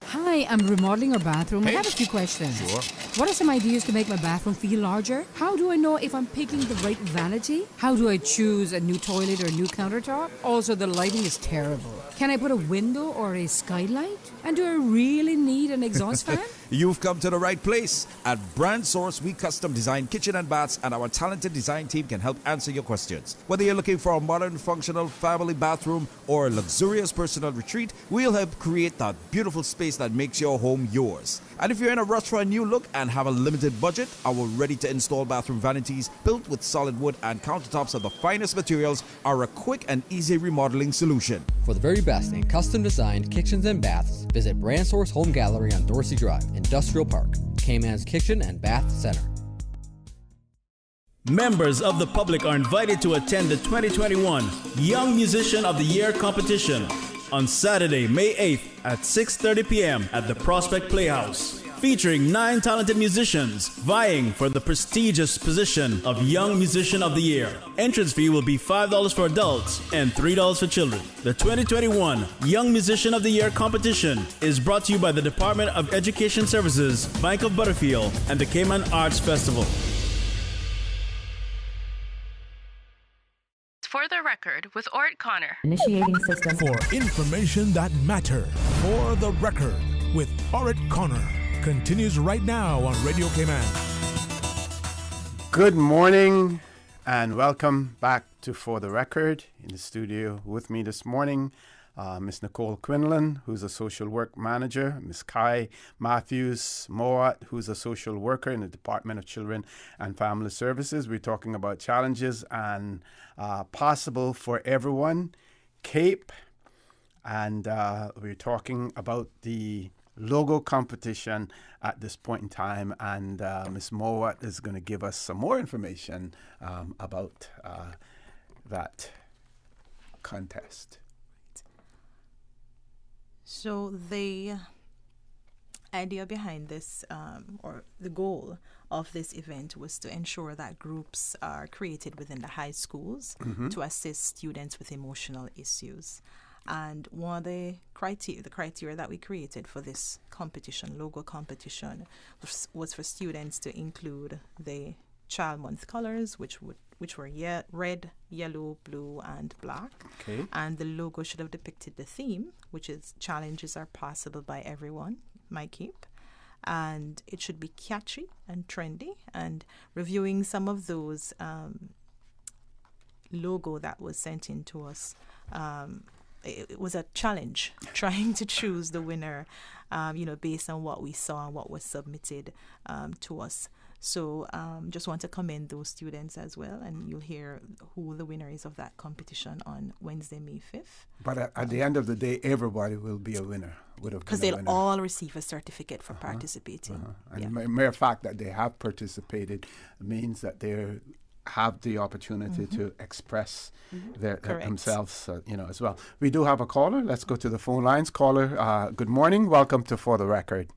Hi, I'm remodeling our bathroom. I Hey. have a few questions. Sure. What are some ideas to make my bathroom feel larger? How do I know if I'm picking the right vanity? How do I choose a new toilet or a new countertop? Also, the lighting is terrible. Can I put a window or a skylight? And do I really need an exhaust fan? You've come to the right place. At Brand Source, we custom design kitchen and baths, and our talented design team can help answer your questions. Whether you're looking for a modern, functional family bathroom or a luxurious personal retreat, we'll help create that beautiful space that makes your home yours. And if you're in a rush for a new look and have a limited budget, our ready-to-install bathroom vanities, built with solid wood and countertops of the finest materials, are a quick and easy remodeling solution. For the very best in custom-designed kitchens and baths, visit Brand Source Home Gallery on Dorsey Drive, Industrial Park, Cayman's Kitchen and Bath Center. Members of the public are invited to attend the 2021 Young Musician of the Year competition on Saturday, May 8th at 6:30 p.m. at the Prospect Playhouse, featuring 9 talented musicians vying for the prestigious position of Young Musician of the Year. Entrance fee will be $5 for adults and $3 for children. The 2021 Young Musician of the Year competition is brought to you by the Department of Education Services, Bank of Butterfield, and the Cayman Arts Festival. For the record, with Ort Connor. Initiating system. For information that matter. For the record with Orit Connor. Continues right now on Radio Cayman. Good morning and welcome back to For the Record. In the studio with me this morning, Miss Nicole Quinlan, who's a social work manager, Miss Kai Matthews Mowat, who's a social worker in the Department of Children and Family Services. We're talking about challenges and possible for everyone, CAPE, and we're talking about the logo competition at this point in time, and Ms. Mowat is going to give us some more information about that contest. So the idea behind this, or the goal of this event, was to ensure that groups are created within the high schools to assist students with emotional issues. And one of the criteria that we created for this competition, logo competition, was for students to include the Child Month colors, which were red, yellow, blue, and black. Okay. And the logo should have depicted the theme, which is challenges are possible by everyone, my keep. And it should be catchy and trendy. And reviewing some of those logo that was sent in to us, it was a challenge trying to choose the winner, based on what we saw and what was submitted to us. So just want to commend those students as well, and you'll hear who the winner is of that competition on Wednesday, May 5th. But at the end of the day, everybody will be a winner. Because they'll all receive a certificate for participating. And Yeah. the mere fact that they have participated means that they have the opportunity to express themselves, as well. We do have a caller. Let's go to the phone lines. Caller, good morning. Welcome to For the Record.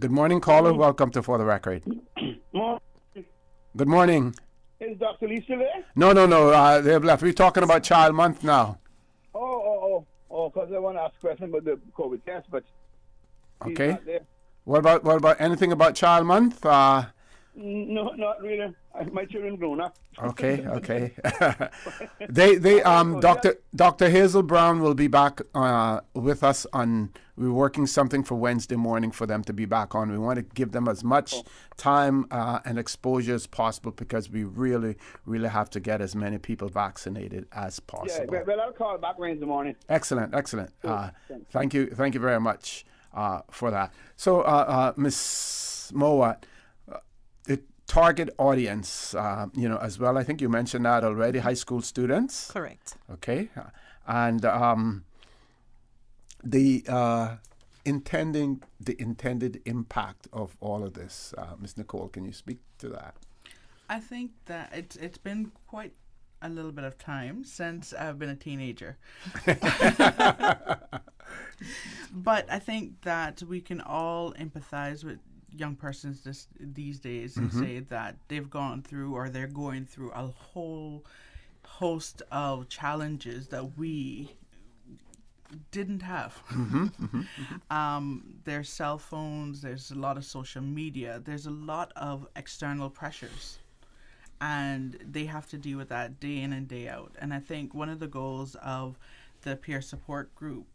Good morning, caller. Welcome to For the Record. Good morning. Is Dr. Lee still there? No. They've left. We're talking about Child Month now. Oh, because I want to ask a question about the COVID test, but he's Okay. not there. What about anything about Child Month? No, not really. My children grown up. Okay. Dr. Hazel Brown will be back with us we're working something for Wednesday morning for them to be back on. We want to give them as much time and exposure as possible because we really, really have to get as many people vaccinated as possible. Yeah, well, I'll call back Wednesday morning. Excellent. Thank you very much for that. So, Ms. Mowat, target audience, as well. I think you mentioned that already. High school students. Correct. Okay, and the intended impact of all of this? Ms. Nicole, can you speak to that? I think that it's been quite a little bit of time since I've been a teenager. But I think that we can all empathize with young persons these days and say that they've gone through or they're going through a whole host of challenges that we didn't have. There's cell phones, there's a lot of social media, there's a lot of external pressures, and they have to deal with that day in and day out. And I think one of the goals of the peer support group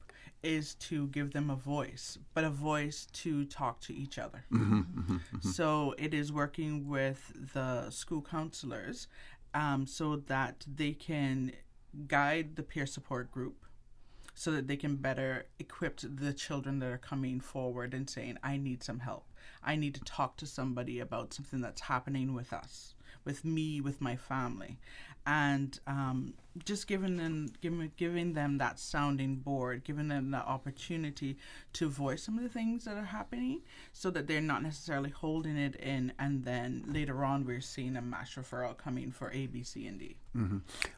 is to give them a voice, but a voice to talk to each other. So it is working with the school counselors so that they can guide the peer support group so that they can better equip the children that are coming forward and saying, I need some help. I need to talk to somebody about something that's happening with us, with me, with my family. And just giving them that sounding board, giving them the opportunity to voice some of the things that are happening so that they're not necessarily holding it in, and then later on we're seeing a mass referral coming for A, B, C, and D.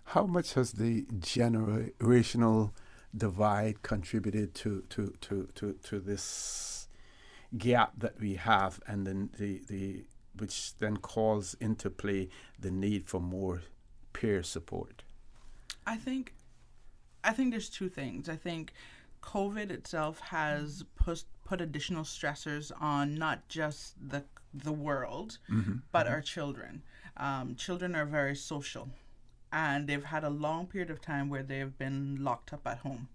How much has the generational divide contributed to this gap that we have, and then the which then calls into play the need for more peer support? I think there's two things. I think COVID itself has put additional stressors on not just the world, but our children. Children are very social, and they've had a long period of time where they've been locked up at home,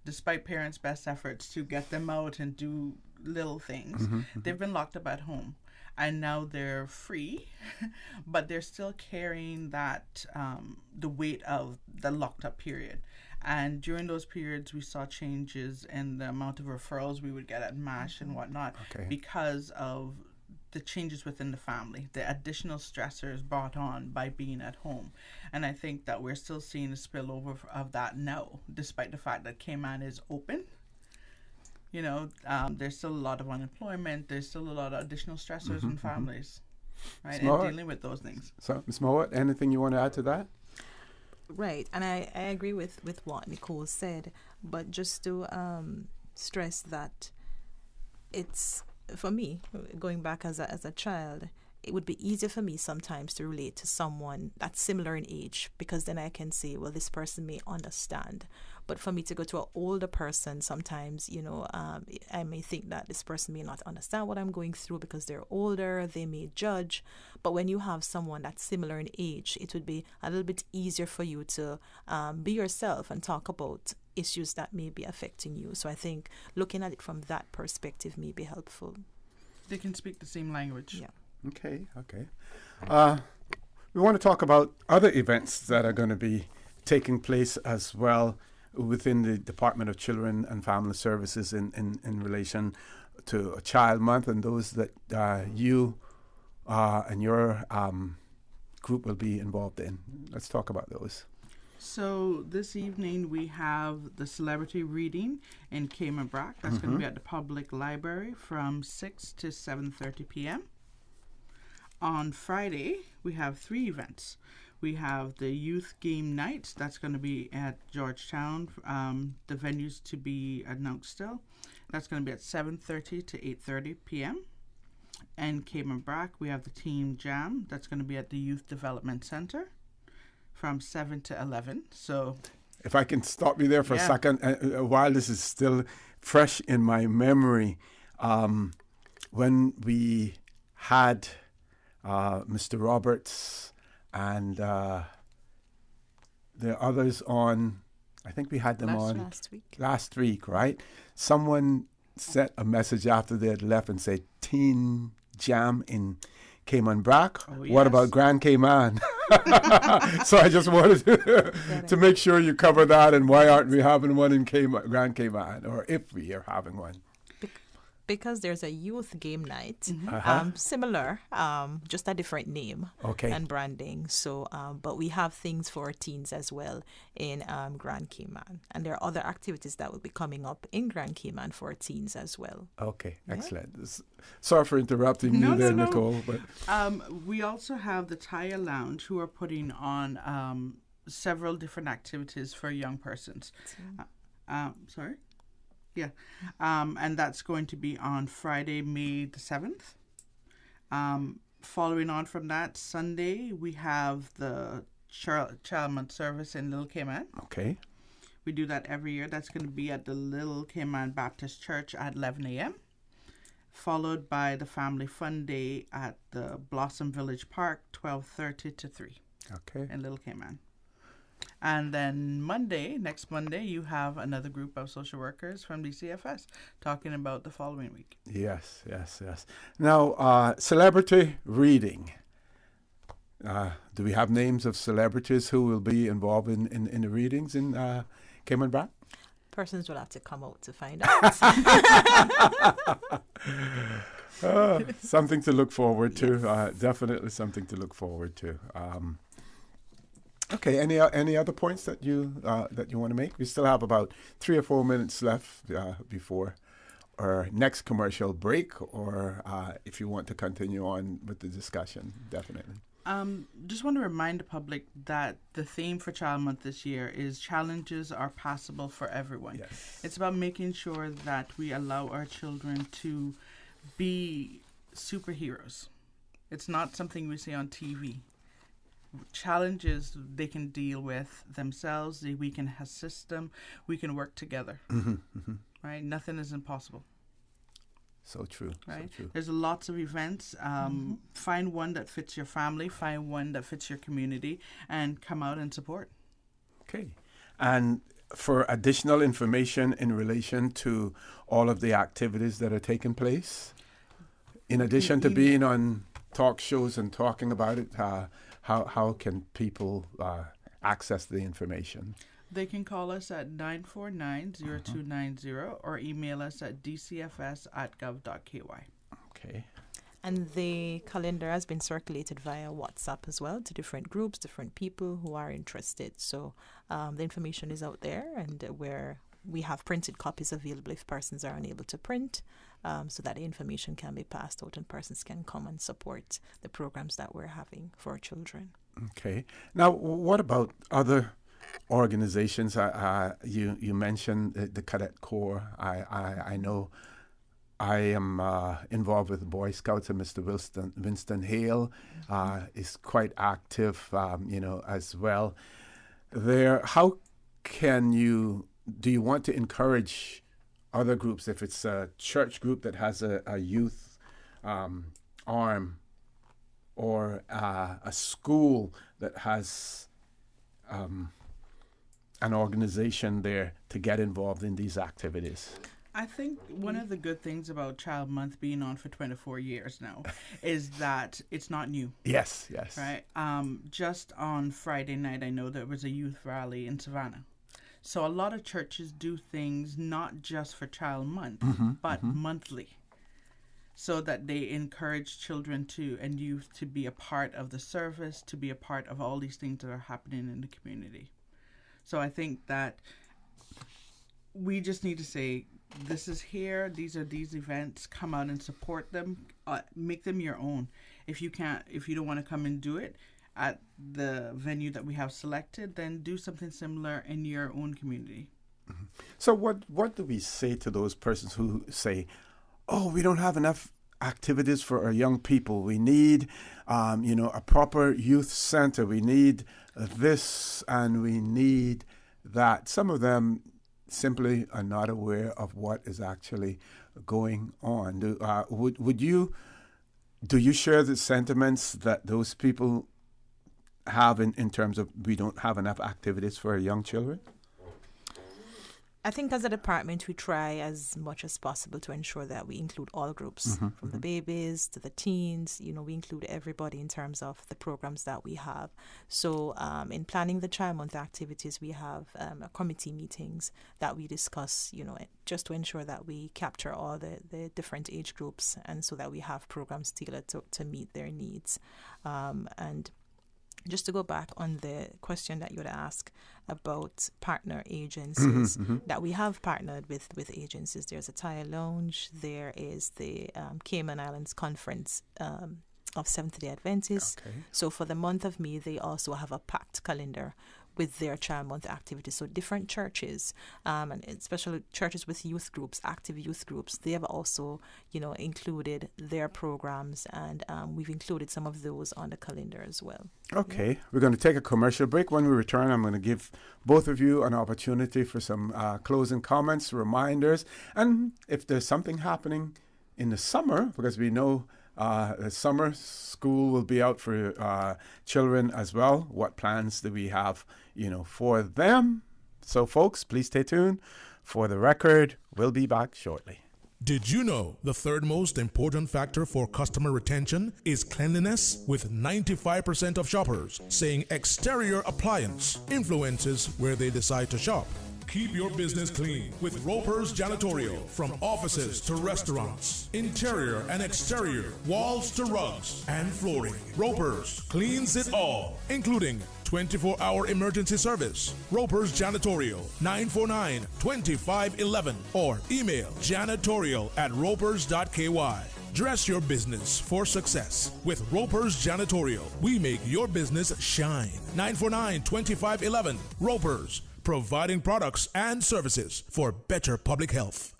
despite parents' best efforts to get them out and do little things. They've been locked up at home. And now they're free, but they're still carrying that the weight of the locked up period. And during those periods, we saw changes in the amount of referrals we would get at MASH and whatnot because of the changes within the family, the additional stressors brought on by being at home. And I think that we're still seeing a spillover of that now, despite the fact that Cayman is open. You know, there's still a lot of unemployment. There's still a lot of additional stressors on families, right? And dealing with those things. So, Ms. Mowat, anything you want to add to that? Right, and I agree with what Nicole said, but just to stress that it's, for me, going back as a child, it would be easier for me sometimes to relate to someone that's similar in age, because then I can say, well, this person may understand. But for me to go to an older person, sometimes, I may think that this person may not understand what I'm going through because they're older, they may judge. But when you have someone that's similar in age, it would be a little bit easier for you to be yourself and talk about issues that may be affecting you. So I think looking at it from that perspective may be helpful. They can speak the same language. Yeah. Okay. We want to talk about other events that are going to be taking place as well within the Department of Children and Family Services in relation to a Child Month, and those that you and your group will be involved in. Let's talk about those. So this evening we have the celebrity reading in Cayman. That's going to be at the public library from 6 to 7:30 p.m. On Friday, we have 3 events. We have the youth game night. That's going to be at Georgetown. The venues to be announced still. That's going to be at 7:30 to 8:30 p.m. And Cayman Brac, we have the team jam. That's going to be at the Youth Development Center from 7 to 11. So, if I can stop you there for a second, while this is still fresh in my memory, when we had Mr. Roberts and the others on, I think we had them last week, right? Someone sent a message after they had left and said, Teen Jam in Cayman Brac. What about Grand Cayman? So I just wanted to make sure you cover that, and why aren't we having one in Grand Cayman, or if we are having one? because there's a youth game night, Uh-huh. similar, just a different name and branding. So, but we have things for teens as well in Grand Cayman. And there are other activities that will be coming up in Grand Cayman for teens as well. Okay, excellent. Sorry for interrupting you there, Nicole. But we also have the Taya Lounge, who are putting on several different activities for young persons. Sorry? Yeah. And that's going to be on Friday, May the 7th. Following on from that, Sunday, we have the Child Month service in Little Cayman. Okay. We do that every year. That's going to be at the Little Cayman Baptist Church at 11 a.m., followed by the Family Fun Day at the Blossom Village Park, 12:30 to 3. Okay. In Little Cayman. And then next Monday, you have another group of social workers from DCFS talking about the following week. Yes. Now, celebrity reading. Do we have names of celebrities who will be involved in the readings in Cayman Brac? Persons will have to come out to find out. Something to look forward to. Definitely something to look forward to. Okay. Any other points that you want to make? We still have about 3 or 4 minutes left before our next commercial break, or if you want to continue on with the discussion, definitely. Just want to remind the public that the theme for Child Month this year is challenges are possible for everyone. Yes. It's about making sure that we allow our children to be superheroes. It's not something we see on TV. Challenges they can deal with themselves. We can assist them. We can work together. Right? Nothing is impossible. So true. Right? So true. There's lots of events. Find one that fits your family. Find one that fits your community, and come out and support. Okay. And for additional information in relation to all of the activities that are taking place, in addition to being on talk shows and talking about it, how can people access the information? They can call us at 949-0290 or email us at dcfs@gov.ky. Okay. And the calendar has been circulated via WhatsApp as well to different groups, different people who are interested. So the information is out there, and we have printed copies available if persons are unable to print, so that the information can be passed out and persons can come and support the programs that we're having for children. Okay. Now, what about other organizations? You mentioned the Cadet Corps. I know I am involved with the Boy Scouts, and Mr. Winston Hale is quite active, as well. How can do you want to encourage other groups, if it's a church group that has a youth arm, or a school that has an organization there, to get involved in these activities? I think one of the good things about Child Month being on for 24 years now is that it's not new. Yes. Right? Just on Friday night, I know there was a youth rally in Savannah. So a lot of churches do things not just for Child Month, but monthly, so that they encourage children and youth to be a part of the service, to be a part of all these things that are happening in the community. So I think that we just need to say, this is here, these are these events, come out and support them, make them your own. If you don't want to come and do it at the venue that we have selected, then do something similar in your own community. So what do we say to those persons who say, we don't have enough activities for our young people. We need, a proper youth center. We need this and we need that. Some of them simply are not aware of what is actually going on. Do you share the sentiments that those people have in terms of we don't have enough activities for our young children? I think as a department, we try as much as possible to ensure that we include all groups, from the babies to the teens. We include everybody in terms of the programs that we have. So in planning the Child Month activities, we have committee meetings that we discuss, just to ensure that we capture all the different age groups, and so that we have programs tailored to meet their needs. And just to go back on the question that you would ask about partner agencies, that we have partnered with agencies. There's a Thai Lounge, there is the Cayman Islands Conference of Seventh-day Adventists. Okay. So for the month of May, they also have a packed calendar with their Child Month activities. So different churches, and especially churches with youth groups, active youth groups, they have also, included their programs, and we've included some of those on the calendar as well. Okay, we're going to take a commercial break. When we return, I'm going to give both of you an opportunity for some closing comments, reminders, and if there's something happening in the summer, because we know the summer school will be out for children as well. What plans do we have, for them? So, folks, please stay tuned. For the record, we'll be back shortly. Did you know the third most important factor for customer retention is cleanliness? With 95% of shoppers saying exterior appliance influences where they decide to shop. Keep your business clean with Roper's Janitorial. From offices to restaurants, interior and exterior, walls to rugs and flooring. Roper's cleans it all, including 24-hour emergency service. Roper's Janitorial, 949-2511, or email janitorial@ropers.ky. Dress your business for success with Roper's Janitorial. We make your business shine. 949-2511. Roper's, providing products and services for better public health.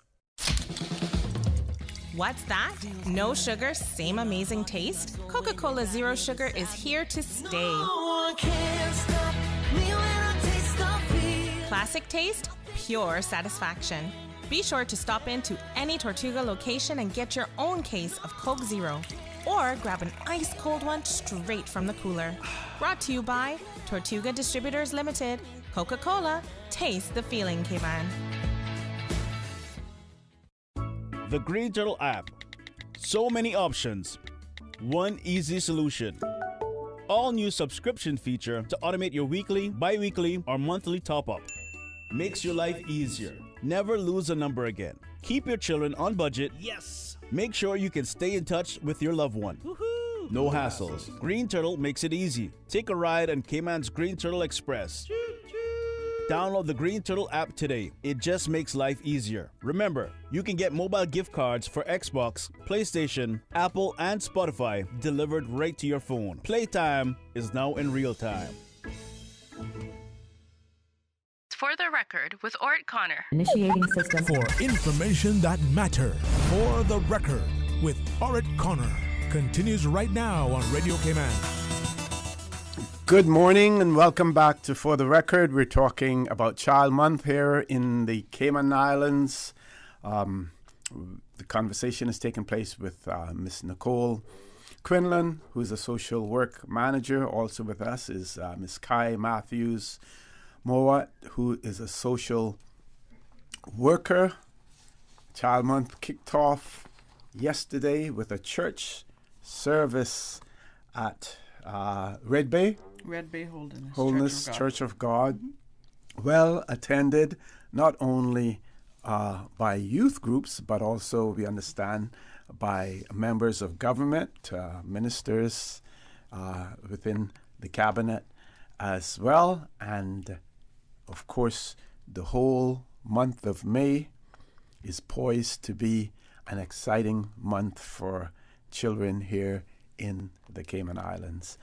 What's that? No sugar, same amazing taste? Coca-Cola Zero Sugar is here to stay. Classic taste, pure satisfaction. Be sure to stop into any Tortuga location and get your own case of Coke Zero. Or grab an ice cold one straight from the cooler. Brought to you by Tortuga Distributors Limited. Coca-Cola, taste the feeling, Cayman. The Green Turtle app. So many options. One easy solution. All new subscription feature to automate your weekly, bi-weekly, or monthly top-up. Makes your life easier. Never lose a number again. Keep your children on budget. Yes. Make sure you can stay in touch with your loved one. Woohoo! No hassles. Green Turtle makes it easy. Take a ride on Cayman's Green Turtle Express. Download the Green Turtle app today. It just makes life easier. Remember, you can get mobile gift cards for Xbox, PlayStation, Apple, and Spotify delivered right to your phone. Playtime is now in real time. For the record, with Ort Connor. Initiating system. For information that matter. For the record, with Ort Connor. Continues right now on Radio Cayman. Good morning and welcome back to For the Record. We're talking about Child Month here in the Cayman Islands. The conversation is taking place with Miss Nicole Quinlan, who's a social work manager. Also with us is Miss Kai Matthews Mowat, who is a social worker. Child Month kicked off yesterday with a church service at Red Bay Holiness Church of God. Well attended, not only by youth groups, but also, we understand, by members of government, ministers within the cabinet as well. And of course, the whole month of May is poised to be an exciting month for children here in the Cayman Islands.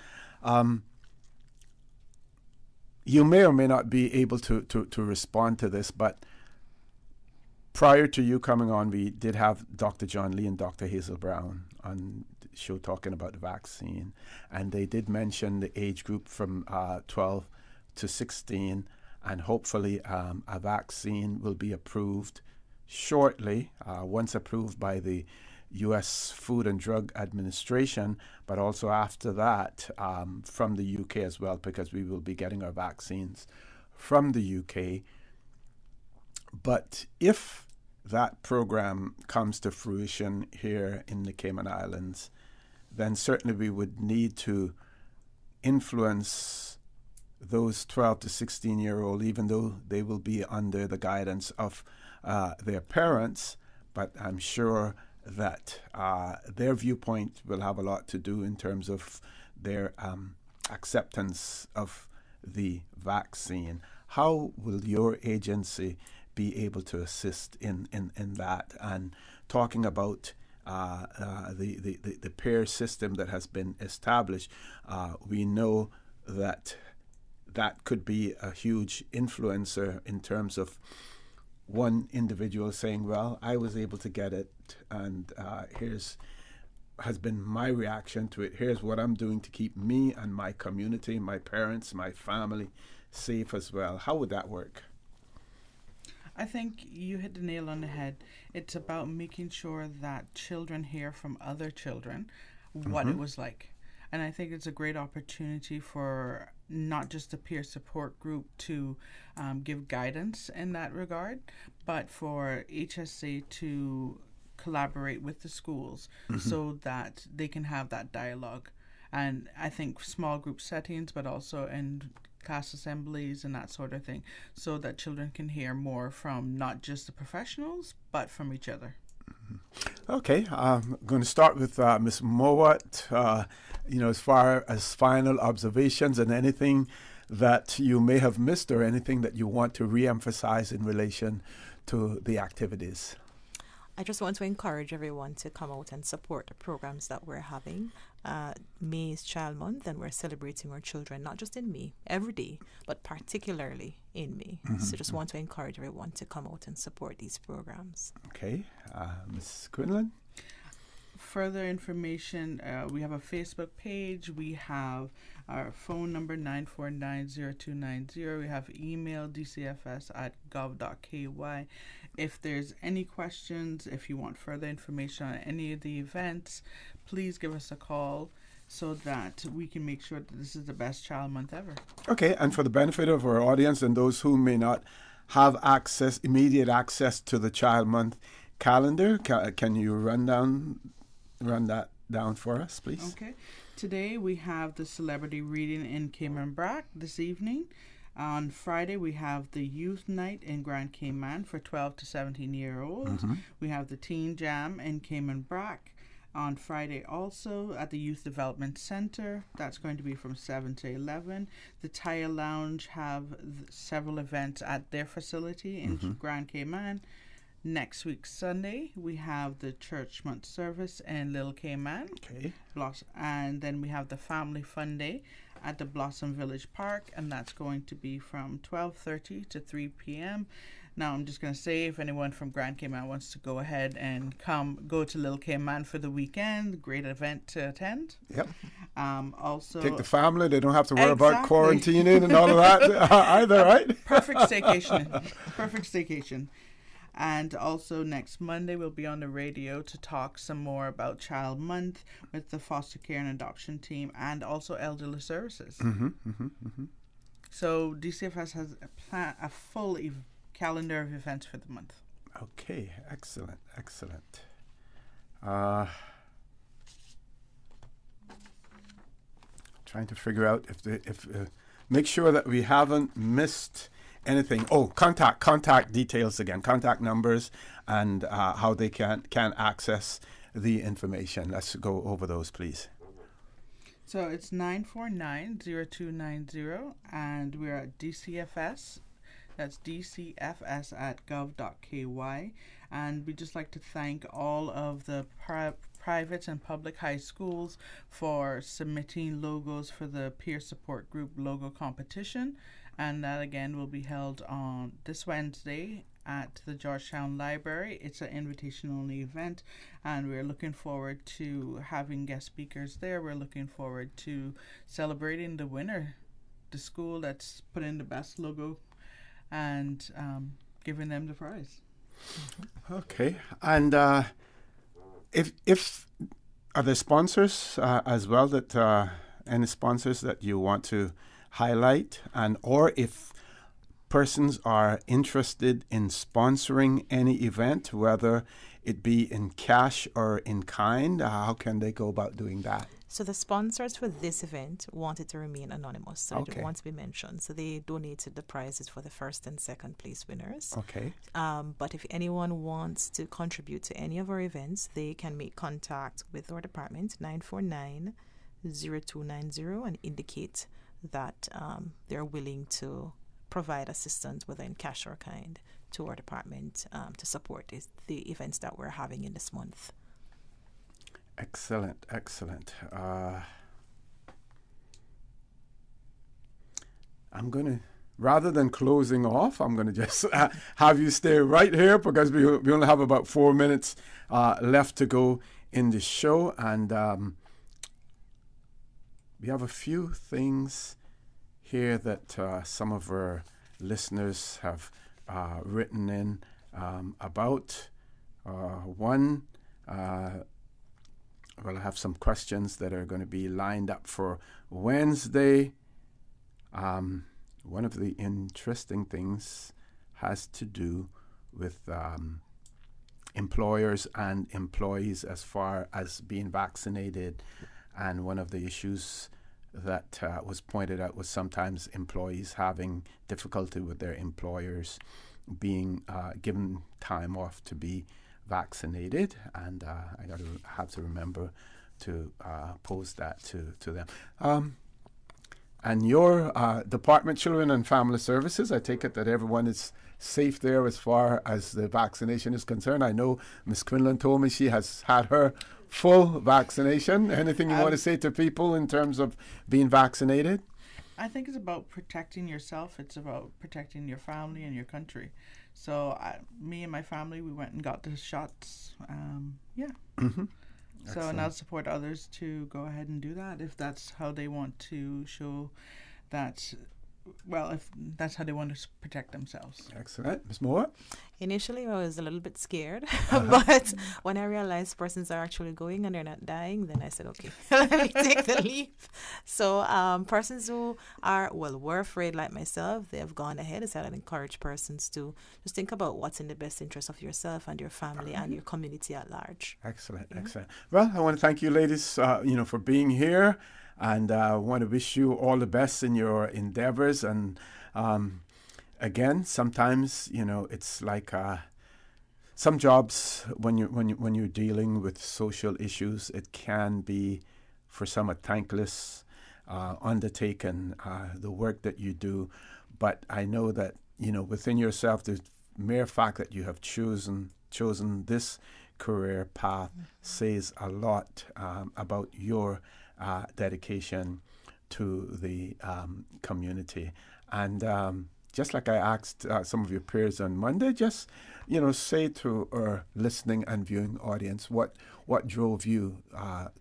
You may or may not be able to respond to this, but prior to you coming on, we did have Dr. John Lee and Dr. Hazel Brown on the show talking about the vaccine, and they did mention the age group from 12 to 16, and hopefully a vaccine will be approved shortly, once approved by the U.S. Food and Drug Administration, but also after that from the U.K. as well, because we will be getting our vaccines from the U.K. But if that program comes to fruition here in the Cayman Islands, then certainly we would need to influence those 12 to 16-year-old, even though they will be under the guidance of their parents. But I'm sure that their viewpoint will have a lot to do in terms of their acceptance of the vaccine. How will your agency be able to assist in that? And talking about the pair system that has been established, we know that could be a huge influencer in terms of one individual saying, well, I was able to get it, and has been my reaction to it. Here's what I'm doing to keep me and my community, my parents, my family safe as well. How would that work? I think you hit the nail on the head. It's about making sure that children hear from other children what it was like. And I think it's a great opportunity for not just a peer support group to give guidance in that regard, but for HSA to collaborate with the schools so that they can have that dialogue. And I think small group settings, but also in class assemblies and that sort of thing, so that children can hear more from not just the professionals, but from each other. Okay, I'm going to start with Ms. Mowat. As far as final observations and anything that you may have missed or anything that you want to re-emphasize in relation to the activities. I just want to encourage everyone to come out and support the programs that we're having. May is Child Month, and we're celebrating our children, not just in May, every day, but particularly in May. So just want to encourage everyone to come out and support these programs. Okay. Ms. Quinlan? Further information, we have a Facebook page. We have our phone number, 949-0290. We have email, dcfs@gov.ky. If there's any questions, if you want further information on any of the events, please give us a call so that we can make sure that this is the best Child Month ever. Okay, and for the benefit of our audience and those who may not have immediate access to the Child Month calendar, can you run that down for us, please? Okay. Today we have the celebrity reading in Cayman Brac this evening. On Friday, we have the Youth Night in Grand Cayman for 12 to 17-year-olds. We have the Teen Jam in Cayman Brac on Friday also at the Youth Development Center. That's going to be from 7 to 11. The Tire Lounge have several events at their facility in Grand Cayman. Next week, Sunday, we have the Church Month service in Little Cayman. Okay. And then we have the Family Fun Day at the Blossom Village Park, and that's going to be from 12:30 to 3 p.m. Now, I'm just going to say, if anyone from Grand Cayman wants to go ahead and go to Little Cayman for the weekend, great event to attend. Yep. Also, take the family. They don't have to worry about quarantining and all of that either, right? Perfect staycation. Perfect staycation. And also next Monday, we'll be on the radio to talk some more about Child Month with the foster care and adoption team and also elderly services. So DCFS has a full calendar of events for the month. Okay, excellent. Trying to figure out if make sure that we haven't missed anything. Oh, contact details again, contact numbers, and how they can access the information. Let's go over those, please. So it's 949-0290, and we're at DCFS. That's dcfs@gov.ky. And we'd just like to thank all of the private and public high schools for submitting logos for the peer support group logo competition. And that again will be held on this Wednesday at the Georgetown Library. It's an invitation-only event, and we're looking forward to having guest speakers there. We're looking forward to celebrating the winner, the school that's put in the best logo, and giving them the prize. Okay, and if are there sponsors as well that any sponsors that you want to highlight, and or if persons are interested in sponsoring any event, whether it be in cash or in kind, how can they go about doing that? So the sponsors for this event wanted to remain anonymous, so they Okay. don't want to be mentioned. So they donated the prizes for the first and second place winners. Okay. But if anyone wants to contribute to any of our events, they can make contact with our department, 949-0290, and indicate that they're willing to provide assistance, whether in cash or kind, to our department to support the events that we're having in this month. Excellent, excellent. I'm going to, rather than closing off, I'm going to just have you stay right here because we only have about 4 minutes left to go in the show. And we have a few things here that some of our listeners have written in about. One, well, I have some questions that are going to be lined up for Wednesday. One of the interesting things has to do with employers and employees as far as being vaccinated. And one of the issues that was pointed out was sometimes employees having difficulty with their employers being given time off to be vaccinated, and I have to remember to pose that to them. And your Department Children and Family Services, I take it that everyone is safe there as far as the vaccination is concerned. I know Ms. Quinlan told me she has had her full vaccination. Anything you want to say to people in terms of being vaccinated? I think it's about protecting yourself. It's about protecting your family and your country. So me and my family, we went and got the shots. Mm-hmm. So and I'll support others to go ahead and do that if that's how they want to show that. Well, if that's how they want to protect themselves. Excellent. Ms. Moore? Initially, I was a little bit scared, but when I realized persons are actually going and they're not dying, then I said, okay, let me take the leap. So persons who were afraid like myself, they have gone ahead. So I'd encourage persons to just think about what's in the best interest of yourself and your family and your community at large. Excellent, excellent. Well, I want to thank you ladies, for being here. And I want to wish you all the best in your endeavors. And again, sometimes it's like some jobs when you're dealing with social issues, it can be for some a thankless undertaking, the work that you do. But I know that within yourself, the mere fact that you have chosen this career path says a lot about your dedication to the community. And just like I asked some of your peers on Monday, just say to our listening and viewing audience what drove you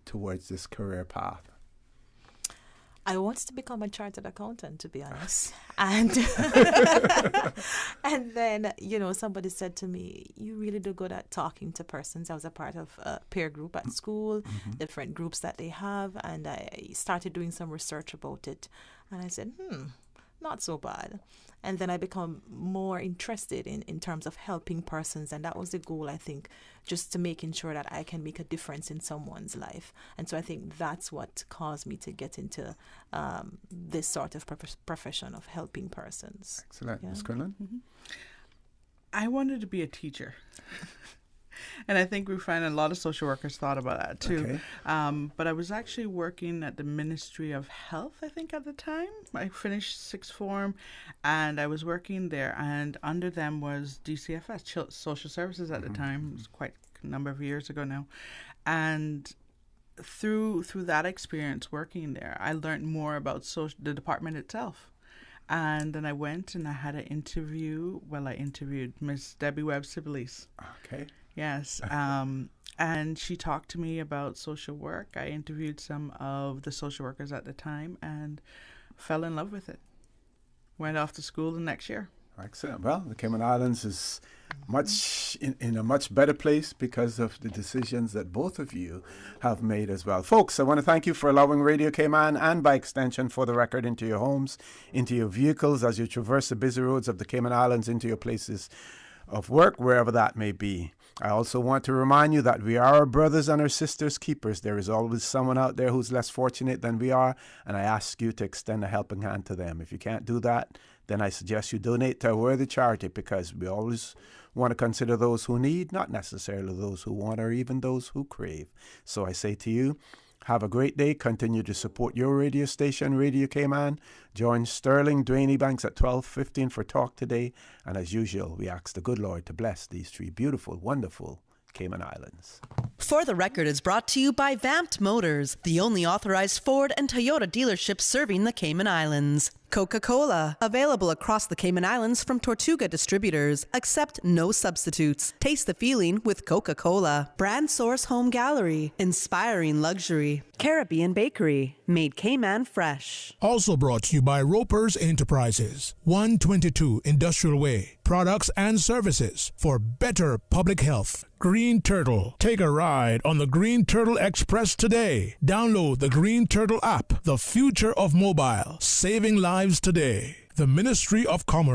towards this career path. I wanted to become a chartered accountant, to be honest. And and then, somebody said to me, you really do good at talking to persons. I was a part of a peer group at school, different groups that they have, and I started doing some research about it. And I said, not so bad. And then I become more interested in terms of helping persons. And that was the goal, I think, just to making sure that I can make a difference in someone's life. And so I think that's what caused me to get into this sort of profession of helping persons. Excellent. Ms. Quinlan? I wanted to be a teacher. And I think we find a lot of social workers thought about that too. Okay. But I was actually working at the Ministry of Health, I think, at the time. I finished sixth form and I was working there, and under them was DCFS, Social Services at the time. It was quite a number of years ago now. And through that experience working there, I learned more about the department itself. And then I went and I had an interview. Well, I interviewed Miss Debbie Webb-Sibley's. Okay. Yes. And she talked to me about social work. I interviewed some of the social workers at the time and fell in love with it. Went off to school the next year. Excellent. Well, the Cayman Islands is much in a much better place because of the decisions that both of you have made as well. Folks, I want to thank you for allowing Radio Cayman and by extension For the Record into your homes, into your vehicles as you traverse the busy roads of the Cayman Islands, into your places of work, wherever that may be. I also want to remind you that we are our brothers and our sisters' keepers. There is always someone out there who's less fortunate than we are, and I ask you to extend a helping hand to them. If you can't do that, then I suggest you donate to a worthy charity, because we always want to consider those who need, not necessarily those who want or even those who crave. So I say to you, have a great day. Continue to support your radio station, Radio Cayman. Join Sterling Dwayne Banks at 12:15 for Talk Today. And as usual, we ask the good Lord to bless these three beautiful, wonderful Cayman Islands. For the Record is brought to you by Vamped Motors, the only authorized Ford and Toyota dealership serving the Cayman Islands. Coca-Cola, available across the Cayman Islands from Tortuga distributors. Accept no substitutes. Taste the feeling with Coca-Cola. Brand Source Home Gallery, inspiring luxury. Caribbean Bakery, made Cayman fresh. Also brought to you by Ropers Enterprises, 122 Industrial Way. Products and services for better public health. Green Turtle. Take a ride on the Green Turtle Express today. Download the Green Turtle app, the future of mobile, saving lives today. The Ministry of Commerce.